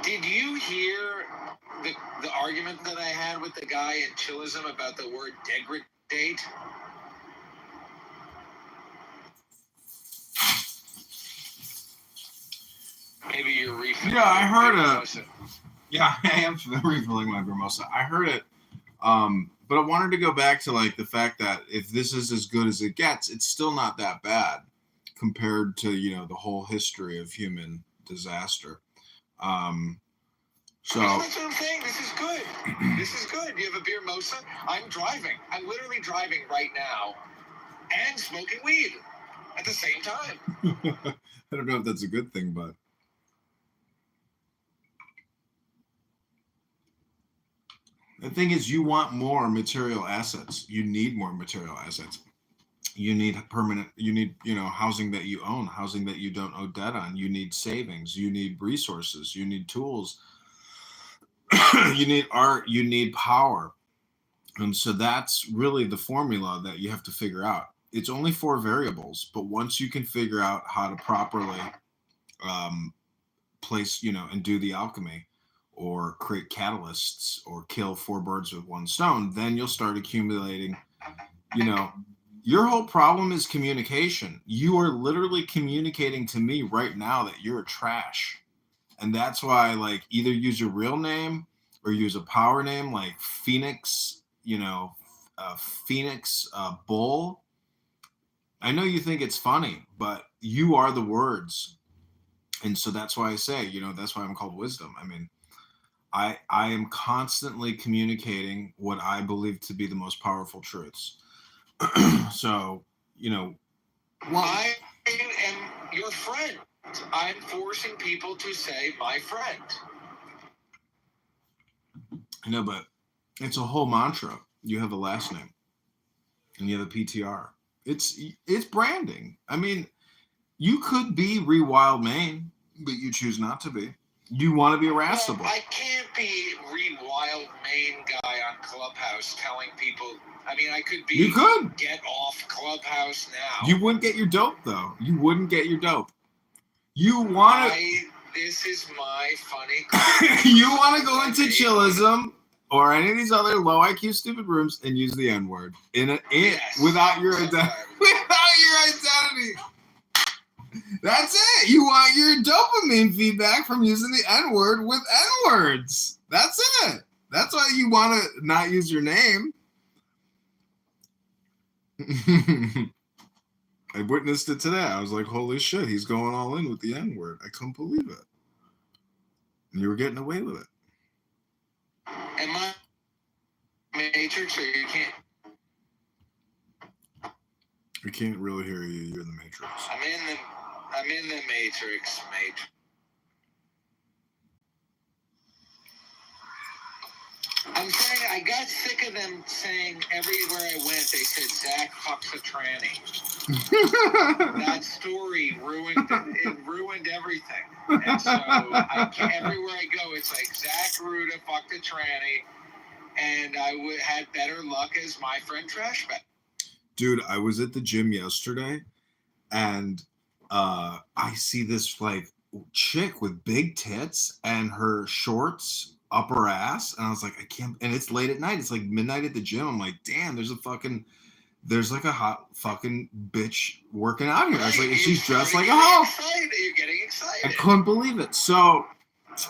Did you hear the argument that I had with the guy in Chillism about the word degradate? Maybe you're refilling. Yeah, I heard it. Yeah, I am refilling my Vermosa. I heard it. But I wanted to go back to like the fact that if this is as good as it gets, it's still not that bad compared to, the whole history of human disaster. So that's what I'm saying. This is good. This is good. You have a beer mosa. I'm driving. I'm literally driving right now, and smoking weed at the same time. I don't know if that's a good thing, but the thing is, you want more material assets. You need more material assets. You need housing that you own, housing that you don't owe debt on. You need savings. You need resources. You need tools. You need art. You need power. And so that's really the formula that you have to figure out. It's only 4 variables, but once you can figure out how to properly place, and do the alchemy or create catalysts or kill 4 birds with 1 stone, then you'll start accumulating, your whole problem is communication. You are literally communicating to me right now that you're trash. And that's why, like, either use your real name or use a power name like Phoenix, Phoenix Bull. I know you think it's funny, but you are the words. And so that's why I say, that's why I'm called wisdom. I mean, I am constantly communicating what I believe to be the most powerful truths. So, I am your friend. I'm forcing people to say my friend. I know, but it's a whole mantra. You have a last name and you have a PTR. It's branding. I mean, you could be Rewild Maine, but you choose not to be. You want to be irascible. I can't be Rewild Maine guy on Clubhouse telling people. I mean, I could be. You could get off Clubhouse now. You wouldn't get your dope, though. You wouldn't get your dope. You want to. This is my funny. You want to go into chillism or any of these other low IQ stupid rooms and use the N word without your identity. Without your identity. That's it. You want your dopamine feedback from using the N word with N words. That's it. That's why you want to not use your name. I witnessed it today. I was like, holy shit, he's going all in with the N word. I couldn't believe it. And you were getting away with it. Am I Matrix or you can't? I can't really hear you. You're in the Matrix. I'm in the Matrix. I'm saying I got sick of them saying everywhere I went they said Zach fucks a tranny. That story ruined everything. And so everywhere I go it's like Zach Ruda fucked a tranny, and I had better luck as my friend Trashback. Dude, I was at the gym yesterday, and I see this like chick with big tits and her shorts up her ass, and I was like, I can't. And it's late at night. It's like midnight at the gym. I'm like, damn, there's like a hot fucking bitch working out here. I was like, she's dressed like a hoe. You're getting excited. I couldn't believe it. So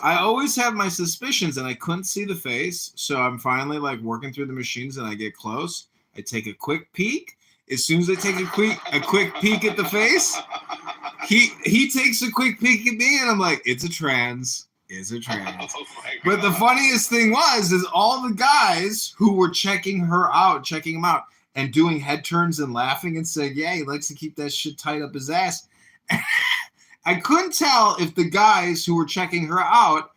I always have my suspicions, and I couldn't see the face. So I'm finally like working through the machines, and I get close. I take a quick peek. As soon as I take a quick peek at the face, he takes a quick peek at me, and I'm like, it's a trans. It's a trans. Oh but the funniest thing is all the guys who were checking him out, and doing head turns and laughing and saying, yeah, he likes to keep that shit tight up his ass. I couldn't tell if the guys who were checking her out,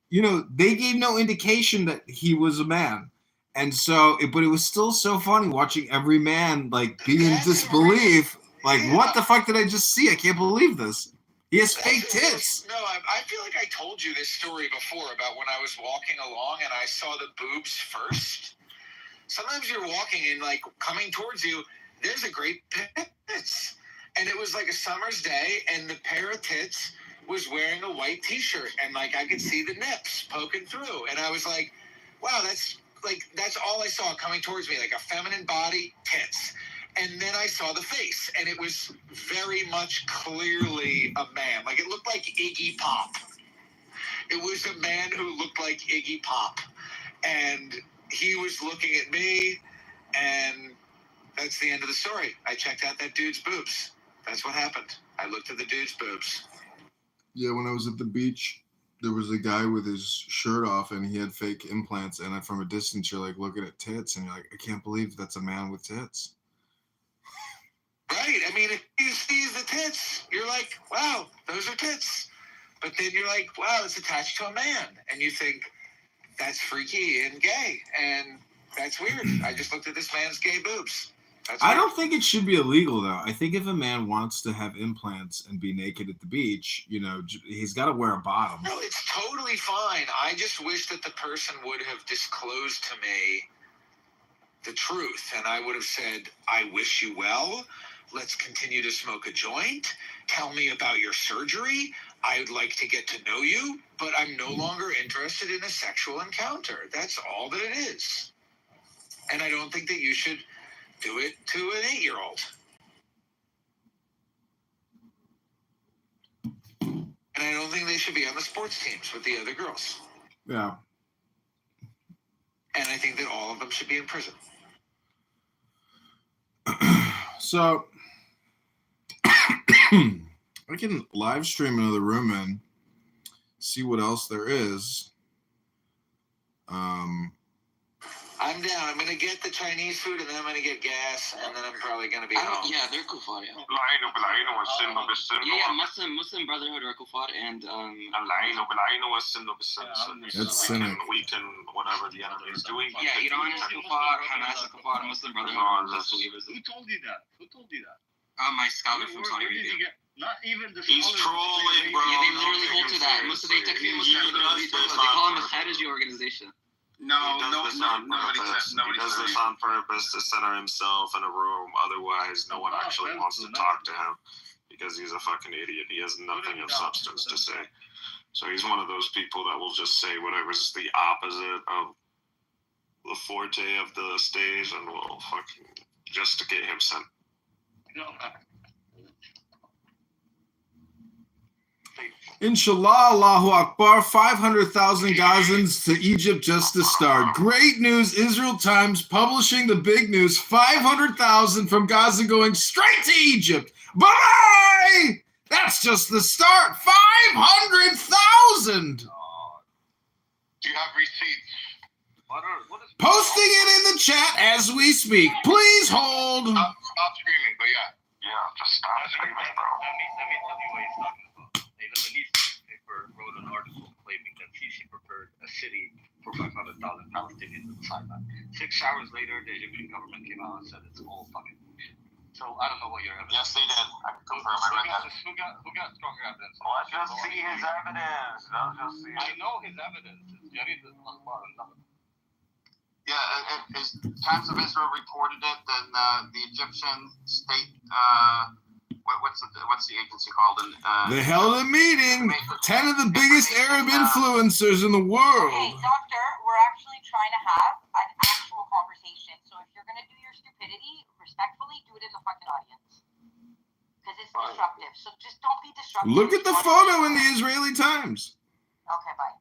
they gave no indication that he was a man. And so, but it was still so funny watching every man like be in disbelief. Like, what the fuck did I just see? I can't believe this. He has fake tits. No, I feel like I told you this story before about when I was walking along and I saw the boobs first. Sometimes you're walking and like coming towards you, there's a great tits. And it was like a summer's day and the pair of tits was wearing a white t-shirt and like I could see the nips poking through. And I was like, wow, that's all I saw coming towards me, like a feminine body, tits. And then I saw the face, and it was very much clearly a man. Like, it looked like Iggy Pop. It was a man who looked like Iggy Pop. And he was looking at me, and that's the end of the story. I checked out that dude's boobs. That's what happened. I looked at the dude's boobs. Yeah, when I was at the beach, there was a guy with his shirt off, and he had fake implants. And from a distance, you're like looking at tits, and you're like, I can't believe that's a man with tits. Right? I mean, if you see the tits, you're like, wow, those are tits. But then you're like, wow, it's attached to a man. And you think, that's freaky and gay. And that's weird. I just looked at this man's gay boobs. I don't think it should be illegal, though. I think if a man wants to have implants and be naked at the beach, he's got to wear a bottom. No, it's totally fine. I just wish that the person would have disclosed to me the truth. And I would have said, I wish you well. Let's continue to smoke a joint. Tell me about your surgery. I would like to get to know you, but I'm no longer interested in a sexual encounter. That's all that it is. And I don't think that you should do it to an 8-year-old. And I don't think they should be on the sports teams with the other girls. Yeah. And I think that all of them should be in prison. So I can live stream another room and see what else there is. I'm down. I'm going to get the Chinese food, and then I'm going to get gas, and then I'm probably going to be home. Yeah, they're kufar, yeah. Yeah, Muslim Brotherhood or kufar, and That's cynic. Weaken whatever the enemy is doing. yeah, Iran is kufar, Hamas is kufar, Muslim Brotherhood is believers. Who told you that? Who told you that? My scholar from Saudi Where did you Arabia. get? Not even the He's scholars trolling, say bro. Yeah, they literally hold to that. Muslim, they technically Muslim Brotherhood. They call them a strategy organization. Nobody does this on purpose to center himself in a room. Otherwise, no one actually wants to talk to him because he's a fucking idiot. He has nothing of substance to say. So he's one of those people that will just say whatever's the opposite of the forte of the stage and will fucking just to get him sent. Inshallah, Allahu Akbar, 500,000 Gazans to Egypt just to start. Great news, Israel Times publishing the big news, 500,000 from Gaza going straight to Egypt. Bye-bye! That's just the start, 500,000! Do you have receipts? Posting it in the chat as we speak. Please hold. Stop screaming, but yeah. Yeah, just stop screaming, bro. Let me tell you what he's talking about. A Lebanese newspaper wrote an article claiming that Sisi preferred a city for 500,000 Palestinians in Sinai. 6 hours later, the Egyptian government came out and said it's all fucking bullshit. So I don't know what your evidence. Yes, they did. I can confirm it right now. Who got stronger evidence? Let's just see his evidence. Let's just see I it. know his evidence. It's Jarid al-Akhbar and nothing. Yeah, as Times of Israel reported it, then the Egyptian state, what's the agency called? They held a meeting. 10 of the biggest Arab influencers in the world. Hey, doctor, we're actually trying to have an actual conversation. So if you're going to do your stupidity, respectfully, do it in the fucking audience. Because it's disruptive. So just don't be disruptive. Look at the photo in the Israeli Times. Okay, bye.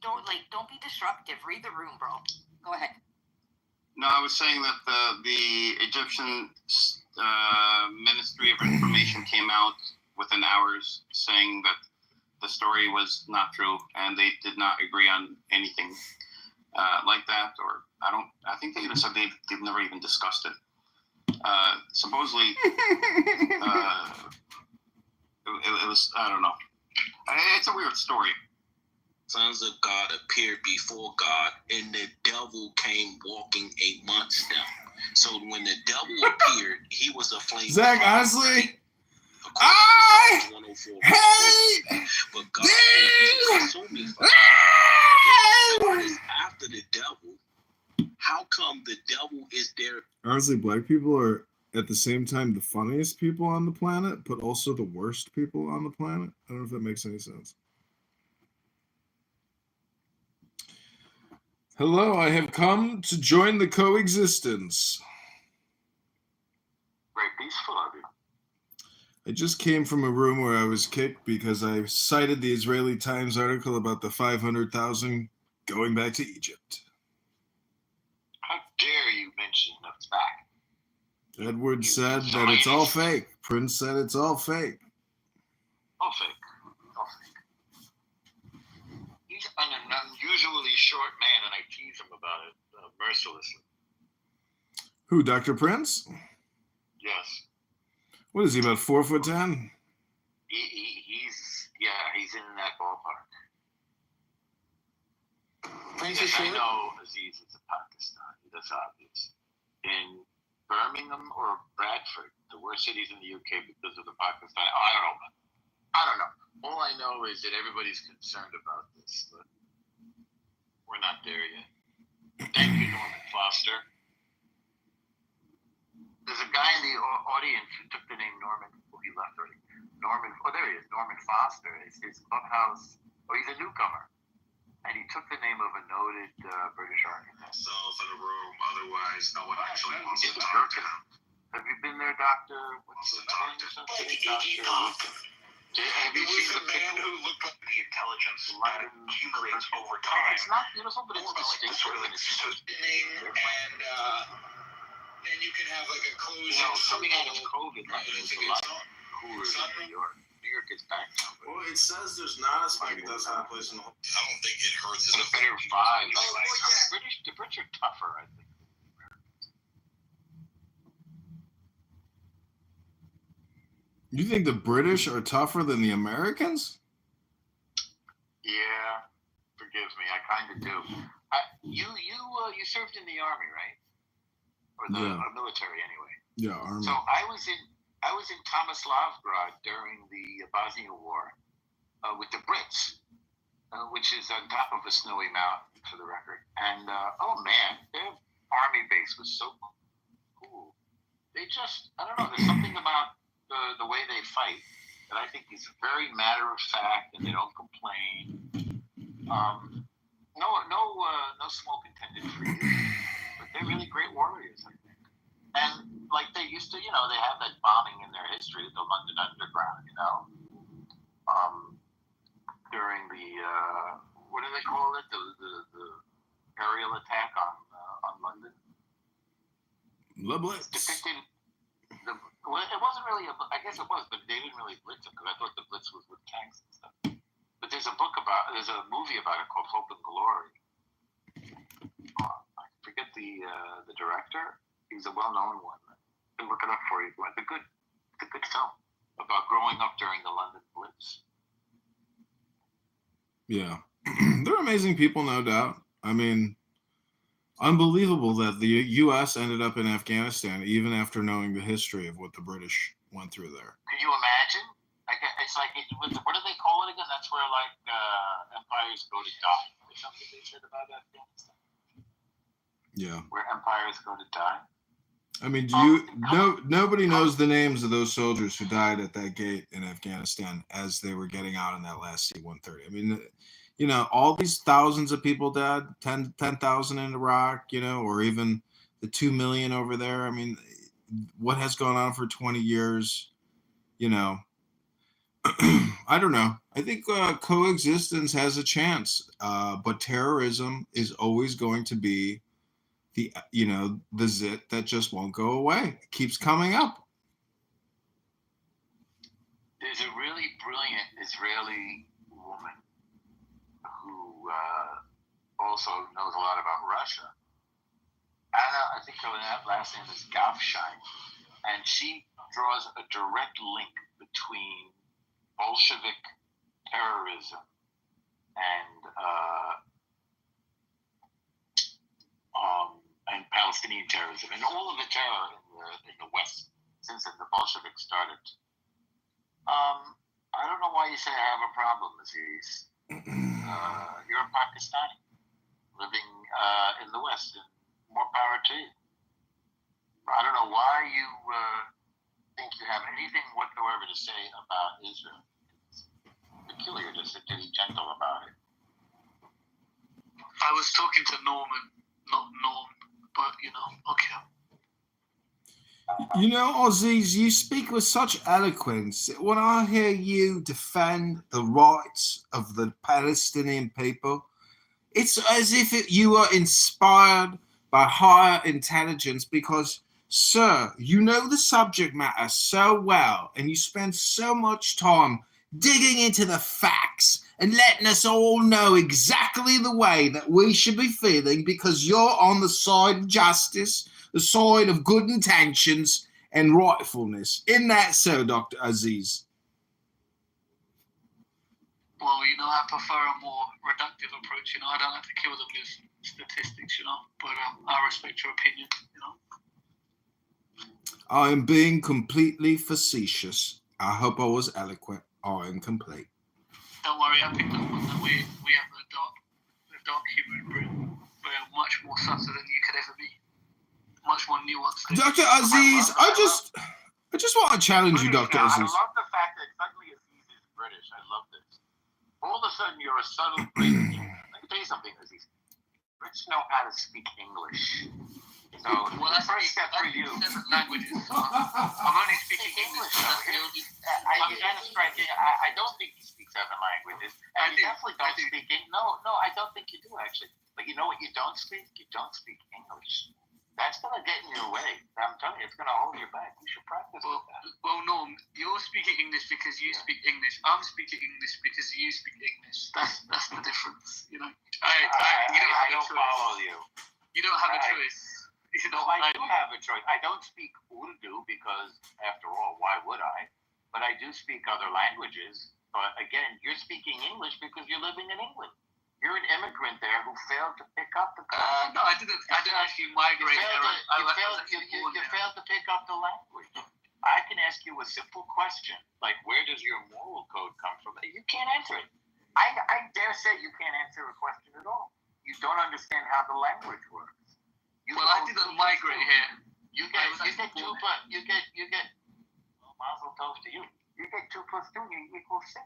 Don't be disruptive. Read the room, bro. Go ahead. No, I was saying that the Egyptian Ministry of Information came out within hours saying that the story was not true and they did not agree on anything like that. Or I think they even said they've never even discussed it. Supposedly, it was, I don't know. It's a weird story. Sons of God appeared before God, and the devil came walking amongst them. So when the devil appeared, he was a flame. Zach, honestly, I hate but God is after the devil. How come the devil is there? Honestly, black people are at the same time the funniest people on the planet, but also the worst people on the planet. I don't know if that makes any sense. Hello, I have come to join the coexistence. Very peaceful of you. I just came from a room where I was kicked because I cited the Israeli Times article about the 500,000 going back to Egypt. How dare you mention the fact? Edward said that it's all fake. Prince said it's all fake. All fake. He's an unusually short man, and I tease him about it mercilessly. Who, Dr. Prince? Yes. What is he, about 4'10"? He's in that ballpark. Francis Yes, I Short? know Aziz is a Pakistani. That's obvious. In Birmingham or Bradford, the worst cities in the UK because of the Pakistani. I don't know. All I know is that everybody's concerned about this, but we're not there yet. Thank you, Norman Foster. There's a guy in the audience who took the name Norman. Oh, he left already. There he is. Norman Foster. It's his clubhouse. Oh, he's a newcomer. And he took the name of a noted British architect. Self in a room, otherwise no one actually wants to It's talk to Birkenau. him. Have you been there, Doctor? What's the name? Have you seen the man who looked like the intelligence that accumulates over time. It's not beautiful, but it's More about like the sort of like And then you can have like a closed coming out of COVID, right? There's a lot cooler than New York. New York is back now. Well, it says there's not as many. It does have a place in the whole. I don't think it hurts. It's a better vibe. The British are tougher, I think. You think the British are tougher than the Americans? Yeah, forgive me, I kind of do. You served in the army, right? Or the military, anyway. Yeah, army. So I was in Tomislavgrad during the Bosnia War with the Brits, which is on top of a snowy mountain, for the record. And oh man, their army base was so cool. They just, I don't know, there's something about the way they fight that I think is very matter of fact, and they don't complain. No smoke intended for you, but they're really great warriors, I think. And like they used to, they have that bombing in their history, the London Underground, during the what do they call it? The aerial attack on London. The Blitz. Depicted. Well, it wasn't really I guess it was, but they didn't really blitz it because I thought the blitz was with tanks and stuff. But there's a movie about it called Hope and Glory. I forget the director. He's a well-known one. You can look it up for you. It's a good film about growing up during the London Blitz. Yeah. They're amazing people, no doubt. I mean, unbelievable that the U.S. ended up in Afghanistan even after knowing the history of what the British went through there. Could you imagine? It's like, what do they call it again? That's where, like, empires go to die. Is something they said about Afghanistan? Yeah. Where empires go to die? I mean, nobody knows the names of those soldiers who died at that gate in Afghanistan as they were getting out in that last C-130. I mean, all these thousands of people died, 10,000 in Iraq, or even the 2 million over there. I mean, what has gone on for 20 years, I don't know. I think coexistence has a chance, but terrorism is always going to be the zit that just won't go away. It keeps coming up. There's a really brilliant Israeli woman who also knows a lot about Russia. Anna, I think her last name is Gafsheim, and she draws a direct link between Bolshevik terrorism and Palestinian terrorism and all of the terror in the West since the Bolsheviks started. I don't know why you say I have a problem, Aziz. You're a Pakistani living in the West, and more power to you. I don't know why you think you have anything whatsoever to say about Israel. It's peculiar just to be gentle about it. I was talking to Norman, not Norm, but okay. Aziz, you speak with such eloquence. When I hear you defend the rights of the Palestinian people, it's as if you are inspired by higher intelligence because, sir, you know the subject matter so well and you spend so much time digging into the facts and letting us all know exactly the way that we should be feeling because you're on the side of justice, the side of good intentions, and rightfulness. Isn't that so, Dr. Aziz? Well, I prefer a more reductive approach. I don't like to kill them with statistics, but I respect your opinion, I am being completely facetious. I hope I was eloquent. I am complete. Don't worry, I picked up on that. We have a dark humor in Britain. We're much more subtle than you could ever be. Much more nuanced. Dr. Aziz, I just want to challenge you, Dr. Aziz. I love the fact that suddenly Aziz is British. I love this. All of a sudden, you're a subtle British. Let me tell you something, Aziz. Brits know how to speak English. So, the first step for you. Languages. I'm only speaking English, though. I don't think he speaks other languages. And you definitely don't speak English. No, I don't think you do, actually. But you know what you don't speak? You don't speak English. That's going to get in your way. I'm telling you, it's going to hold you back. You should practice with that. Well, Norm, you're speaking English because you speak English. I'm speaking English because you speak English. That's the difference, I don't follow you. You don't have a choice. No, I do have a choice. I don't speak Urdu because, after all, why would I? But I do speak other languages. But again, you're speaking English because you're living in England. You're an immigrant there who failed to pick up the. No, I didn't actually migrate. You failed to pick up the language. I can ask you a simple question, like where does your moral code come from? You can't answer it. I dare say you can't answer a question at all. You don't understand how the language works. I didn't migrate here. You get well, mazel tov to you. You get 2 + 2 equals 6.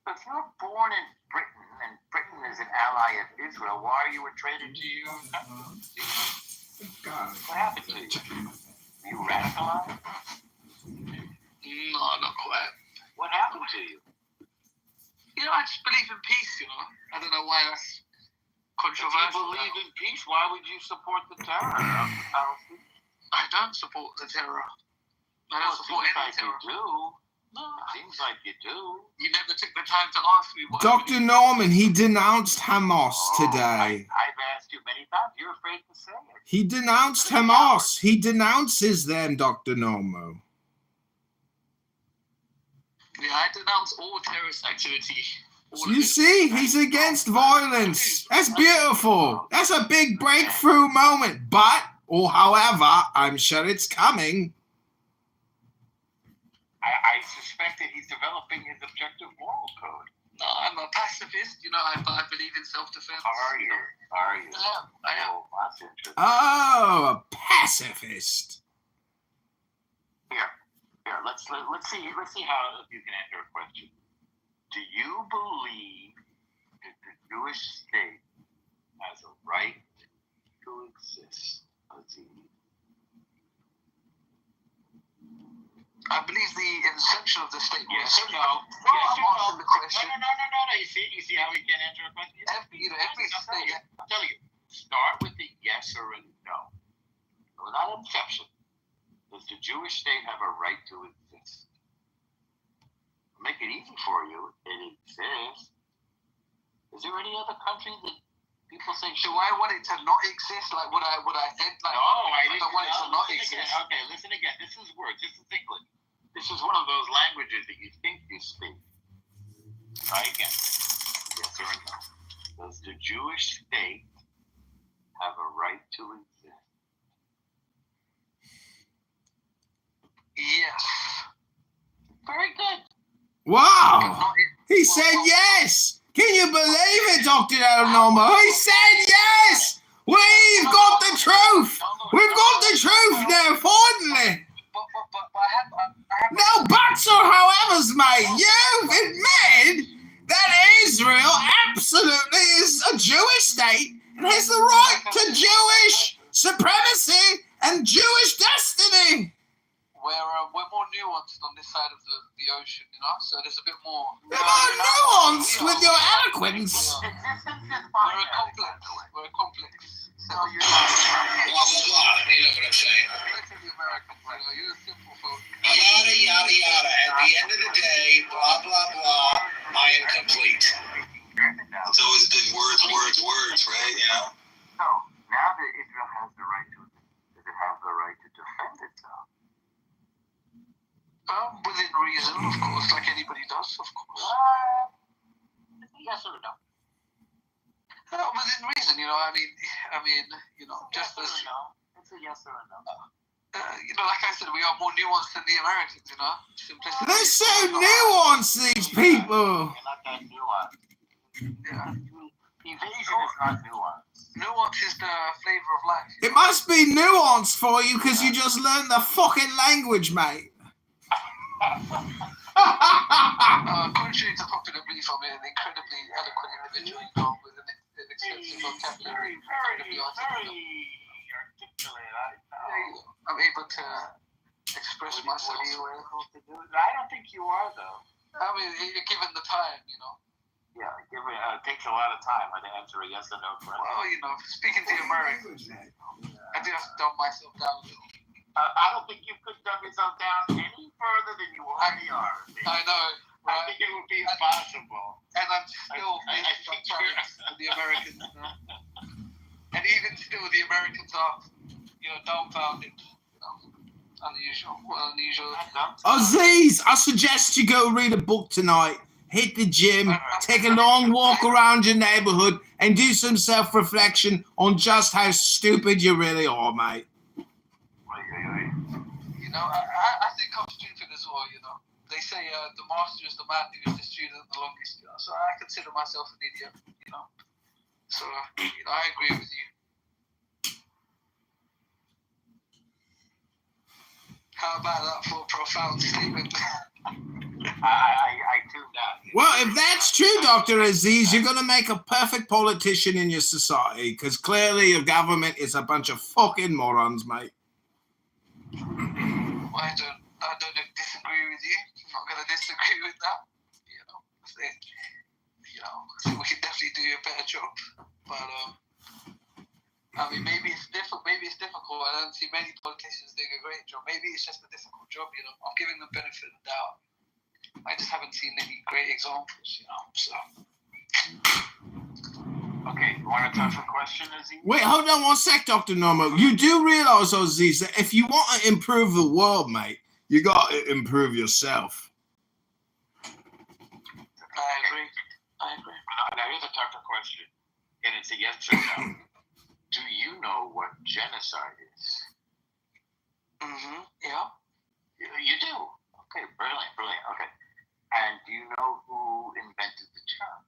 So if you're born in Britain and Britain is an ally of Israel, why are you a traitor to your country? What happened to you? Were you radicalized? No, not quite. What happened to you? I just believe in peace, I don't know why that's controversial. If you believe in peace, why would you support the terror? I don't support the terror. I don't support any terror. You do. No, it seems like you do. You never took the time to ask me what. Dr. Norman, he denounced Hamas today. I've asked you many times. You're afraid to say it. He denounced Hamas. He denounces them, Dr. Normo. Yeah, I denounce all terrorist activity. You see, he's against violence. That's beautiful. That's a big breakthrough moment. However, I'm sure it's coming. I suspect that he's developing his objective moral code. No, I'm a pacifist. I believe in self-defense. Are you? I am. Oh, that's interesting. Oh, a pacifist. Here. Let's see how you can answer a question. Do you believe that the Jewish state has a right to exist? I believe the inception of the state. Yes or no? I'm asking the question. No. You see how he can't answer a question? Every state. I'm telling you. Start with the yes or a no. Without exception. Does the Jewish state have a right to exist? I'll make it easy for you. It exists. Is there any other country that people say? Do I want it to not exist? Like would I end? Like, no, I don't want it to not exist. Okay, listen again. This is words. This is English. This is one of those languages that you think you speak. Try again. Yes or no? Does the Jewish state have a right to exist? Yes. Very good. Wow. He said yes. Can you believe it, Dr. Normo? He said yes. We've got the truth. We've got the truth now, finally. No buts or howevers, mate. You've admitted that Israel absolutely is a Jewish state and has the right to Jewish supremacy and Jewish destiny. We're more nuanced on this side of the ocean, so there's a bit more. You're more nuanced with your eloquence. We're a complex. So you're blah, blah, blah. You know what I'm saying. You're a simple folk. Yada, yada, yada. At the end of the day, blah, blah, blah, I am complete. It's always been words, right? So, now that Israel has the right to exist, does it have the right to defend itself? Within reason, of course, like anybody does, of course. Yes or no? Within reason, you know. I mean, you know, just as It's a yes or a no. you know, like I said, we are more nuanced than the Americans, you know. Simplicity. They're so nuanced, these people. You're not that nuanced. Yeah. Evasion is not nuanced. Nuance is the flavor of life. It must be nuanced for you because you just learned the fucking language, mate. Contrary to popular belief, I'm an incredibly eloquent individual, you know, with an extensive vocabulary, incredibly articulate. I'm able to express myself. What are you able to do? I don't think you are, though. I mean, given the time, you know. Yeah, it takes a lot of time to answer a yes or no question. Well, you know, speaking to the Americans, I do have to dumb myself down a little. I don't think you could dumb yourself down any further than you already are. I know. I think it would be impossible. And I'm still the Americans, you know? And even still, the Americans are, you know, dumbfounded. You know, unusual. Aziz, I suggest you go read a book tonight. Hit the gym, take a long walk around your neighborhood, and do some self-reflection on just how stupid you really are, mate. You know, I think I'm stupid as well, you know. They say the master is the man who is the student the longest, you know. So I consider myself an idiot, you know. So, you know, I agree with you. How about that for a profound statement? I tuned out. Well, if that's true, Dr. Aziz, you're going to make a perfect politician in your society because clearly your government is a bunch of fucking morons, mate. I don't disagree with you. I'm not going to disagree with that. You know, I think we can definitely do a better job. But I mean, maybe it's difficult. I don't see many politicians doing a great job. Maybe it's just a difficult job. You know, I'm giving them the benefit of the doubt. I just haven't seen any great examples. You know, so. Okay, you want to touch a question, Aziz? Wait, hold on one sec, Dr. Norma. You do realize, Aziz, that if you want to improve the world, mate, you got to improve yourself. I agree. Now, here's a tougher question, and it's a yes or no. Do you know what genocide is? Mm-hmm. Yeah. You do? Okay, brilliant. Okay. And do you know who invented the term?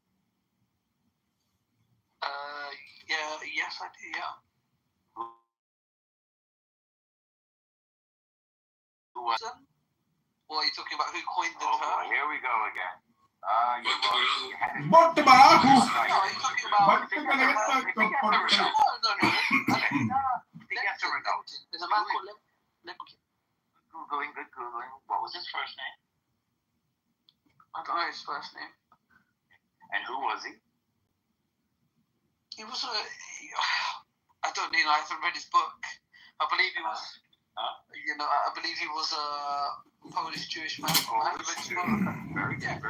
Yeah, yes, I do, yeah. Who was it? Well, you're talking about who coined the term? Boy, here we go again. What the barajo? No, you're talking about... No. Yes or no? There's a man called Lemkin. Googling. What was his first name? I don't know his first name. And who was he? He was I don't know, I haven't read his book. I believe he was, I believe he was a Polish Jewish man. Very good. Yeah.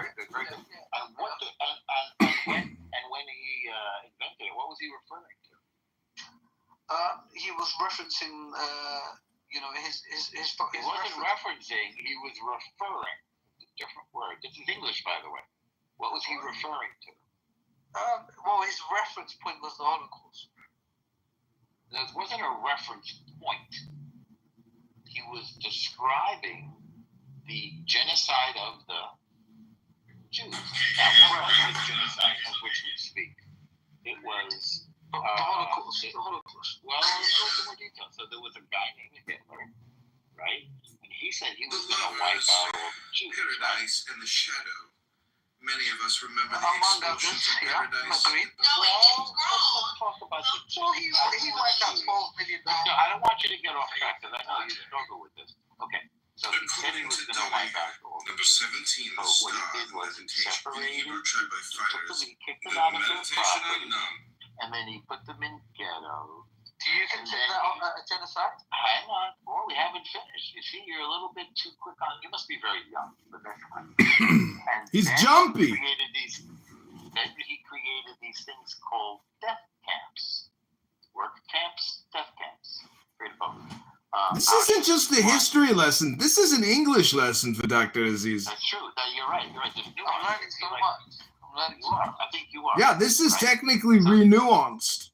And when he invented it, what was he referring to? He was referencing, his He wasn't referencing, he was referring. It's a different word. This is English, by the way. What was he referring to? Well, his reference point was the Holocaust. It wasn't a reference point. He was describing the genocide of the Jews. Now, what was the genocide of which we speak? It was the Holocaust. Well, let's go into more detail. So there was a guy named Hitler, right? And he said he was going to wipe out all the Jews. Paradise in the shadow. Many of us remember the Among explosions others, of yeah, paradise. agreed. Let's talk about the Well, he wiped out 12 million. No, I don't want you to get off track because I know you struggle with this. Okay, so he said he was going to wipe out all the Number 17, the So what he star did was he separated, Hebrew tribe by he took fighters. them, he kicked The them out of their meditation property, unknown. and then he put them in ghettos. Do you consider that a genocide? Hang on, boy, we haven't finished. You see, you're a little bit too quick on. You must be very young, but that's fine. And He's then jumpy. Then he created these things called death camps, work camps, death camps. Great book. This isn't just a history lesson. This is an English lesson for Dr. Aziz. That's true. No, you're right. You're right. I'm learning so much. I'm learning so much. I think you are. Yeah, this is technically renuanced.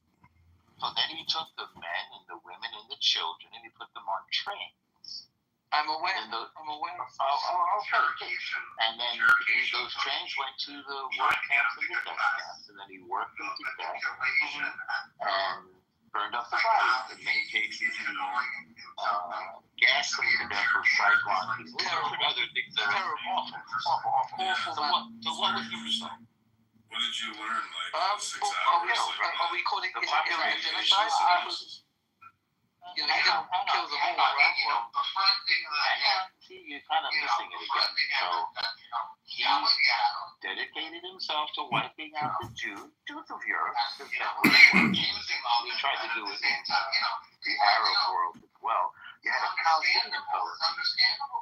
So then he took the men and the women and the children and he put them on trains. I'm aware. And I'm aware. Okay. And then those trains went to the work camps and the death camps, and then he worked them to death and burned up the bodies. In many cases, he gassed them to death with cyclone. Terrible. Other things that are awful. So what was the result? What did you learn? Like 6 Are we calling it genocide? He didn't kill them all, right? See, you're kind of missing it again. So he dedicated himself to wiping out the Jews of Europe. He tried to do it in the Arab world as well. You had a Palestinian fellow, Hussein, who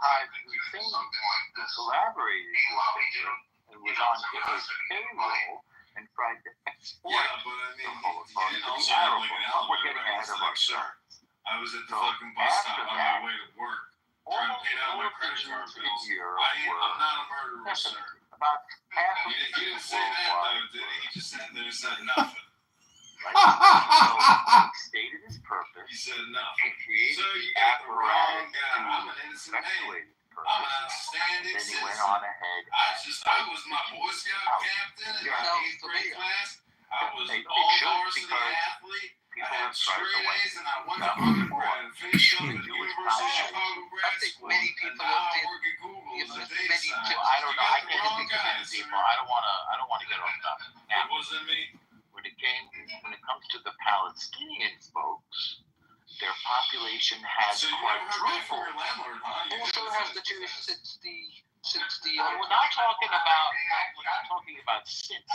collaborated with Hitler and was on Hitler's payroll and tried to export the Holocaust to the Arab world. We're getting ahead of ourselves. I was at the fucking bus stop on my way to work, trying to pay down my credit card bills. I'm not a murderer, sir. About half of He didn't say that though, did he? He just sat there and said nothing. He stated his purpose. He said enough. He created Sir, you got the wrong guy. I'm an to innocent man. effectuate his purpose. I'm an outstanding Then he went citizen. on ahead. I was my Boy Scout captain in my 8th grade class. I was all varsity athlete. I had straight A's and I went to undergrad and finished up at the University of Chicago grad school. Many people and now I work at Google as a data scientist. I don't know. I You got the can't wrong think of guy, many people. sir. I don't want to get off topic. It Now, wasn't me. when it comes to the Palestinian folks, their population has So you never heard back from quadrupled. your landlord, huh? You Also didn't has the listen to Jewish us. since the We're not talking about since.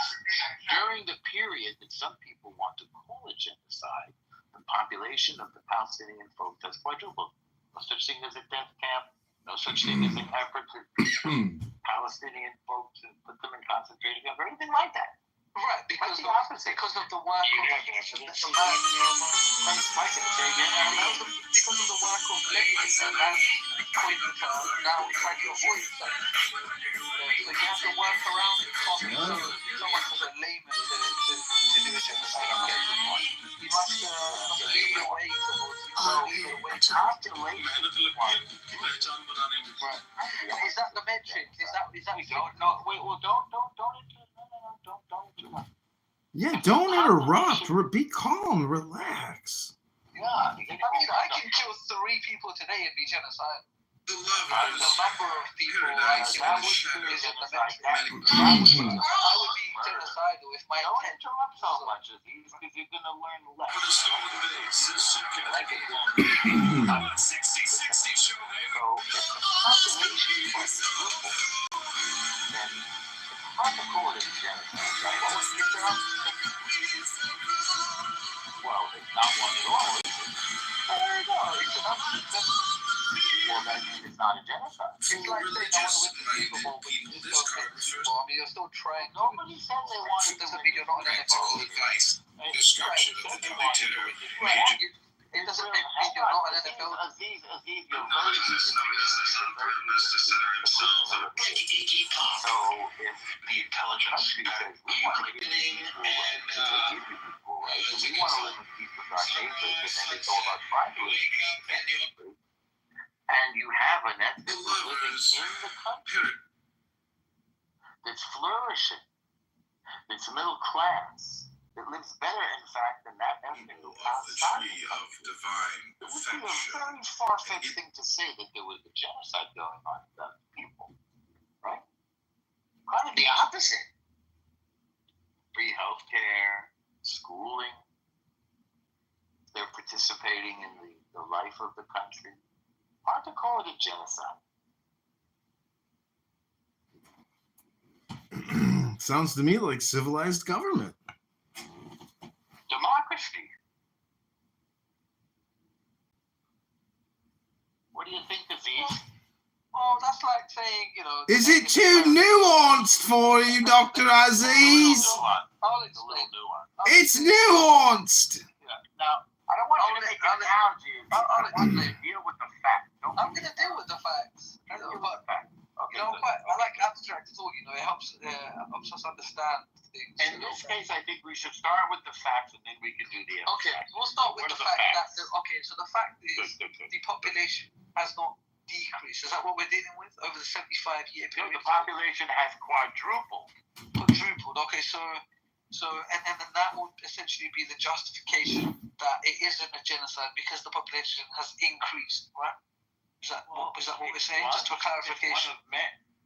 During the period that some people want to call a genocide, the population of the Palestinian folks has quadrupled. No such thing as a death camp. No such thing as an effort to Palestinian folks and put them in concentration camps or anything like that. Right, because Quite the opposite. because of the work You of have evidence of that. because of the work of Lenin and pointing to now trying to avoid that. So you have to work around it. You can't be so much of a layman to do a genocide. You must lead the way towards Is that the metric? Is that don't. Yeah, don't interrupt. Be calm. Relax. Yeah. I can kill 3 people today and be genocide. The number of people I kill is in the metric. I would be genocidal if my Don't intent. interrupt so much, Aziz, because you're going to learn less. For the start of the day, this shit can take it longer. 60 show, baby. So if the population is quadrupled, then it's hard to call it a genocide, right? Well, it's not one at all, is it? There you go. It's well, then it's not a genocide. It's like saying I want to win the Super Bowl, but you just don't win the Super Bowl. I mean, you're still trying. Nobody said they wanted to Doesn't win. mean you're not an Practical NFL. advice. Destruction of the military. It doesn't mean you're not an NFL. Aziz, you're very So if the intelligence says we want to give people rights, we want to live in peace with our neighbors, and then they go about trying to live in peace. And you have an ethnic living in the country that's flourishing, that's middle class, that lives better, in fact, than that ethnic group outside the country. It would be a very far-fetched thing to say that there was a genocide going on with other people, right? Kind of the opposite. Free healthcare, schooling. They're participating in the life of the country. Hard to call it a genocide. Sounds to me like civilized government. Democracy. What do you think, Aziz? Oh, that's like saying, you know. Is it too nuanced for you, Dr. Aziz? I'll explain. It's nuanced. Now, I don't want Deal with the facts. I'm gonna deal with the facts. But you know what? I like abstract thought. You know, it helps us understand things. In this case, I think we should start with the facts, and then we can do the Okay, we'll start with the fact that so the fact is the population has not decreased. Is that what we're dealing with over the 75-year period? The population has quadrupled. Okay, so and then that would essentially be the justification that it isn't a genocide because the population has increased, right? Is that what we're saying? Just for clarification.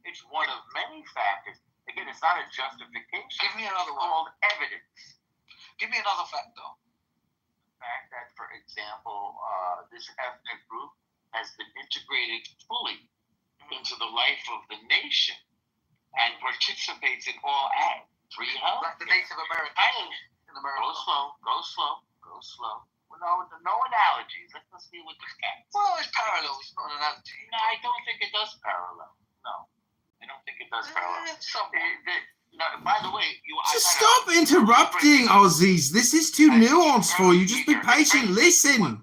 It's one of many factors. Again, it's not a justification. Give me another one. Called evidence. Give me another fact, though. The fact that, for example, this ethnic group has been integrated fully into the life of the nation and participates in all acts. Free health. Like the Native Americans in America. Go slow. No analogies. Let's deal with the facts. Well, it's parallel. It's not an analogy. No, I don't think it does parallel. No, I don't think it does parallel. No, by the way, Just stop interrupting, Aussies. This is too nuanced for you. Just be patient. Listen.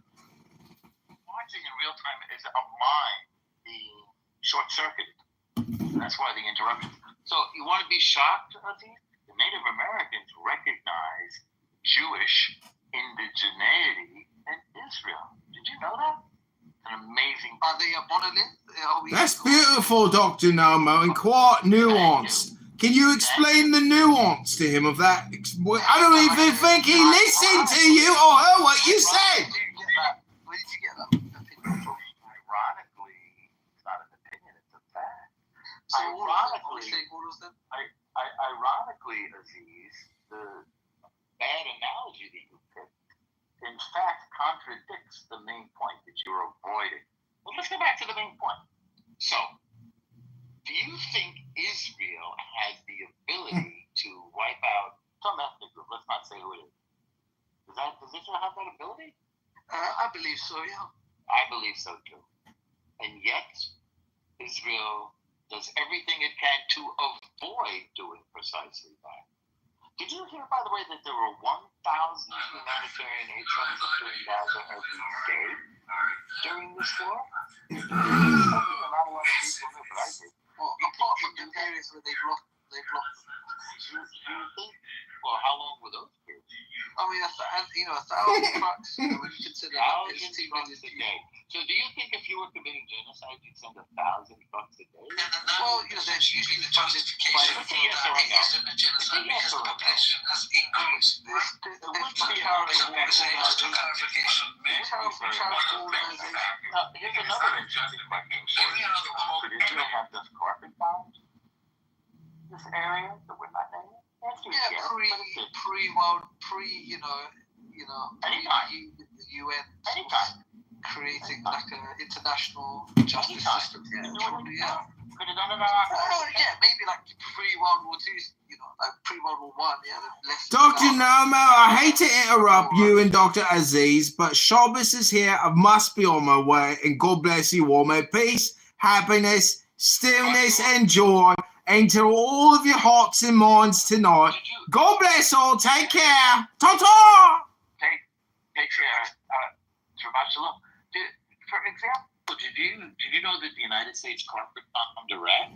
Watching in real time is a mind being short-circuited. That's why the interruption. So you want to be shocked, Aziz? The Native Americans recognize Jewish indigeneity in Israel. Did you know that? An amazing. Are they a monolith? That's beautiful, Dr. Nomo, and quite nuanced. Can you explain the nuance to him of that? I don't even think he listened to you or heard what you said. Where did you get that opinion from? Ironically, it's not an opinion, it's a fact. So Ironically, Aziz, the bad analogy that you picked, in fact, contradicts the main point that you're avoiding. Well, let's go back to the main point. So, do you think Israel has the ability to wipe out some ethnic group? Let's not say who it is. Does Israel have that ability? I believe so, yeah. I believe so too. And yet, Israel does everything it can to avoid doing precisely that. Did you hear, by the way, that there were 1,000 humanitarian aid trucks entering Gaza every day during this war? Not a lot of people knew, but I did. Well, apart from the areas where they blocked. Do you think? Well, how long were those periods? I mean, 1,000 trucks. When you consider that it's 2 million a day. So, do you think if you were committing genocide, you'd send 1,000 trucks a day? Well, there's usually the justification for that it isn't a genocide because the population has increased. There's two clarification. Here's another interesting question. Could Israel have just carpet bombs this area that we're not naming? UN creating like an international justice system. Could have done it Maybe like pre-World War II, like pre-World War I, Dr. Nomo, I hate to interrupt you and Dr. Aziz, but Shabbos is here. I must be on my way, and God bless you all. May peace, happiness, stillness, and joy enter all of your hearts and minds tonight. God bless all. Take care. Ta-ta! Take care. Shabbat shalom. For example, did you know that the United States carpet bombed Iraq?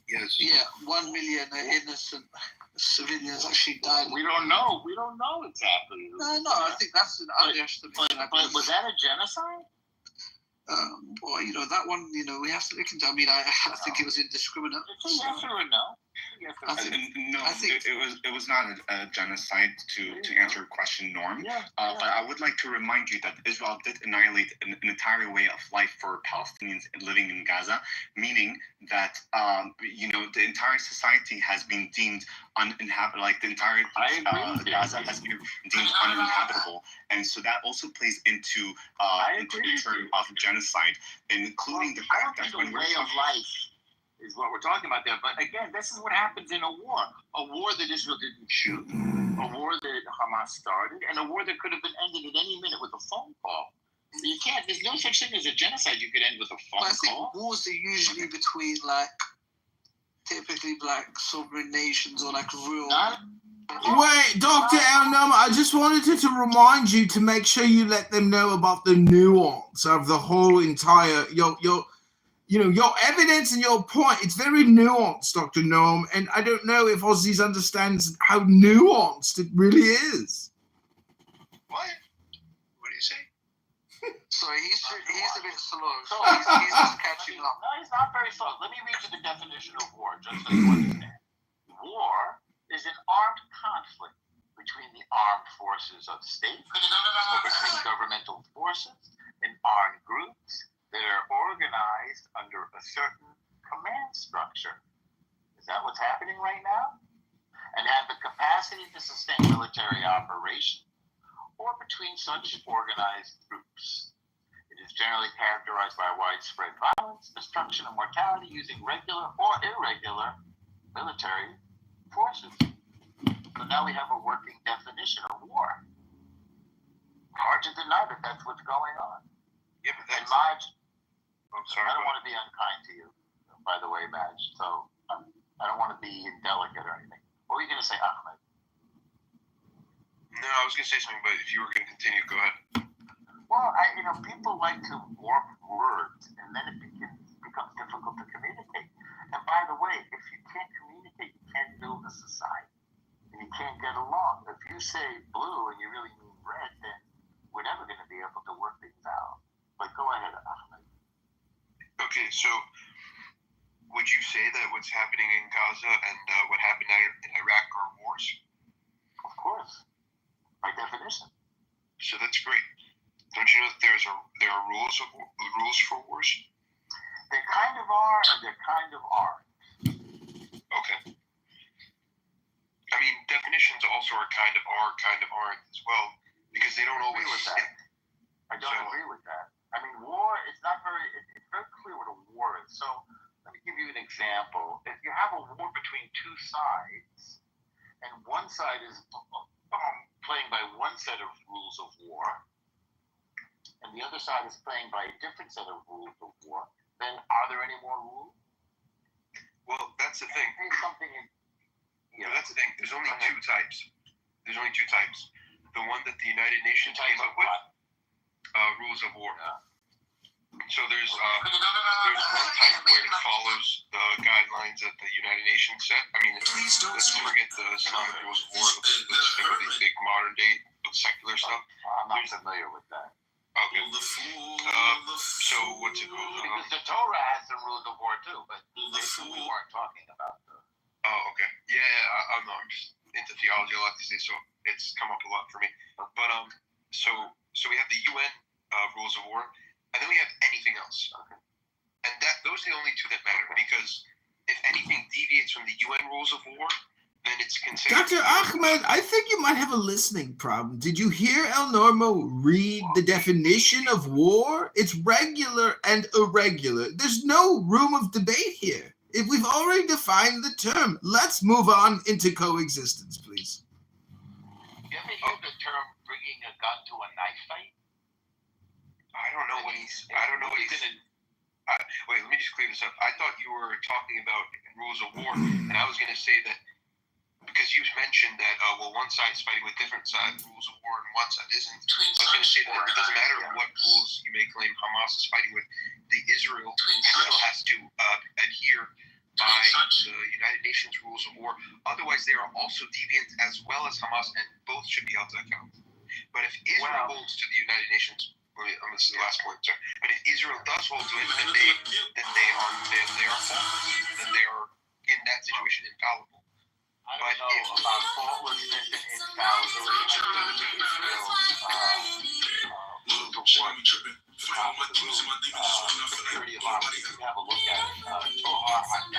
Yes. Yeah, 1 million innocent civilians actually died. We don't know. We don't know exactly. No, I think that's an underestimation. But was that a genocide? Well, that one, we have to look into. I mean, I think it was indiscriminate. Yes or no? It was not a genocide to answer your question, Norm. But I would like to remind you that Israel did annihilate an entire way of life for Palestinians living in Gaza, meaning that the entire society has been deemed uninhabitable. Like the entire Gaza has been deemed uninhabitable, and so that also plays into the term of genocide, including the fact that when we're way of life is what we're talking about there. But again, this is what happens in a war that Israel didn't shoot, a war that Hamas started, and a war that could have been ended at any minute with a phone call. You can't. There's no such thing as a genocide you could end with a phone call. I think wars are usually between typically sovereign nations or real. Wait, Dr. El-Noma, I just wanted to remind you to make sure you let them know about the nuance of the whole entire your evidence and your point. It's very nuanced, Dr. Noam, and I don't know if Aussies understands how nuanced it really is. What? What do you say? Sorry, he's a bit slow. He's just catching up. No, he's not very slow. Let me read you the definition of war, just so you understand. War is an armed conflict between the armed forces of states or between governmental forces and armed groups that are organized under a certain command structure. Is that what's happening right now? And have the capacity to sustain military operation or between such organized groups. It is generally characterized by widespread violence, destruction, and mortality using regular or irregular military forces. So now we have a working definition of war. Hard to deny that that's what's going on. Yeah, but And that's... Madge, I'm sorry. I don't want to be unkind to you, by the way, Madge. So I don't want to be indelicate or anything. What were you going to say, Ahmed? No, I was going to say something, but if you were going to continue, go ahead. Well, people like to warp words, and then it becomes difficult to communicate. And by the way, if you can't communicate, you can't build a society, and you can't get along. If you say blue and you really mean red, then we're never going to be able to work things out. But go ahead, Ahmed. Okay, so would you say that what's happening in Gaza and what happened in Iraq are wars? Of course, by definition. So that's great. Don't you know that there are rules for wars? There kind of are, and there kind of aren't. Okay. I mean, definitions also are kind of aren't as well, because they don't always. Agree with that. I don't agree with that. I mean, war is not very. It's very clear what a war is. So let me give you an example. If you have a war between two sides, and one side is playing by one set of rules of war, and the other side is playing by a different set of rules of war, then are there any more rules? Well, that's the thing. That's the thing. There's only two types. The one that the United Nations came up with, rules of war. So there's one type where it follows the guidelines that the United Nations set. I mean, let's forget the Islamic rules of war. Let's stick with the big modern day secular stuff. I'm not familiar with that. Okay. So what's it called? Because the Torah has some rules of war too, but we weren't talking about those. Oh, okay. Yeah, I'm just into theology a lot these days, so it's come up a lot for me. But so we have the UN rules of war, and then we have anything else. Okay. And those are the only two that matter, because if anything deviates from the UN rules of war, then it's considered. Dr. Ahmed, I think you might have a listening problem. Did you hear El-Normo read the definition of war? It's regular and irregular. There's no room of debate here. If we've already defined the term, let's move on into coexistence, please. You ever hear the term bringing a gun to a knife fight? I don't know what he's. Wait, let me just clear this up. I thought you were talking about rules of war, and I was going to say that because you mentioned that one side is fighting with different rules of war, and one side isn't. I was going to say that it doesn't matter what rules you may claim Hamas is fighting with. Israel has to adhere by the United Nations rules of war. Otherwise, they are also deviant as well as Hamas, and both should be held to account. But if Israel holds to the United Nations, this is the last point, sorry. But if Israel does hold to it, then they are faultless. Then they are in that situation infallible. I don't know about faultlessness and infallibility. Security of our have a look at it. Tohar Hashem. You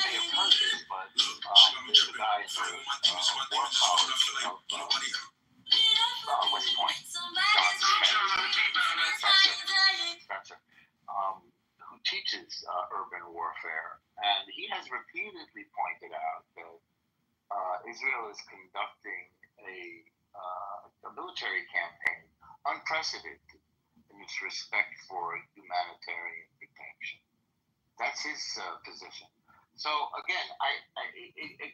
may have heard this, but there's a guy in the war college of West Point, John Spencer, who teaches urban warfare, and he has repeatedly pointed out that Israel is conducting a military campaign unprecedented in its respect for humanitarian protection. That's his position. So again,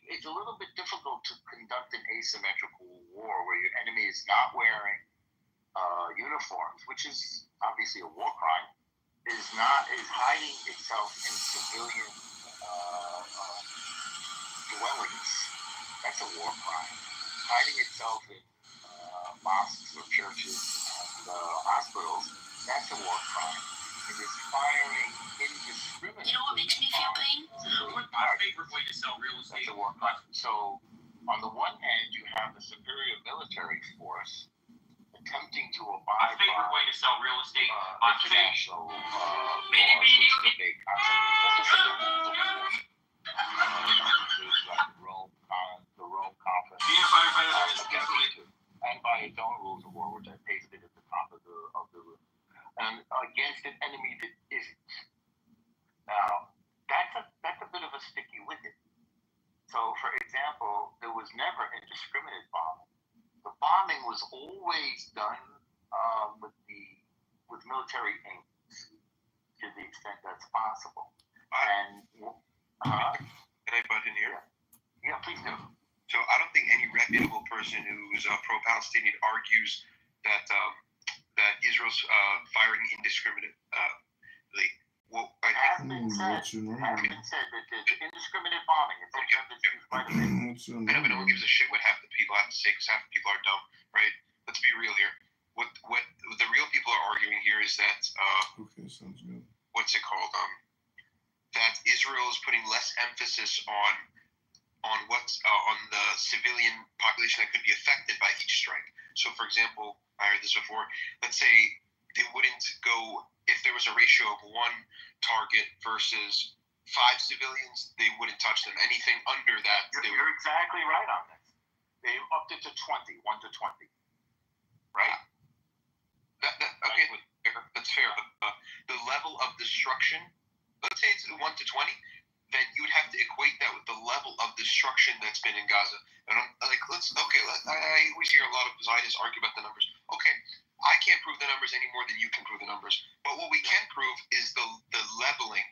it's a little bit difficult to conduct an asymmetrical war where your enemy is not wearing uniforms, which is obviously a war crime, is hiding itself in civilian dwellings. That's a war crime. Hiding itself in mosques or churches and hospitals. That's a war crime. It is firing indiscriminately. You know what makes me feel pain? What's my favorite way to sell real estate? That's a war crime. So, on the one hand, you have the superior military force attempting to abide by favorite way to sell real estate international laws, which is a big concept. The Rome Conference. Being a firefighter is definitely and by its own rules of war, which I pasted at the top of the room, and against an enemy that isn't. Now, that's a bit of a sticky wicket. So, for example, there was never indiscriminate bombing. The bombing was always done with military aims, to the extent that's possible. Can I butt in here? Yeah, please do. So I don't think any reputable person who's pro-Palestinian argues that that Israel's firing indiscriminately. Well, I think Has been said that there's indiscriminate bombing. It's a term that's used quite a bit. I know, but no one gives a shit what half the people have to say because half the people are dumb, right? Let's be real here. What the real people are arguing here is that Okay, sounds good. what's it called? That Israel is putting less emphasis on the civilian population that could be affected by each strike. So, for example, I heard this before. Let's say they wouldn't go if there was a ratio of 1 target versus 5 civilians. They wouldn't touch them. Anything under that, You're exactly right on this. They upped it to 20, 1 to 20. Right? Okay, that's fair. But the level of destruction, let's say it's 1 to 20, then you would have to equate that with the level of destruction that's been in Gaza. And I'm like, I always hear a lot of Zionists argue about the numbers. Okay, I can't prove the numbers any more than you can prove the numbers. But what we can prove is the leveling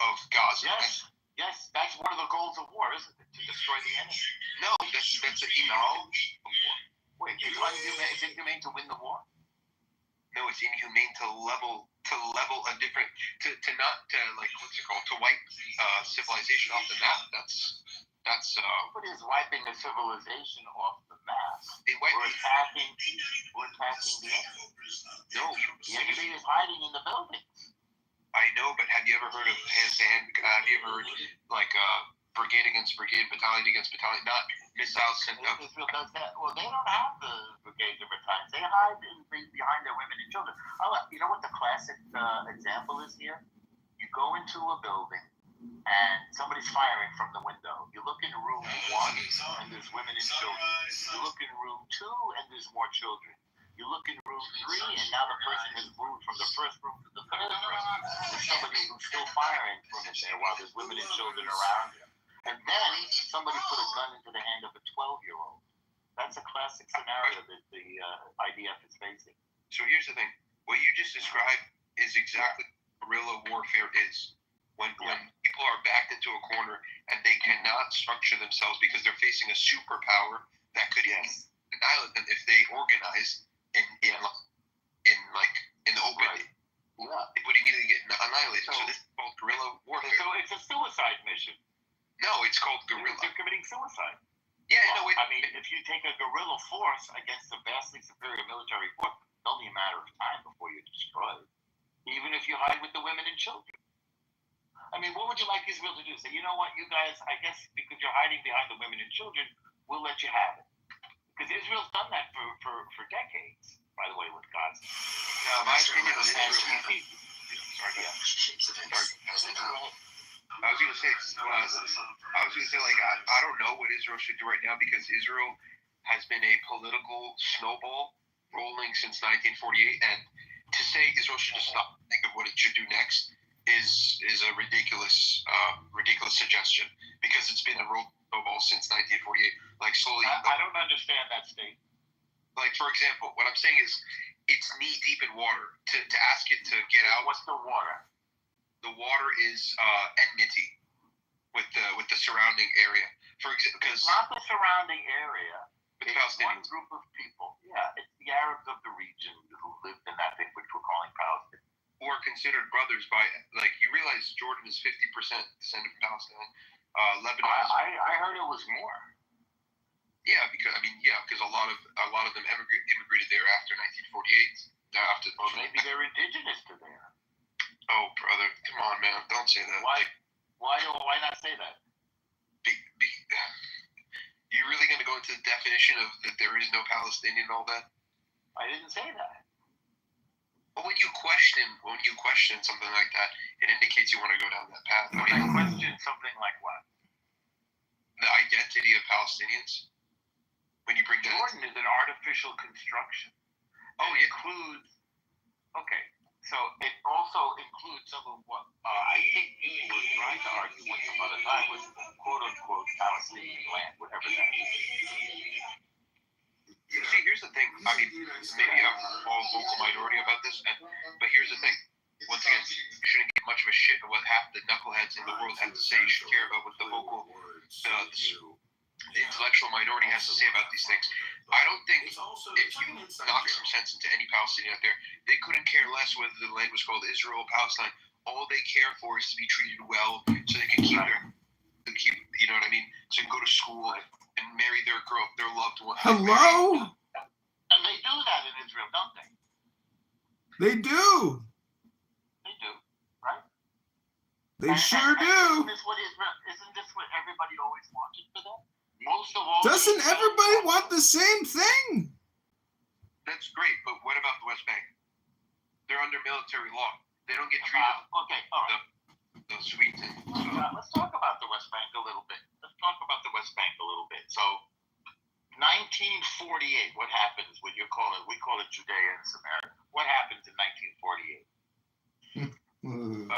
of Gaza. Yes, that's one of the goals of war, isn't it? To destroy the enemy. No, that's Wait, is it inhumane to win the war? No, it's inhumane to level a different to wipe civilization off the map. That's Nobody is wiping a civilization off the map. We're attacking the enemy. No, the enemy is hiding in the buildings. I know, but have you ever heard of hand to hand? Have you ever heard brigade against brigade, battalion against battalion, not missiles sent up? Israel does that. Well, they don't have the brigades or battalions. They hide behind their women and children. You know what the classic example is here? You go into a building and somebody's firing from the window. You look in room 1 and there's women and children. You look in room 2 and there's more children. You look in room 3 and now the person has moved from the first room to the third room. There's somebody who's still firing from in there while there's women and children around him. And then somebody put a gun into the hand of a 12-year-old. That's a classic scenario that the IDF is facing. So here's the thing. What you just described is exactly what guerrilla warfare is. When people are backed into a corner and they cannot structure themselves because they're facing a superpower that could annihilate them if they organize in the open. Right. Yeah. They would immediately get annihilated. So this is called guerrilla warfare. So it's a suicide mission. No, it's called guerrilla. They're committing suicide. Yeah, I mean, if you take a guerrilla force against a vastly superior military force, it's only a matter of time before you're destroyed. Even if you hide with the women and children. I mean, what would you like Israel to do? Say, you know what, you guys, I guess because you're hiding behind the women and children, we'll let you have it. Because Israel's done that for decades, by the way, with Gaza. No, my opinion on Israel. I was gonna say, I don't know what Israel should do right now because Israel has been a political snowball rolling since 1948, and to say Israel should just stop and think of what it should do next is a ridiculous suggestion because it's been a snowball since 1948. Like slowly. I don't understand that statement. Like for example, what I'm saying is it's knee deep in water. To ask it to get out. What's the water? The water is enmity. with the surrounding area. For example, because Not the surrounding area. the It's one Palestinians. group of people. Yeah, it's the Arabs of the region who lived in that thing which we're calling Palestine. Who are considered brothers by, like, you realize Jordan is 50% descended from Palestine. Lebanon is, I heard it was more. because a lot of them immigrated there after 1948. After Or maybe they're indigenous to there. Oh, brother, come on, man, don't say that. Why not say that? You're really gonna go into the definition of that there is no Palestinian and all that? I didn't say that. But when you question something like that, it indicates you want to go down that path. When I question something like what? The identity of Palestinians. When you bring that, Jordan is an artificial construction. Oh, it includes. Okay, so it also includes some of what I think he was trying to argue once upon a time was quote unquote Palestinian land, whatever that is. See, here's the thing. I mean, maybe I'm all vocal minority about this, but here's the thing. Once again, you shouldn't give much of a shit about what half the knuckleheads in the world have to say. You should care about what the intellectual minority has to say about these things. I don't think if you knock some sense into any Palestinian out there, they couldn't care less whether the land was called Israel or Palestine. All they care for is to be treated well, so they can keep you know what I mean? So they can go to school and marry their loved one. Hello? And they do that in Israel, don't they? They do. They do, right? They sure do. Isn't this what everybody always wanted for them? Most of all. Doesn't everybody want the same thing? That's great, but what about the West Bank? They're under military law. They don't get treated. Okay, all right. The sweet thing. Let's talk about the West Bank a little bit. So, 1948. What happens when you call it? We call it Judea and Samaria. What happens in 1948?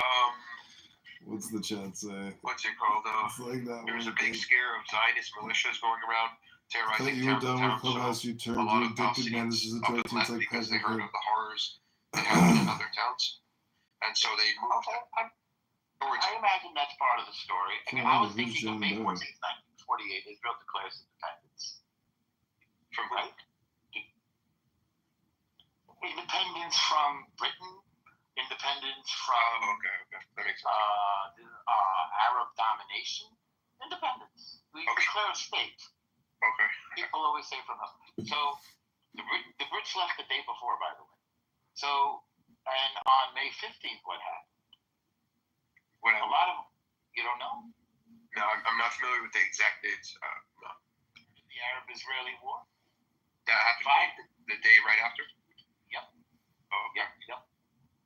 What's the chat say? What's it called? It's like that There was a one big thing. scare of Zionist militias going around I terrorizing thought you were towns. done with Clubhouse. You turned you addicted man. This is a Up and 13. It's left like because they crack heard cocaine. of the horrors that happened in other towns, and so they moved. I imagine that's part of the story. Come I on, was who's thinking of John May Doe? 14th, 1948. Israel declares independence. From right? Independence from Britain. Independence from that makes sense. Arab domination. Independence. We declare a state. Okay. People always say from us. So the Brits left the day before, by the way. So, and on May 15th, what happened? A lot of you don't know. No, I'm not familiar with the exact dates. No. The Arab-Israeli War. That happened the day right after. Yep. Oh, okay. Yep.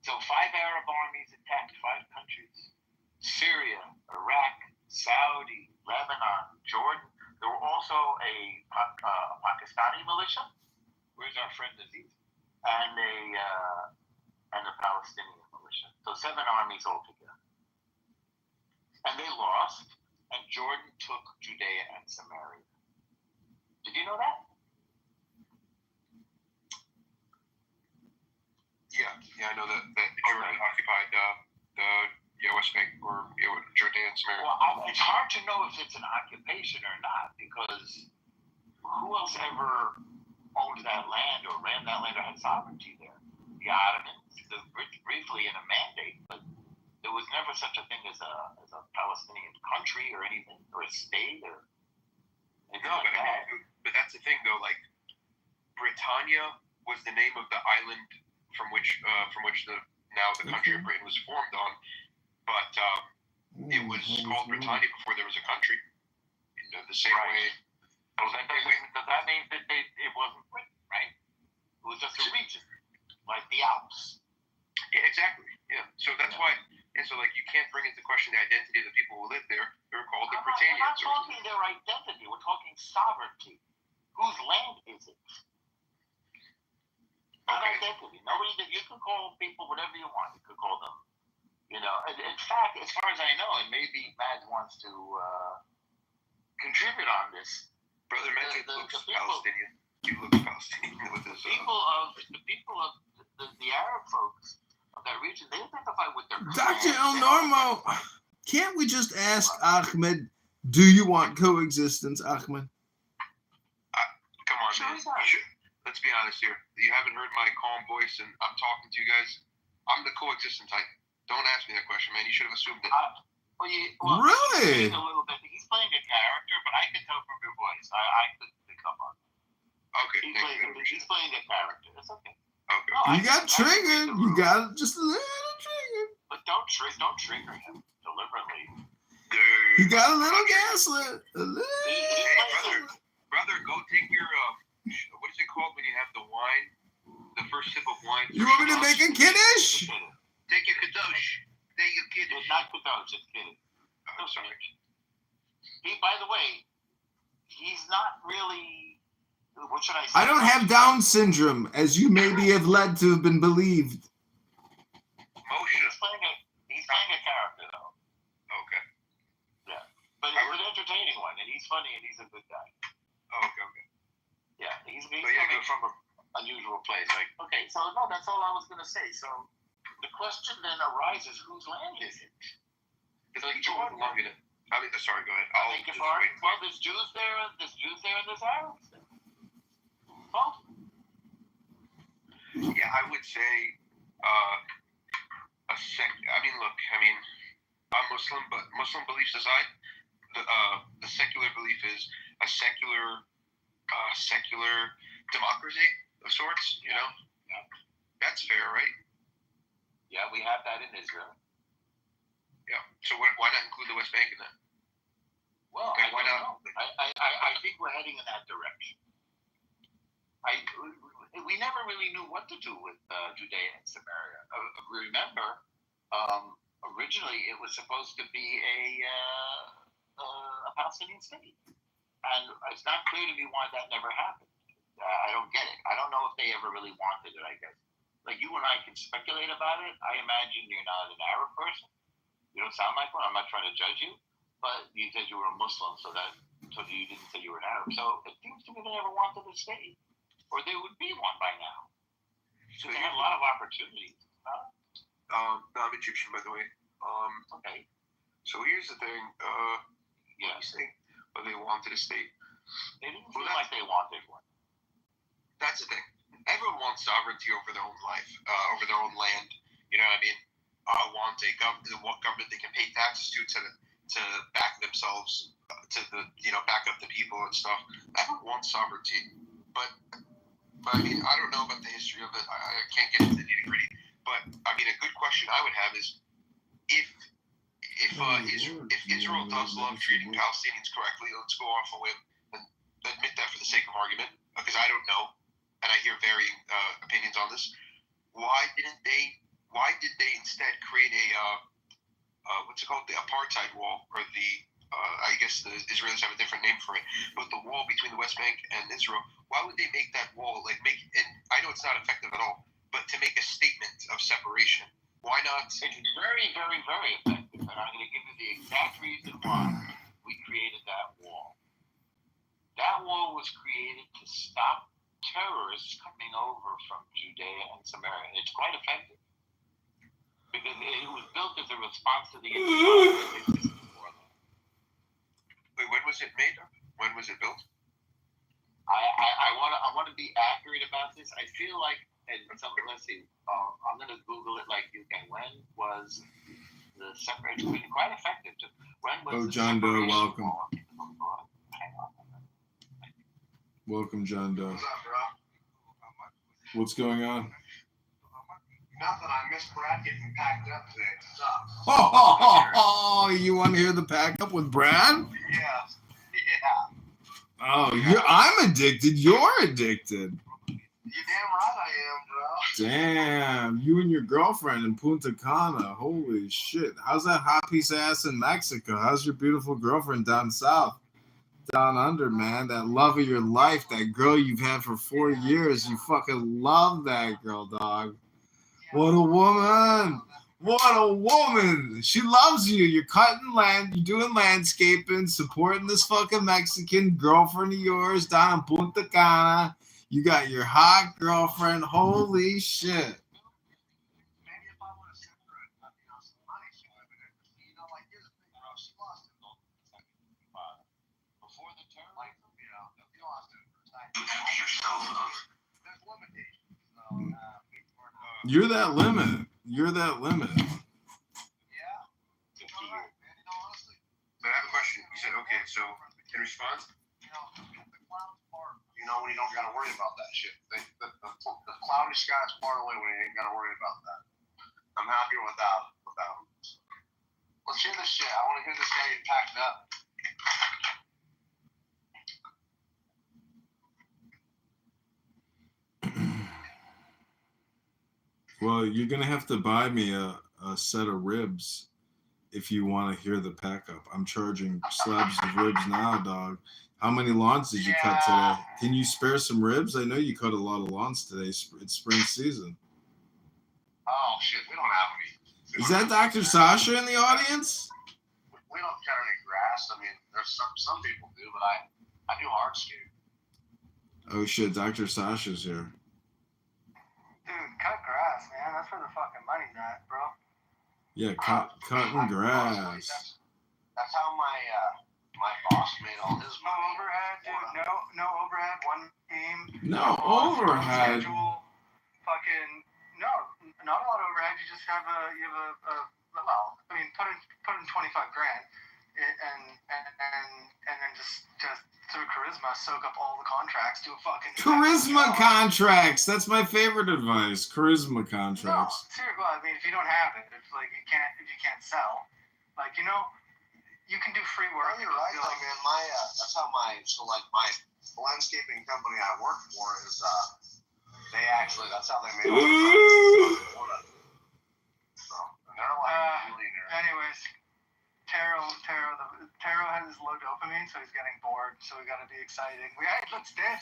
So 5 Arab armies attacked 5 countries: Syria, Iraq, Saudi, Lebanon, Jordan. There were also a Pakistani militia. Where's our friend Aziz? And a Palestinian militia. So 7 armies altogether. And they lost, and Jordan took Judea and Samaria. Did you know that? Yeah, I know that Jordan occupied the West Bank or Judea and Samaria. Well, it's hard to know if it's an occupation or not, because who else ever owned that land or ran that land or had sovereignty there? The Ottomans, briefly in a mandate, but there was never such a thing as a Palestinian country or anything, or a state or anything like that. But that's the thing, though. Like, Britannia was the name of the island from which the country of Britain was formed on, but it was called Britannia before there was a country. The same way. Does that mean that it wasn't Britain, right? It was just a region, like the Alps. Yeah, exactly. Yeah. So that's why. And so, like, you can't bring into question the identity of the people who live there. They're called the Britannians. We're not talking their identity. We're talking sovereignty. Whose land is it? Not identity. Nobody. You can call people whatever you want. You could call them. In fact, as far as I know, and maybe Mads wants to contribute on this. Brother Magic looks Palestinian. He looks Palestinian with his. The people of the Arab folks of that region, they identify with their Dr. El Normo, Can't we just ask Ahmed, do you want coexistence, Ahmed? Come on, man. Let's be honest here. You haven't heard my calm voice, and I'm talking to you guys. I'm the coexistent type. Don't ask me that question, man. You should have assumed it. Really? He's a little bit. He's playing a character, but I can tell from your voice. I could pick up on it. Okay, He's playing a character. It's okay. Okay. No, You got triggered. You got just a little triggered. But don't trigger him deliberately. You got a little gaslit. A little. Hey, brother, go take your what is it called when you have the wine, the first sip of wine? You want me to make a kiddish? Take your kadosh. Take your kiddish. It's not kadosh. It's kiddish. I'm sorry. By the way, he's not really. What should I say? I don't have Down syndrome, as you maybe have led to have been believed. He's playing a character, though. Okay. Yeah. But it's an entertaining one, and he's funny, and he's a good guy. Okay. Yeah, he's coming from an unusual place. Like, okay, so no, that's all I was going to say. So the question then arises, whose land is it? It's like Jordan. Sorry, go ahead. I'll just wait. Well, there's Jews there, and there's Arabs there. Both. Yeah, I would say I'm Muslim, but Muslim beliefs aside, the secular belief is a secular democracy of sorts. You know, that's fair, right? Yeah, we have that in Israel. Yeah. So why not include the West Bank in that? Well, I don't know. I think we're heading in that direction. We never really knew what to do with Judea and Samaria. Remember, originally it was supposed to be a Palestinian state, and it's not clear to me why that never happened. I don't get it. I don't know if they ever really wanted it. I guess, like you and I can speculate about it. I imagine you're not an Arab person. You don't sound like one. I'm not trying to judge you, but you said you were a Muslim, so you didn't say you were an Arab. So it seems to me they never wanted a state. Or there would be one by now. So they had a lot of opportunities. I'm Egyptian, by the way. Okay. So here's the thing. But they wanted a state. They didn't feel like they wanted one. That's the thing. Everyone wants sovereignty over their own life, over their own land. You know what I mean? Want a government they can pay taxes to back themselves, back up the people and stuff. Everyone wants sovereignty, but I mean, I don't know about the history of it. I can't get into the nitty gritty. But I mean, a good question I would have is if Israel does love treating Palestinians correctly, let's go off a whim and admit that for the sake of argument, because I don't know, and I hear varying opinions on this. Why did they instead create what's it called, the apartheid wall, or I guess the Israelis have a different name for it, but the wall between the West Bank and Israel? Why would they make that wall? And I know it's not effective at all, but to make a statement of separation, why not? It's very, very, very effective, and I'm going to give you the exact reason why we created that wall. That wall was created to stop terrorists coming over from Judea and Samaria. It's quite effective because it was built as a response to the Israelis. Wait, when was it made? When was it built? I want to be accurate about this. I feel like, let's see, I'm going to Google it like you can. When was the separation? It's quite effective. When was John Doe, welcome. Wall? Welcome, John Doe. What's up, bro? What's going on? Nothing. I missed Brad getting packed up today. It sucks. Oh, you want to hear the pack up with Brad? Yeah. Oh, I'm addicted. You're addicted. You damn right I am, bro. Damn, you and your girlfriend in Punta Cana. Holy shit. How's that hot piece of ass in Mexico? How's your beautiful girlfriend down south? Down under, man. That love of your life, that girl you've had for 4 years. You fucking love that girl, dog. What a woman. What a woman. She loves you. You're cutting land. You're doing landscaping, supporting this fucking Mexican girlfriend of yours down in Punta Cana. You got your hot girlfriend. Holy shit. empty yourself of. You're that limit. You're that limit. But I have a question. You said, okay, so in response, you know, when you don't got to worry about that shit. The cloudy sky is far away when you ain't got to worry about that. I'm happier without them. Let's hear this shit. I want to hear this guy get packed up. Well, you're gonna have to buy me a set of ribs if you want to hear the pack up. I'm charging slabs of ribs now, dog. How many lawns did you cut today? Can you spare some ribs? I know you cut a lot of lawns today. It's spring season. Oh shit, we don't have any. Is that Dr. Sasha in the audience? We don't cut any grass. I mean, there's some people do, but I do hardscape. Oh shit, Dr. Sasha's here. Dude, cut grass, man. That's where the fucking money's at, bro. Yeah, cutting grass. That's how my boss made all his money. No overhead, dude. No overhead. One team. No overhead. Schedule, fucking no, not a lot of overhead. You just have a well, I mean, put in 25 grand, and then just through charisma, soak up all the contracts, do a fucking Charisma contracts. That's my favorite advice. Charisma contracts. No, seriously. Well, I mean, if you don't have it, if you can't sell, like, you know, you can do free work. You're right, though, man. That's how my landscaping company I work for is. That's how they made all the money. So they're like millionaires. Anyways. Taro has his low dopamine, so he's getting bored. So we got to be exciting. Let's dance,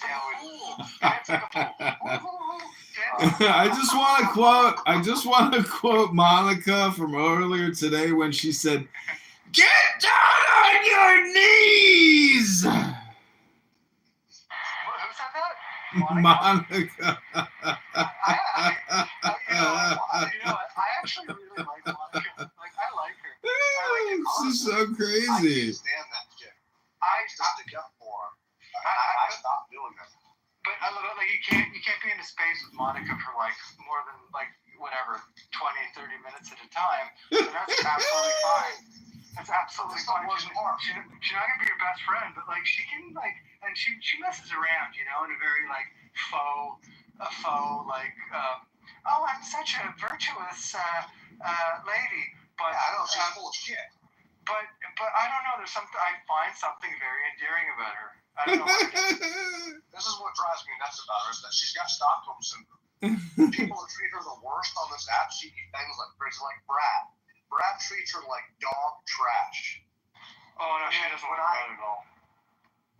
I just want to quote Monica from earlier today when she said, "Get down on your knees." Who said that? Monica. I actually really like Monica. Like, I like her. This is so crazy. I can't stand that shit. I used to stick up for her. I stopped doing that. But I love it. Like, you can't be in a space with Monica for like more than like whatever 20, 30 minutes at a time. And that's absolutely fine. That's absolutely fine. She's not gonna be your best friend, but like she can like, and she messes around, you know, in a very like faux like oh, I'm such a virtuous lady, but I don't know, she's full of shit. But I don't know. There's something I find something very endearing about her. I don't know what it is. This is what drives me nuts about her is that she's got Stockholm syndrome. People that treat her the worst on this app, she eats things like Brad. Brad treats her like dog trash. Oh no, she doesn't like Brad at all.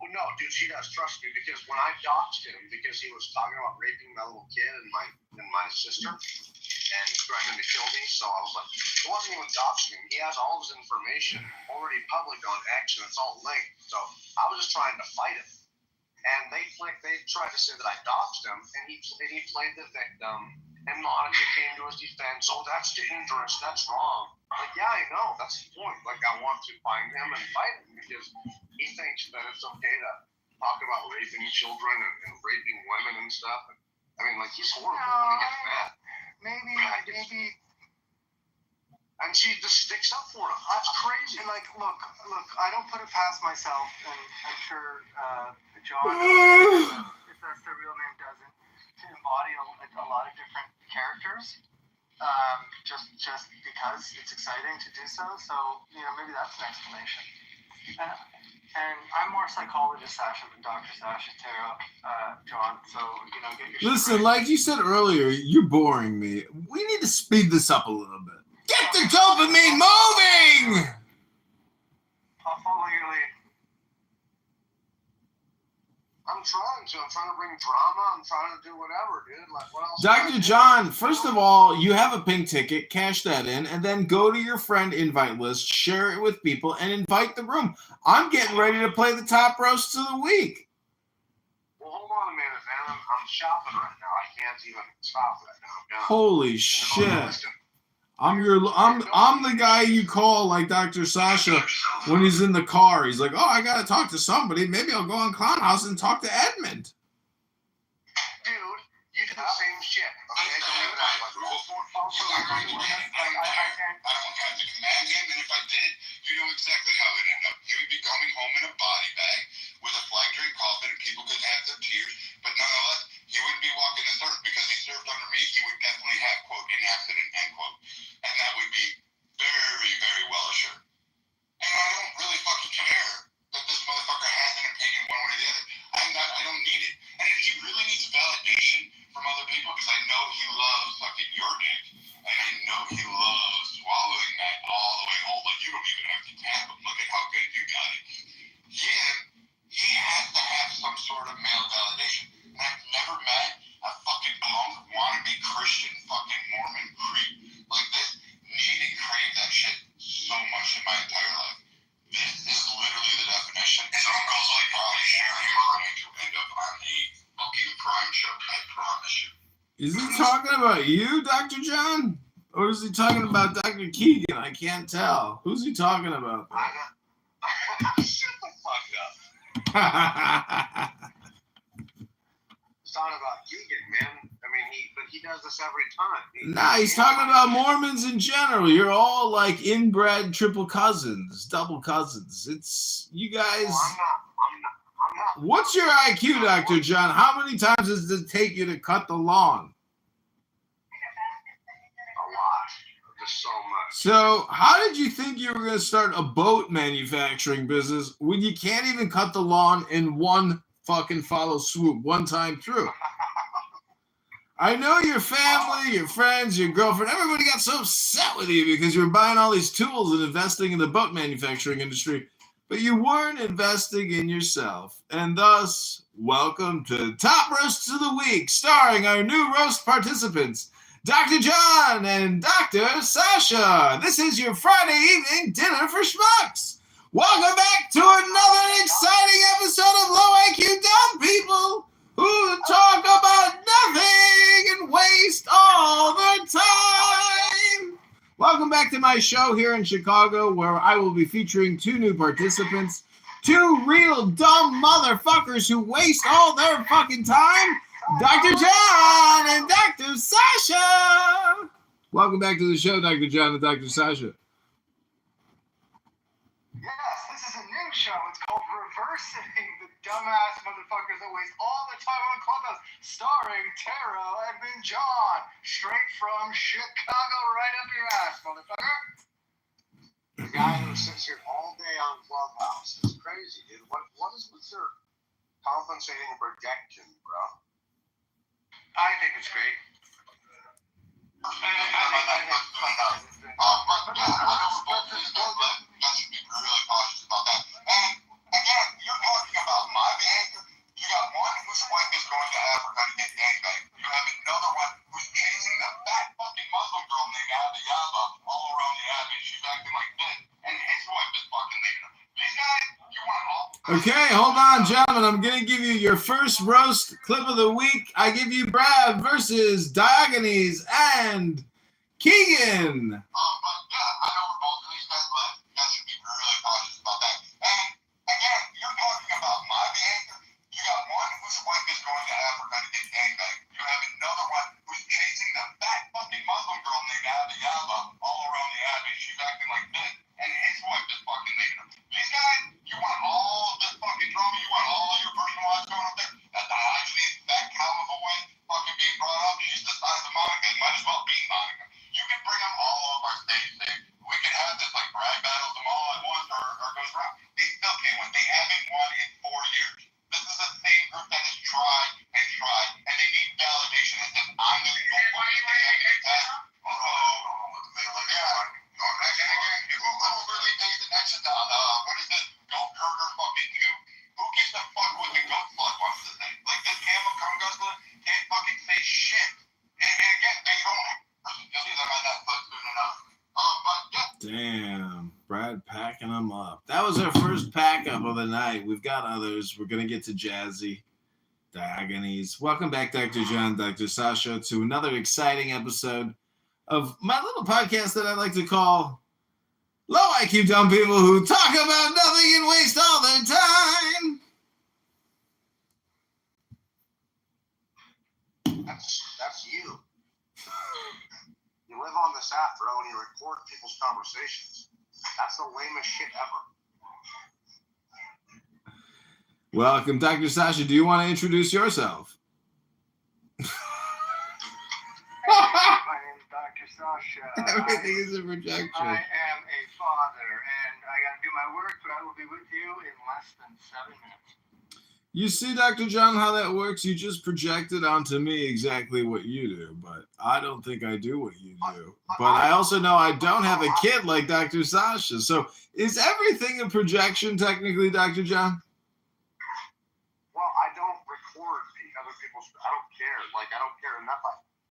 Well, no, dude, she does. Trust me, because when I doxed him because he was talking about raping my little kid and my sister and threatening to kill me, so I was like, it wasn't even doxing him. He has all his information already public on X and it's all linked. So I was just trying to fight him, and they tried to say that I doxed him, and he played the victim. And Monica came to his defense. Oh, that's dangerous. That's wrong. Like, yeah, I know. That's the point. Like, I want to find him and fight him because he thinks that it's okay to talk about raping children and raping women and stuff. I mean, like, he's horrible when he gets mad. Maybe. And she just sticks up for him. That's crazy. And like, look, I don't put it past myself, and I'm sure John, if that's their real name, doesn't, to embody a lot of different characters, just because it's exciting to do so. So, you know, maybe that's an explanation. And I'm more psychologist Sasha than Dr. Sasha Taro, John. So, you know, get your Listen, like you said earlier, you're boring me. We need to speed this up a little bit. Get the dopamine moving! I'll follow your lead. I'm trying to bring drama. I'm trying to do whatever, dude. Like, what else? Dr. John, first of all, you have a pink ticket, cash that in, and then go to your friend invite list, share it with people, and invite the room. I'm getting ready to play the top roast of the week. Well, hold on a minute, man. I'm shopping right now. I can't even stop right now. Holy shit. I'm the guy you call like Dr. Sasha when he's in the car. He's like, oh, I got to talk to somebody. Maybe I'll go on Clown House and talk to Edmund. the same shit. Okay, I don't have to command him, and if I did, you know exactly how it ended up. He would be coming home in a body bag with a flag draped coffin, and people could have their tears, but nonetheless, he wouldn't be walking this earth because he served under me. He would definitely have, quote, an accident, end quote. And that would be very, very well assured. And I don't really fucking care that this motherfucker has an opinion one way or the other. I don't need it. And he really needs validation from other people because I know he loves fucking your dick. And I know he loves swallowing that all the way home. Like, you don't even have to tap him. Look at how good you got it. He has to have some sort of male validation. And I've never met a fucking punk wannabe Christian fucking Mormon creep like this need and crave that shit so much in my entire life. This is literally the definition. His uncle's like probably sharing money to end up on a fucking crime show. I promise you. Is he talking about you, Dr. John? Or is he talking about Dr. Keegan? I can't tell. Who's he talking about? Shut the fuck up. It's not about Keegan, man. I mean, but he does this every time. Nah, he's talking about Mormons in general. You're all like inbred triple cousins, double cousins. It's you guys. I'm not. What's your IQ, Dr. John? How many times does it take you to cut the lawn? A lot. Just so much. So, how did you think you were going to start a boat manufacturing business when you can't even cut the lawn in one fucking follow swoop, one time through? I know your family, your friends, your girlfriend, everybody got so upset with you because you were buying all these tools and investing in the boat manufacturing industry, but you weren't investing in yourself. And thus, welcome to Top Roasts of the Week, starring our new roast participants, Dr. John and Dr. Sasha. This is your Friday evening dinner for schmucks. Welcome back to another exciting episode of Low IQ Dumb People who talk about nothing and waste all their time. Welcome back to my show here in Chicago, where I will be featuring two new participants, two real dumb motherfuckers who waste all their fucking time, Dr. John and Dr. Sasha. Welcome back to the show, Dr. John and Dr. Sasha. Yes, this is a new show. It's called Reversing the Dumbass Motherfuckers That Waste All the Time on Clubhouse, starring Tara, Edmund, John, straight from Chicago, right up your ass, motherfucker. The guy who sits here all day on Clubhouse is crazy, dude. What is with your compensating projection, bro? I think it's great. Really cautious about that. And again, you're talking about my behavior. You got one whose wife is going to Africa to get gangbanged. You have another one who's chasing the fat fucking Muslim girl named Abba Yaba all around the app, and she's acting like this. And his wife is fucking leaving him. These guys, you want all? Okay, hold on, gentlemen. I'm going to give you your first roast clip of the week. I give you Brad versus Diogenes and Keegan. But yeah, I know where both of these guys live. You guys should be really cautious about that. And again, you're talking about my behavior. You got one whose wife is going to Africa to get gangbanged. You have another one who's chasing the fat fucking Muslim girl named Abba Yaba all around the app, and she's acting like this. And his wife is fucking leaving him. These guys, you want all this fucking drama? You want all your personal lives going up there? That Diogenes, that cow of a wife fucking being brought up? She's the size of Monica. It might as well be Monica. You can bring them all of our stage there. We can have this like brag battles them all at once or goes around. They still can't win. They haven't won in 4 years. This is the same group that has tried, and they need validation. It says, I'm the fucking test. Who really pays attention to, what is this, goat herder fucking you? Who gives a fuck what the goat slut wants to say? Like, this camel cum guzzler can't fucking say shit. And again, they don't. You'll see them on Netflix soon enough. But yeah. Damn, Brad packing them up. That was our first pack up of the night. We've got others. We're going to get to Jazzy, Diogenes. Welcome back, Dr. John, Dr. Sasha, to another exciting episode of my little podcast that I like to call Low IQ Dumb People Who Talk About Nothing and Waste All Their Time. I That's you. You live on this app, bro, and you record people's conversations. That's the lamest shit ever. Welcome, Dr. Sasha. Do you want to introduce yourself? My name is Dr. Sasha. Everything is a projection. I am a father, and I gotta do my work, but I will be with you in less than 7 minutes. You see, Dr. John, how that works? You just projected onto me exactly what you do, but I don't think I do what you do. But I also know I don't have a kid like Dr. Sasha. So is everything a projection technically, Dr. John? Well, I don't record other people's. I don't care. Like, I don't care enough.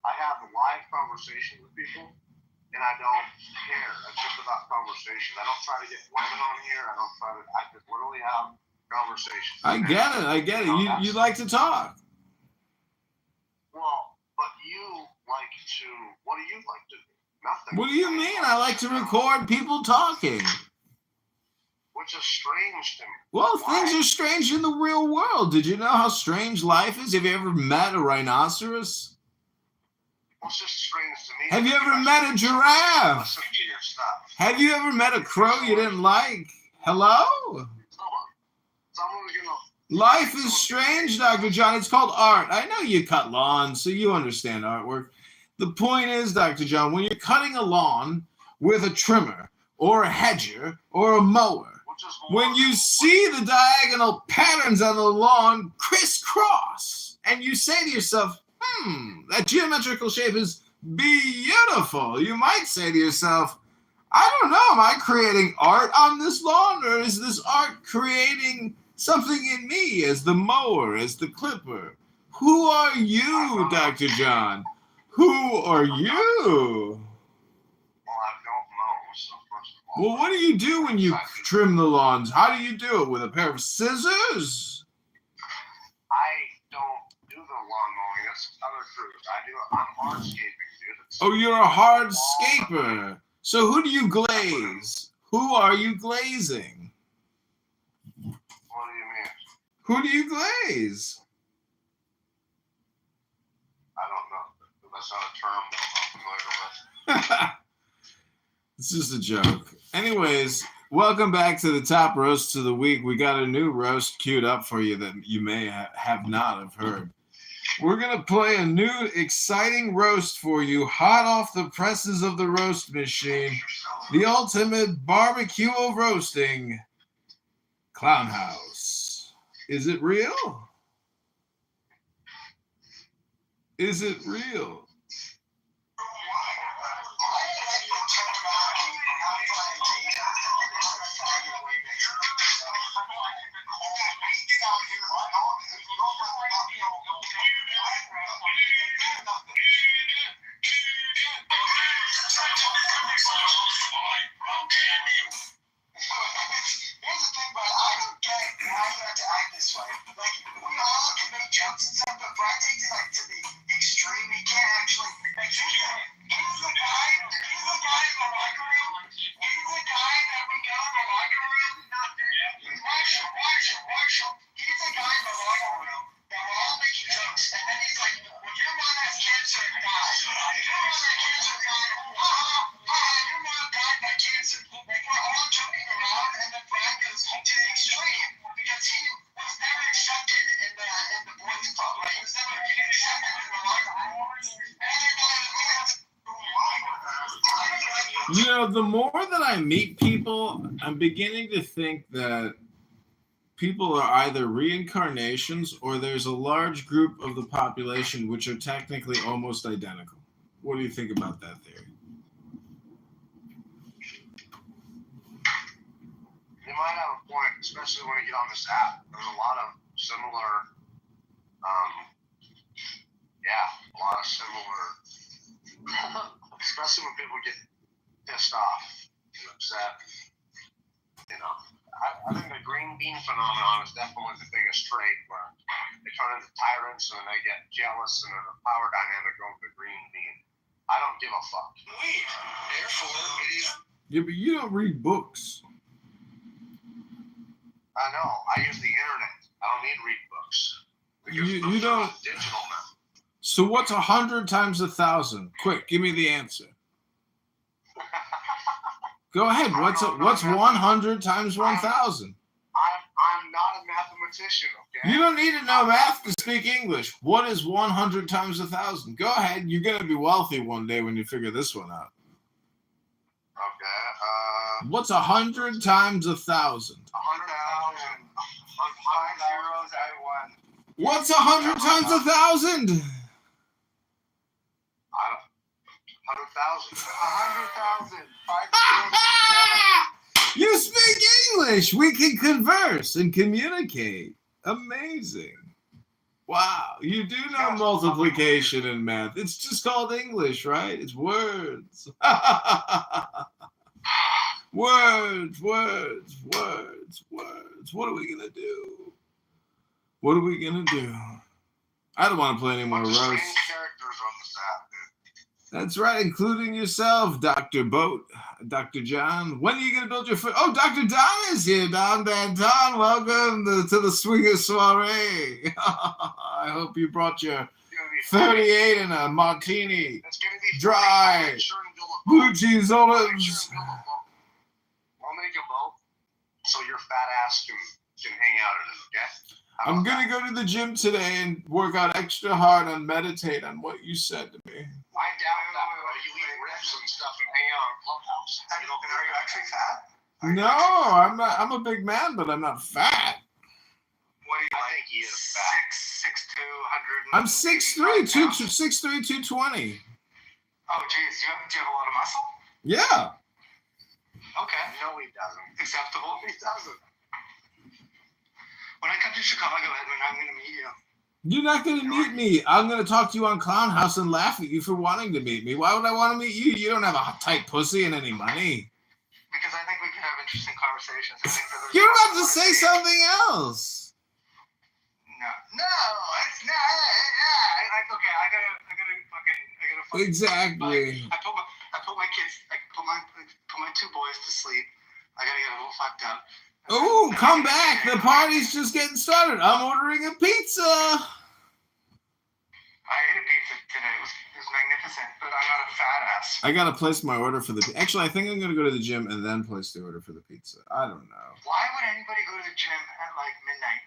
I have live conversations with people, and I don't care. It's just about conversation. I don't try to get women on here. I just literally have conversations. I get it. You like to talk. Well, but you like to. What do you like to do? Nothing. What do you mean? I like to record people talking. Which is strange to me. Well, things are strange in the real world. Did you know how strange life is? Have you ever met a rhinoceros? Well, it's just strange to me. Have you ever met a giraffe? Listen to your stuff. Have you ever met a crow you didn't like? Hello? Someone's gonna. Life is strange, Dr. John. It's called art. I know you cut lawns, so you understand artwork. The point is, Dr. John, when you're cutting a lawn with a trimmer or a hedger or a mower, when you see the diagonal patterns on the lawn crisscross, and you say to yourself, that geometrical shape is beautiful, you might say to yourself, I don't know, am I creating art on this lawn, or is this art creating something in me as the mower, as the clipper? Who are you, Dr. John? Who are you? Well, what do you do when you trim the lawns? How do you do it? With a pair of scissors? I don't do the lawn mowing. That's other crews. I'm hardscaping, dude. Oh, you're a hardscaper. So who do you glaze? Who are you glazing? What do you mean? Who do you glaze? I don't know. That's not a term that I'm familiar with. It's just a joke. Anyways, welcome back to the top roast of the week. We got a new roast queued up for you that you may have not have heard. We're going to play a new exciting roast for you, hot off the presses of the roast machine, the ultimate barbecue of roasting, Clown House. Is it real? Is it real? Here's the thing, but I don't get why you have to act this way. Like, we all can make jokes and stuff, but Brad takes it like to the extreme. He can't actually. Like, he's the guy in the locker room. He's the guy that we go in the locker room. Marshall. He's the guy in the locker room that we're all making jokes, and then he's like, well, your mom has cancer and died. Your mom has cancer and died. Your mom died by cancer. Like, we're all joking around, and then Brad goes to the extreme because he was never accepted in the boys' club, right? He was never accepted in the locker room. You know, the more that I meet people, I'm beginning to think that people are either reincarnations or there's a large group of the population which are technically almost identical. What do you think about that theory? You might have a point, especially when you get on this app. There's a lot of similar, especially when people get pissed off and upset. You know, I think the green bean phenomenon is definitely the biggest trait where they turn into tyrants and they get jealous and there's a power dynamic over the green bean. I don't give a fuck. Therefore, it is. Yeah, but you don't read books. I know. I use the internet. I don't need to read books. You don't. Digital now. So what's 100 times 1,000? Quick, give me the answer. Go ahead. What's 100 times 1,000? I'm not a mathematician, okay? You don't need to know math to speak English. What is 100 times 1,000? Go ahead. You're gonna be wealthy one day when you figure this one out. Okay. What's 100 times 1,000? 100,000. 5 zeros I won. What's 100 times 1,000? 100,000. 100,000. 5 zeros. You speak English. We can converse and communicate. Amazing. Wow. You do know multiplication and math. It's just called English, right? It's words. Words. What are we going to do? What are we going to do? I don't want to play any more roasts. Characters on this app, dude. That's right, including yourself, Dr. Boat, Dr. John. When are you going to build your foot? Oh, Dr. Don is here. Don Danton, welcome to the Swinger Soiree. I hope you brought your 38 and a martini. Dry. Blue cheese olives. I'll make a boat so your fat ass can hang out in it, okay? I'm going to go to the gym today and work out extra hard and meditate on what you said to me. I doubt that, bro. You eat riffs and stuff and hang out in Clubhouse. Are you actually fat? No, I'm not. I'm a big man, but I'm not fat. What do you think he is fat? 6'2", 100. I'm 6'3", 220. Oh, geez. Do you have a lot of muscle? Yeah. Okay. No, he doesn't. Acceptable. He doesn't. When I come to Chicago, Edmund, I'm going to meet you. You're not going to meet me. I'm going to talk to you on Clown House and laugh at you for wanting to meet me. Why would I want to meet you? You don't have a tight pussy and any money. Because I think we could have interesting conversations. I think that You're about to say something else. No. Okay, I gotta fucking. Exactly. I put my kids, put my two boys to sleep. I gotta get a little fucked up. Oh, come back. The party's just getting started. I'm ordering a pizza. I ate a pizza today. It was magnificent, but I'm not a fat ass. I got to place my order for the Actually, I think I'm going to go to the gym and then place the order for the pizza. I don't know. Why would anybody go to the gym at like midnight?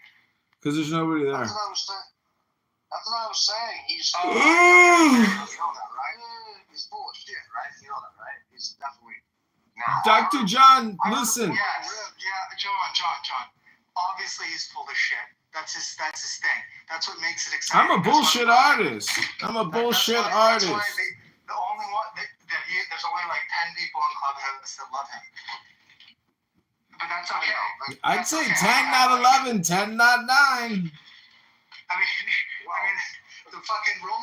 Because there's nobody there. That's what I was saying. He's Ooh. you know that, right? He's full of shit, right? You know that, right? He's definitely. Dr. John, listen. Yes. John. Obviously, he's full of shit. That's his thing. That's what makes it exciting. I'm a bullshit artist. I'm a bullshit artist. That's why the only one there's only like 10 people in Clubhouse that love him. But that's okay. I'd say 10, not 11, 10, not 9. I mean, the fucking roll.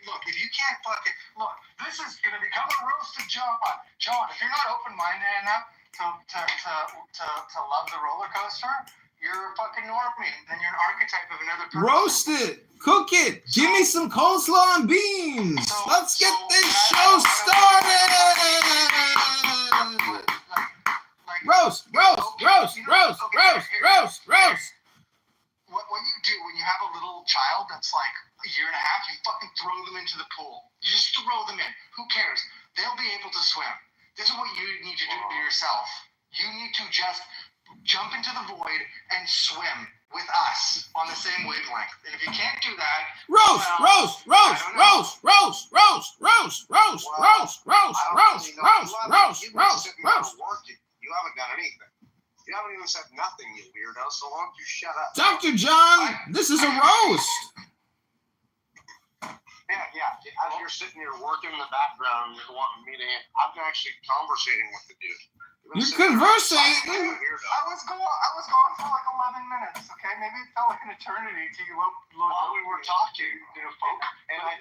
Look, if you can't fucking look, this is gonna become a roast of John. John, if you're not open-minded enough to love the roller coaster, you're a fucking normie. Then you're an archetype of another person. Roast it, cook it, give me some coleslaw and beans. Let's get this show started. Roast. What you do when you have a little child that's like a year and a half, you fucking throw them into the pool. You just throw them in. Who cares? They'll be able to swim. This is what you need to do to yourself. You need to just jump into the void and swim with us on the same wavelength. And if you can't do that, roast. You haven't done anything. You haven't even said nothing, you weirdo. So why don't you shut up? Dr. John, this is a roast. Yeah. As you're sitting here working in the background, you're wanting me to. I'm actually conversating with the dude. You're conversing. I was gone for like 11 minutes. Okay, maybe it felt like an eternity to you. While we were talking, folk, and I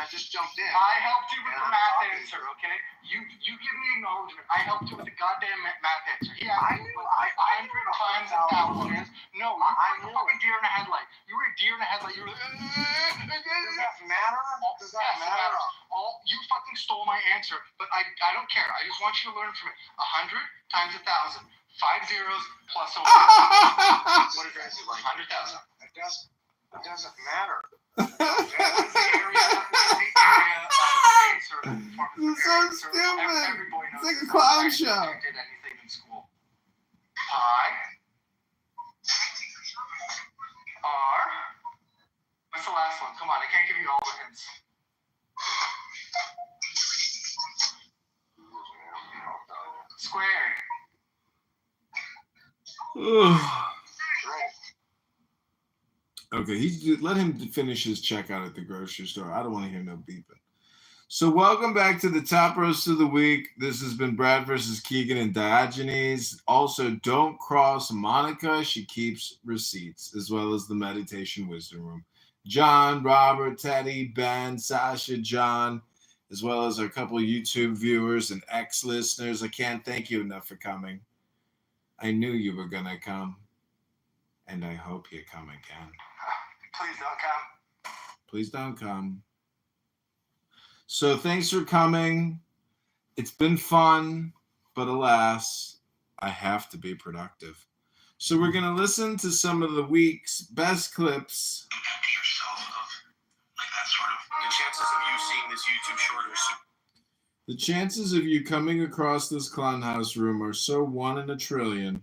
just jumped in. I helped you with the math answer. Okay, you give me acknowledgement. I helped you with the goddamn math answer. Yeah, I knew. 100 times 1,000. No, you were a fucking deer in a headlight. You were a deer in a headlight. You were. Does that matter? Does that matter? You fucking stole my answer, but I don't care. I just want you to learn from it. 100 times 1,000. 5 zeros plus a 1. What is that? 100,000. It doesn't matter. This is so stupid. It's like a clown show. Did anything in school? I R. What's the last one? Come on, I can't give you all the hints. Square. Okay, let him finish his checkout at the grocery store. I don't want to hear no beeping. So welcome back to the Top Roast of the Week. This has been Brad versus Keegan and Diogenes. Also, don't cross Monica. She keeps receipts, as well as the Meditation Wisdom Room. John, Robert, Teddy, Ben, Sasha, John, as well as our couple of YouTube viewers and ex-listeners. I can't thank you enough for coming. I knew you were going to come, and I hope you come again. Please don't come. Please don't come. So thanks for coming. It's been fun, but alas, I have to be productive. So we're going to listen to some of the week's best clips. The chances of you coming across this clown house room are so 1 in a trillion.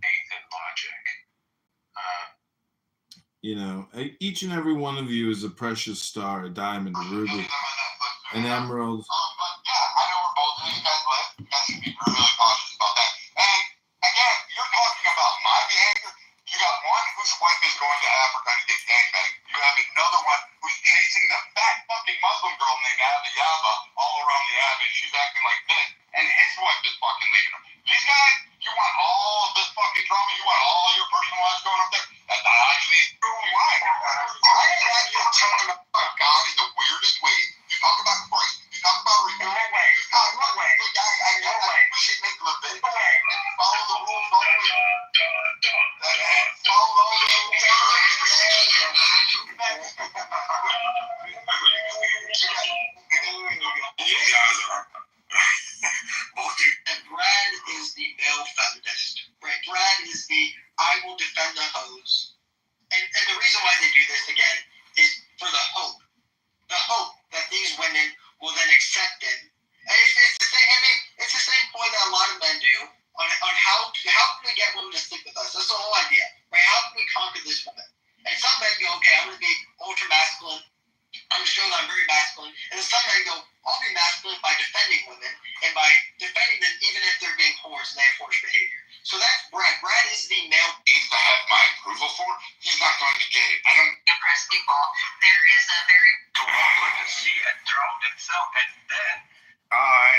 You know, each and every one of you is a precious star, a diamond, a ruby, an emerald. I know where both of these guys live. You guys should be really cautious about that. And again, you're talking about my behavior. You got one whose wife is going to Africa to get gangbanged. You have another one who's chasing the fat fucking Muslim girl named Abiyaba all around the app, and she's acting like this. And his wife is fucking leaving him. These guys, you want all of this fucking drama? You want all your personal lives going up there? That's not actually true. Why? I ain't like you're telling about God in the weirdest ways. You talk about Christ. You talk about renewal. You talk about we should make Leviticus and follow the rules. And Brad is the male feminist, right? Brad is the I will defend the hose. And the reason why they do this again is for the hope that these women will then accept it. And it's the same. I mean, it's the same point that a lot of men do on how can we get women to sleep with us. That's the whole idea, right? How can we conquer this woman? And some men go, okay, I'm going to be ultra masculine. I'm going to show that I'm very masculine. And then some men go, I'll be masculine by defending women and by defending them even if they're being whores and they have whorish behavior. So that's Brad. Brad is the male. Needs to have my approval for. He's not going to get it. I don't depressed people. There is a very to look and see and drown himself, and then I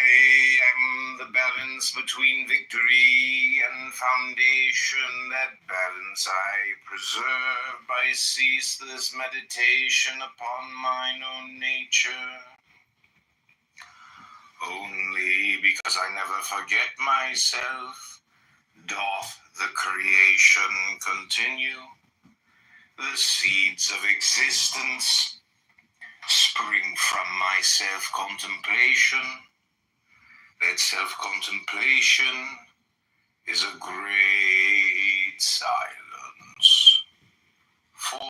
am the balance between victory and foundation. That balance I preserve by ceaseless meditation upon mine own nature. Only because I never forget myself doth the creation continue. The seeds of existence spring from my self-contemplation. That self-contemplation is a great